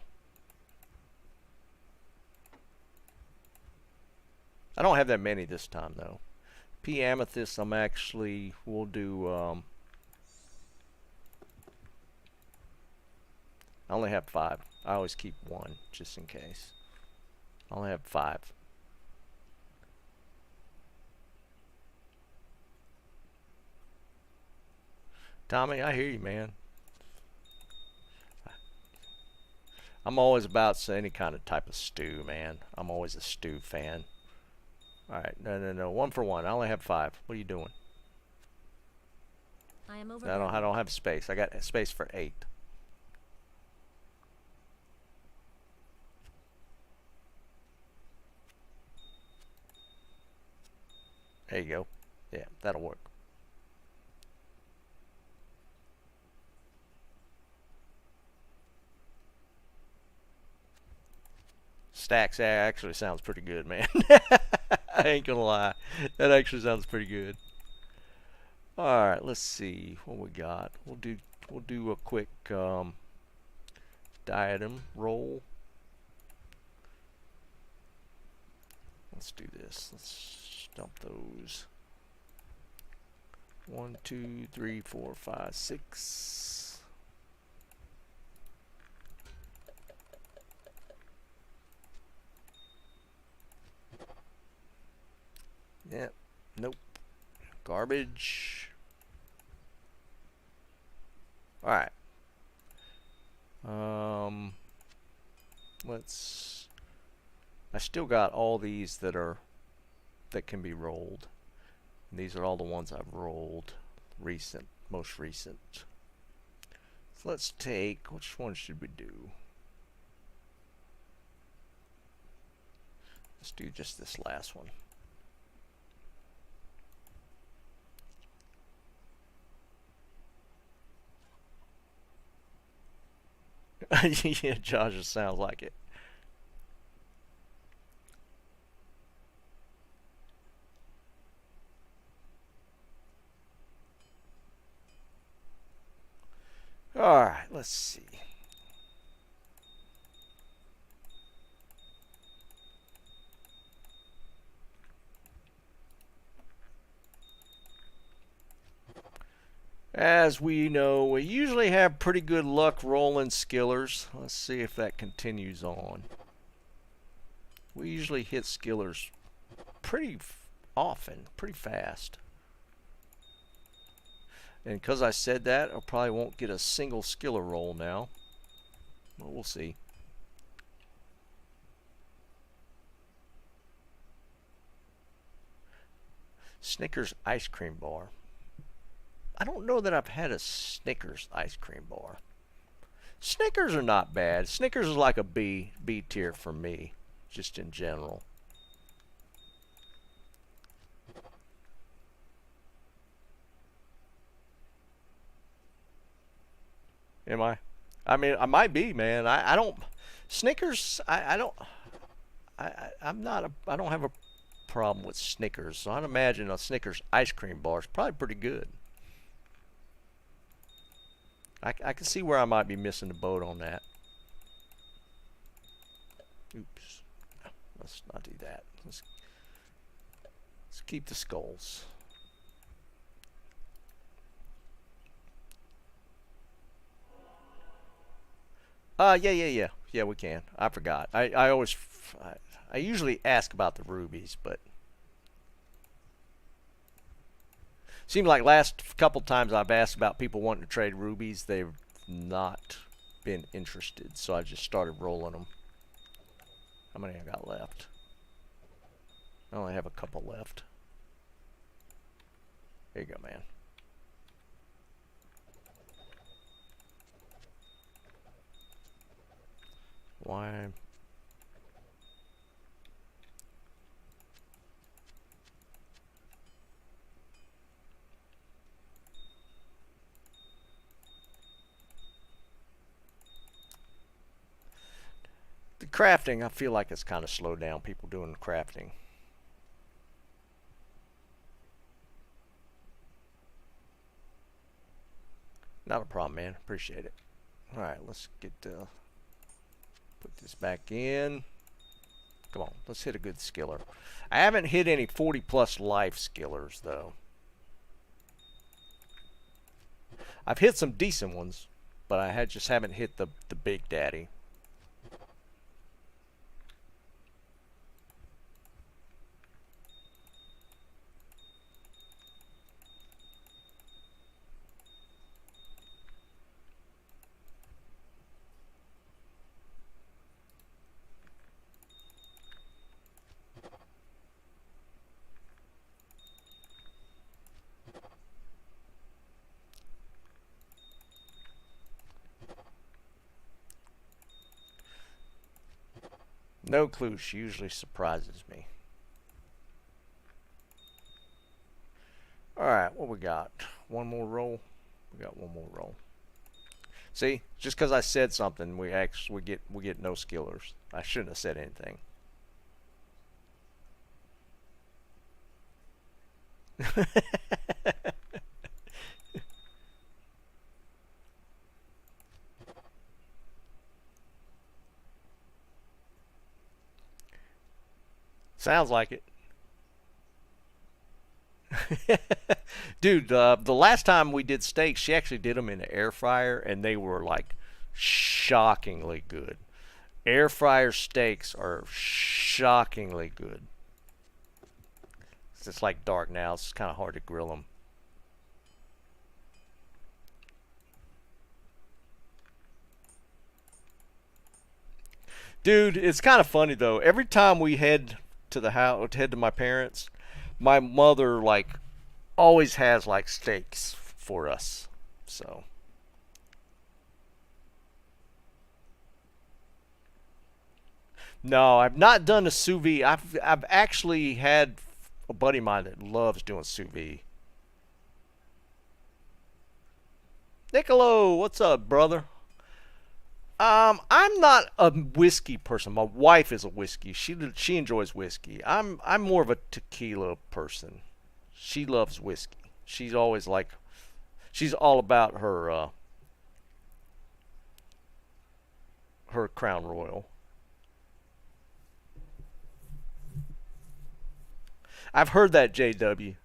I don't have that many this time though. P Amethyst we'll do I only have 5. I always keep 1 just in case. I only have 5. Tommy, I hear you, man. I'm always about any kind of type of stew, man. I'm always a stew fan. Alright, no. 1-for-1. I only have 5. What are you doing? I am over. I don't have space. I got space for 8. There you go. Yeah, that'll work. Stacks actually sounds pretty good, man. I ain't gonna lie. That actually sounds pretty good. Alright, let's see what we got. We'll do a quick diadem roll. Let's do this. Let's dump those. 1, 2, 3, 4, 5, 6. Yep. Nope. Garbage. Alright. I still got all these that can be rolled. And these are all the ones I've rolled most recent. So let's take, which one should we do? Let's do just this last one. Yeah, Josh, it sounds like it. Alright, let's see. As we know, we usually have pretty good luck rolling skillers. Let's see if that continues on. We usually hit skillers pretty often, pretty fast. And because I said that, I probably won't get a single skiller roll now. Well, we'll see. Snickers ice cream bar. I don't know that I've had a Snickers ice cream bar. Snickers are not bad. Snickers is like a B tier for me, just in general. Am I? I mean, I might be, man. I don't. Snickers. I don't. I'm not. I don't have a problem with Snickers. So I'd imagine a Snickers ice cream bar is probably pretty good. I can see where I might be missing the boat on that. Oops. Let's not do that. Let's keep the skulls. Yeah, we can. I forgot. I usually ask about the rubies, but seems like last couple times I've asked about people wanting to trade rubies, they've not been interested, so I just started rolling them. How many I got left? I only have a couple left. There you go, man. Why? The crafting, I feel like it's kind of slowed down people doing the crafting. Not a problem, man. Appreciate it. Alright, let's get put this back in. Come on, let's hit a good skiller. I haven't hit any 40 plus life skillers though. I've hit some decent ones, but I just haven't hit the big daddy. No clue. She usually surprises me. Alright, what we got? One more roll? We got one more roll. See, just because I said something, we get no skillers. I shouldn't have said anything. Sounds like it. Dude, the last time we did steaks, she actually did them in the air fryer, and they were like shockingly good. Air fryer steaks are shockingly good. It's like dark now. It's kind of hard to grill them. Dude, it's kind of funny though. Every time we head to the house, head to my parents, my mother like always has like steaks for us. So no, I've not done a sous vide. I've actually had a buddy of mine that loves doing sous vide. Niccolo, what's up, brother? I'm not a whiskey person. My wife is a whiskey. She enjoys whiskey. I'm more of a tequila person. She loves whiskey. She's always like, she's all about her Crown Royal. I've heard that, JW.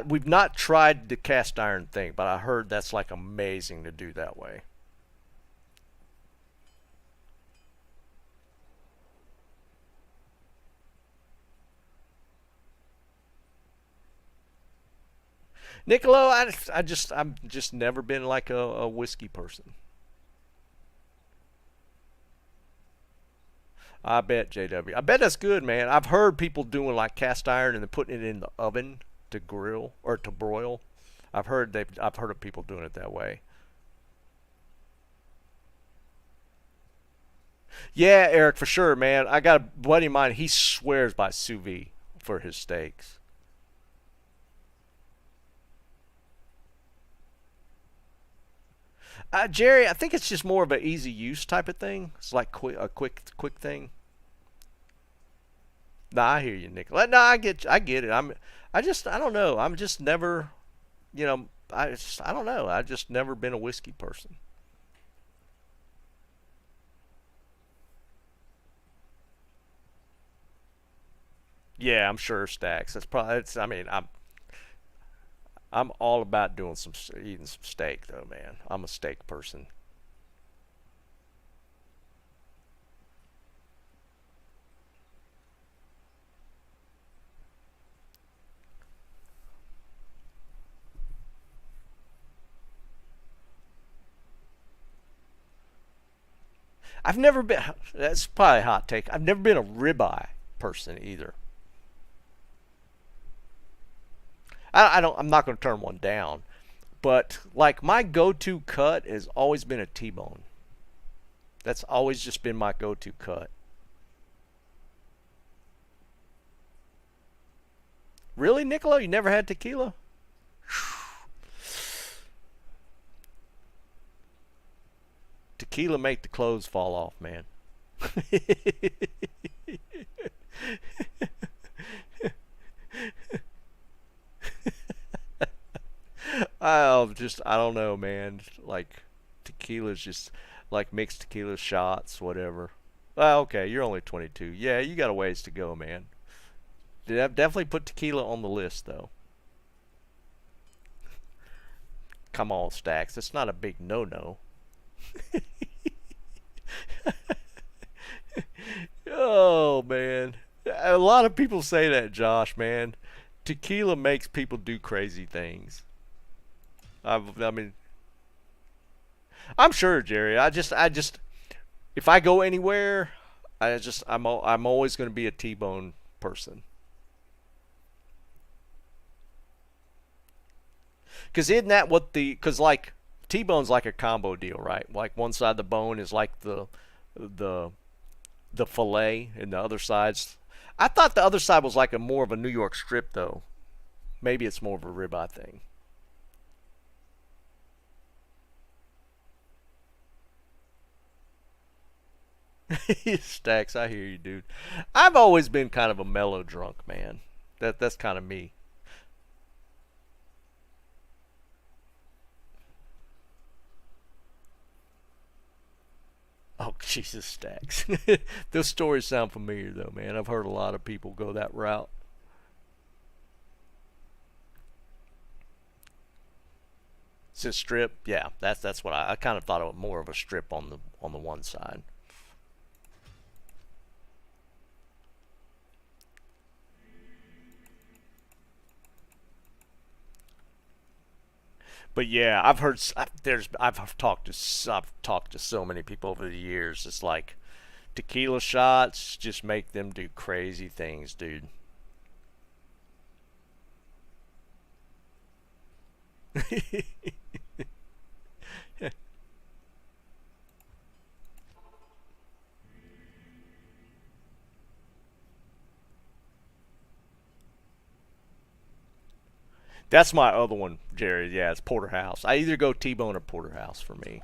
We've not tried the cast iron thing, but I heard that's like amazing to do that way. Niccolo, I'm just never been like a whiskey person. I bet, JW. I bet that's good, man. I've heard people doing like cast iron and then putting it in the oven to grill or to broil. I've heard of people doing it that way. Yeah, Eric, for sure, man. I got a buddy of mine. He swears by sous vide for his steaks. Jerry, I think it's just more of an easy use type of thing. It's like a quick thing. Nah, I hear you, Nick. No, I get it. I don't know. I'm just never, I don't know. I just never been a whiskey person. Yeah, I'm sure stacks. That's probably. I mean, I'm all about doing eating some steak though, man. I'm a steak person. I've never been. That's probably a hot take. I've never been a ribeye person either. I don't. I'm not going to turn one down, but like my go-to cut has always been a T-bone. That's always just been my go-to cut. Really, Nicola? You never had tequila? Tequila make the clothes fall off, man. I don't know, man. Like tequila's just like mixed tequila shots, whatever. Well, okay, you're only 22. Yeah, you got a ways to go, man. Definitely put tequila on the list, though. Come on, Stacks. That's not a big no-no. Oh, man. A lot of people say that, Josh, man. Tequila makes people do crazy things. I mean, I'm sure, Jerry. If I go anywhere, I'm always going to be a T-bone person. Because isn't that what because like T-bone's like a combo deal, right? Like one side of the bone is like the the fillet, and the other side's. I thought the other side was like a more of a New York strip, though. Maybe it's more of a ribeye thing. Stacks, I hear you, dude. I've always been kind of a mellow drunk, man. That's kind of me. Oh, Jesus, Stacks. Those stories sound familiar, though, man. I've heard a lot of people go that route. It's a strip, yeah. That's what I kind of thought of it more of a strip on the one side. But yeah, I've heard I've talked to so many people over the years. It's like tequila shots just make them do crazy things, dude. That's my other one, Jerry. Yeah, it's porterhouse. I either go T-bone or porterhouse for me.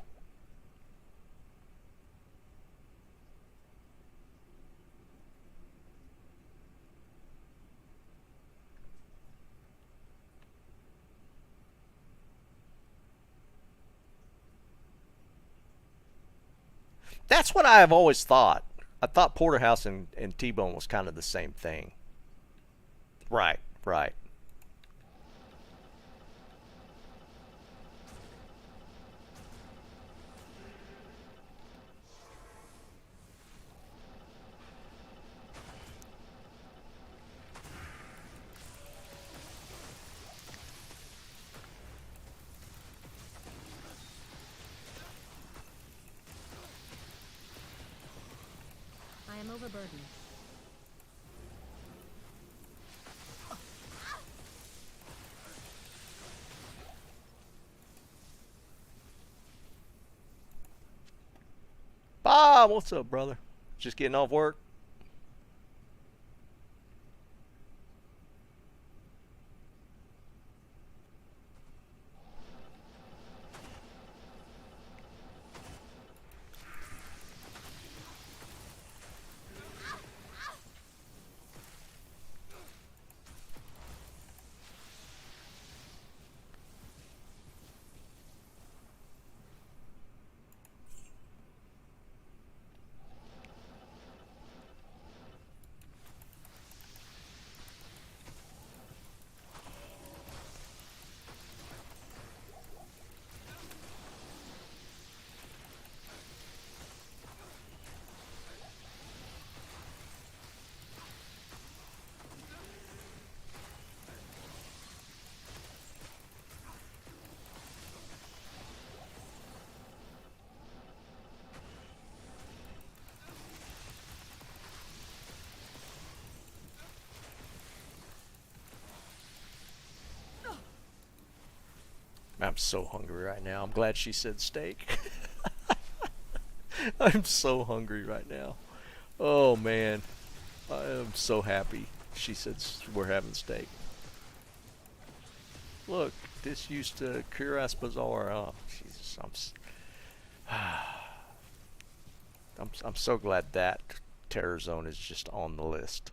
That's what I have always thought. I thought porterhouse and T-bone was kind of the same thing. Right, right. I am overburdened. Bob, what's up, brother? Just getting off work? I'm so hungry right now. I'm glad she said steak. I'm so hungry right now. Oh man, I am so happy. She said we're having steak. Look, this used to cuirass bazaar. Oh, Jesus, I'm so glad that terror zone is just on the list.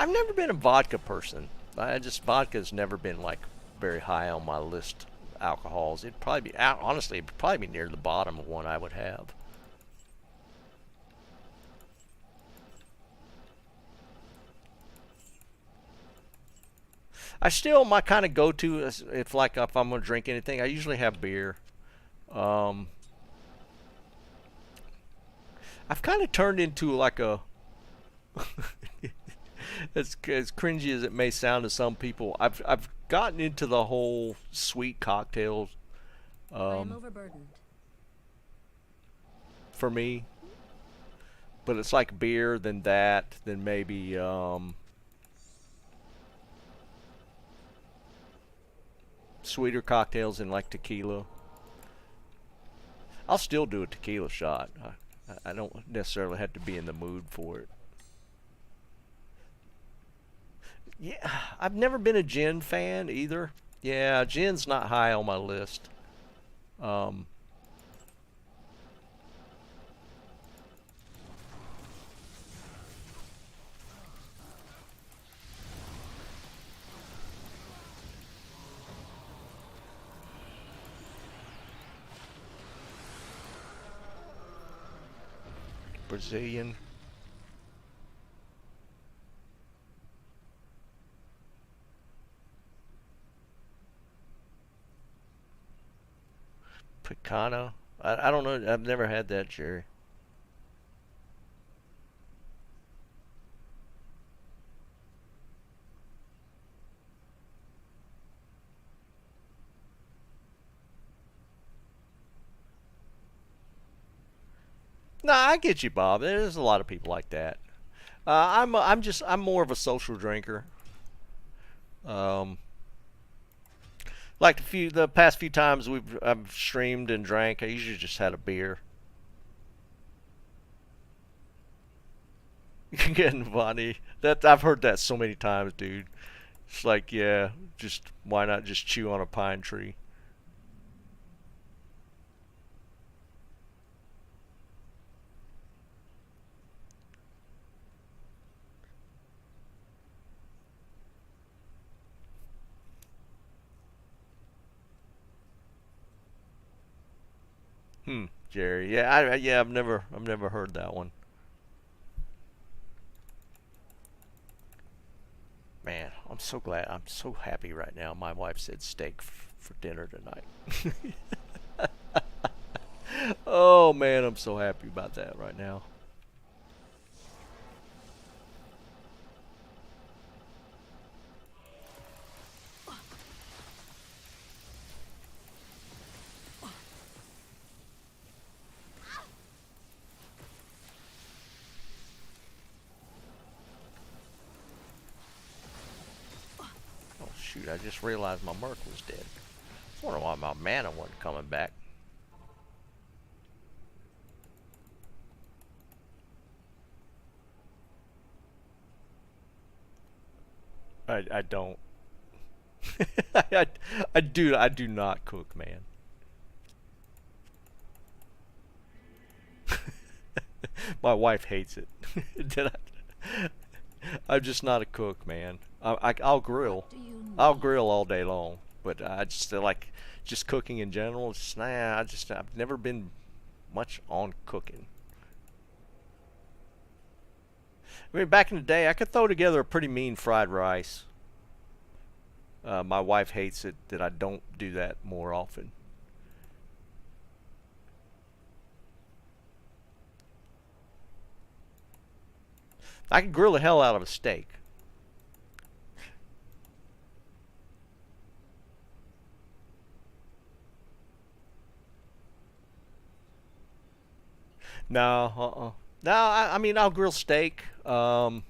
I've never been a vodka person. Vodka's never been like very high on my list of alcohols. It'd probably be honestly, it'd probably be near the bottom of one I would have. I still my kind of go-to is if I'm gonna drink anything, I usually have beer. Um, I've kind of turned into like a as cringy as it may sound to some people. I've gotten into the whole sweet cocktails. I am Um, overburdened. for me, but it's like beer, then that, then maybe sweeter cocktails and like tequila. I'll still do a tequila shot. I don't necessarily have to be in the mood for it. Yeah, I've never been a gin fan either. Yeah, gin's not high on my list. Um, Brazilian. Picano. I don't know. I've never had that, Jerry. Nah, I get you, Bob. There's a lot of people like that. I'm more of a social drinker. Um, like the past few times I've streamed and drank, I usually just had a beer. Getting funny. That I've heard that so many times, dude. It's like, yeah, just why not just chew on a pine tree? Jerry. Yeah, yeah, I've never heard that one. Man, I'm so glad. I'm so happy right now. My wife said steak for dinner tonight. Oh man, I'm so happy about that right now. Oh shoot, I just realized my Merc was dead. I was wondering why my mana wasn't coming back. I don't. I, I do not cook, man. My wife hates it. Did I'm just not a cook, man. I'll grill. Do you I'll need? grill all day long, but I just like just cooking in general. Just nah. I've never been much on cooking. I mean, back in the day, I could throw together a pretty mean fried rice. My wife hates it that I don't do that more often. I can grill the hell out of a steak. No, No, I mean I'll grill steak. I'm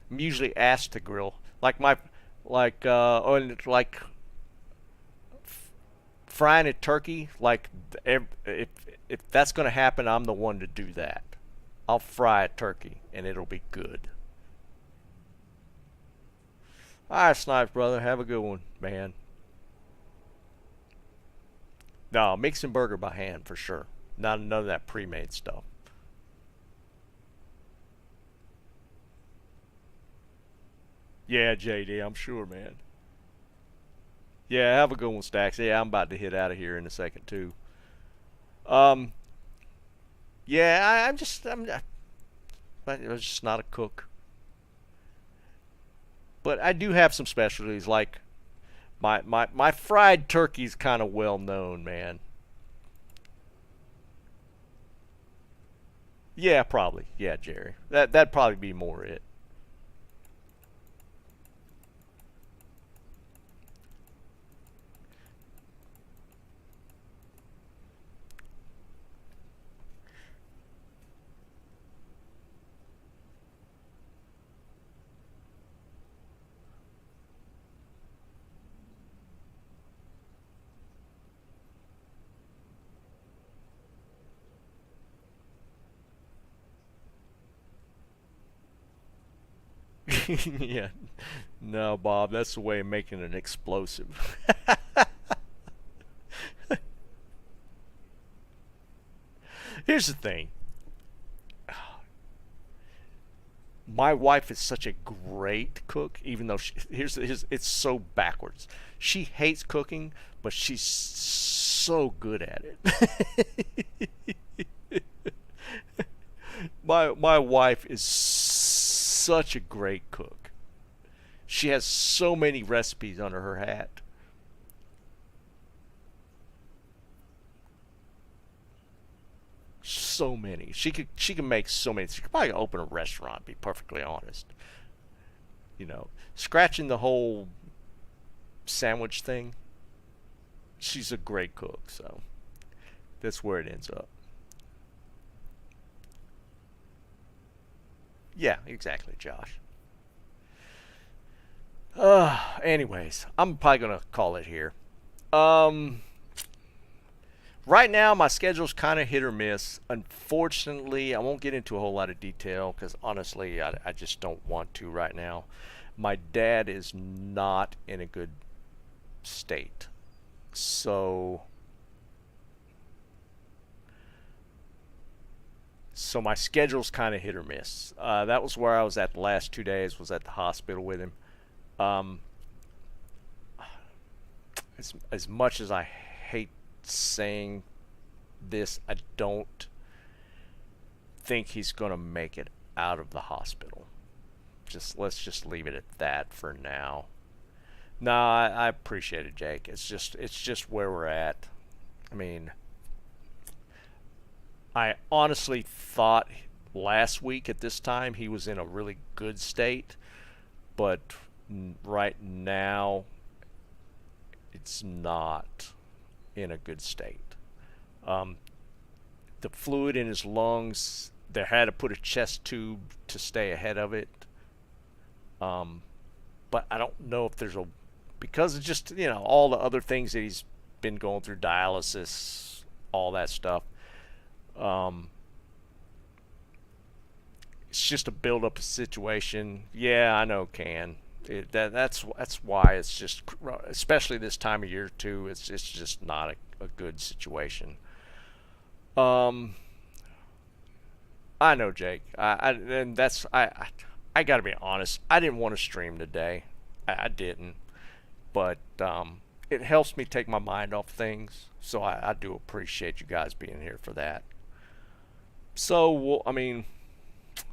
usually asked to grill. Like frying a turkey. Like if that's gonna happen, I'm the one to do that. I'll fry a turkey and it'll be good. All right, Snipes brother, have a good one, man. No, mixing burger by hand for sure. Not none of that pre-made stuff. Yeah, JD, I'm sure, man. Yeah, have a good one, Stacks. Yeah, I'm about to hit out of here in a second too. Um, yeah, I'm just not a cook, but I do have some specialties. Like my fried turkey's kind of well known, man. Yeah, probably. Yeah, Jerry. That'd probably be more it. Yeah. No, Bob, that's the way of making an explosive. Here's the thing. My wife is such a great cook, even though here's it's so backwards. She hates cooking, but she's so good at it. My wife is such a great cook. She has so many recipes under her hat. So many. She can make so many. She could probably open a restaurant. To be perfectly honest, scratching the whole sandwich thing. She's a great cook. So that's where it ends up. Yeah, exactly, Josh. Anyways, I'm probably gonna call it here. Um, right now my schedule's kind of hit or miss. Unfortunately, I won't get into a whole lot of detail because honestly, I just don't want to right now. My dad is not in a good state, so my schedule's kind of hit or miss. That was where I was at the last 2 days. Was at the hospital with him. Um, as much as I hate saying this, I don't think he's gonna make it out of the hospital. Just let's just leave it at that for now. No, I appreciate it, Jake. It's just where we're at. I mean, I honestly thought last week at this time he was in a really good state, but right now it's not in a good state. Um, the fluid in his lungs, they had to put a chest tube to stay ahead of it. Um, but I don't know if there's a because it's just all the other things that he's been going through, dialysis, all that stuff. Um, it's just a build up situation. Yeah, I know, can. That's why it's just, especially this time of year too. It's just not a good situation. Um, I know, Jake. And I got to be honest. I didn't want to stream today. I didn't, but it helps me take my mind off things. So I do appreciate you guys being here for that. So I mean,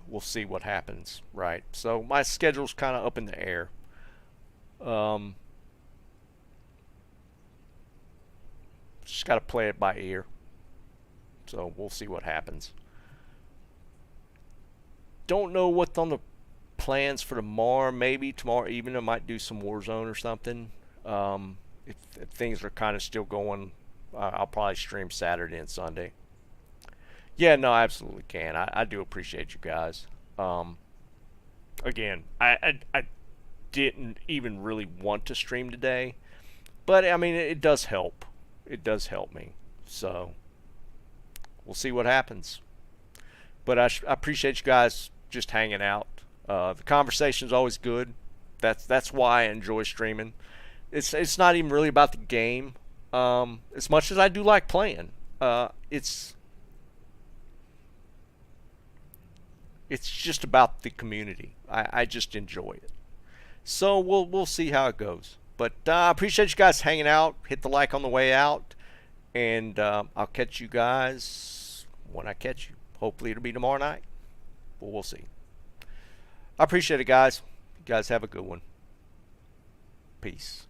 we'll see what happens, right? So my schedule's kind of up in the air. Um, just got to play it by ear. So we'll see what happens. Don't know what's on the plans for tomorrow. Maybe tomorrow evening I might do some Warzone or something. If things are kind of still going, I'll probably stream Saturday and Sunday. Yeah, no, I absolutely can. I do appreciate you guys. Again, I didn't even really want to stream today, but I mean, it does help. It does help me. So we'll see what happens. But I appreciate you guys just hanging out. The conversation's always good. That's why I enjoy streaming. It's not even really about the game, as much as I do like playing. It's just about the community. I just enjoy it. So we'll see how it goes. But I appreciate you guys hanging out. Hit the like on the way out, and I'll catch you guys when I catch you. Hopefully it'll be tomorrow night, but we'll see. I appreciate it, guys. You guys have a good one. Peace.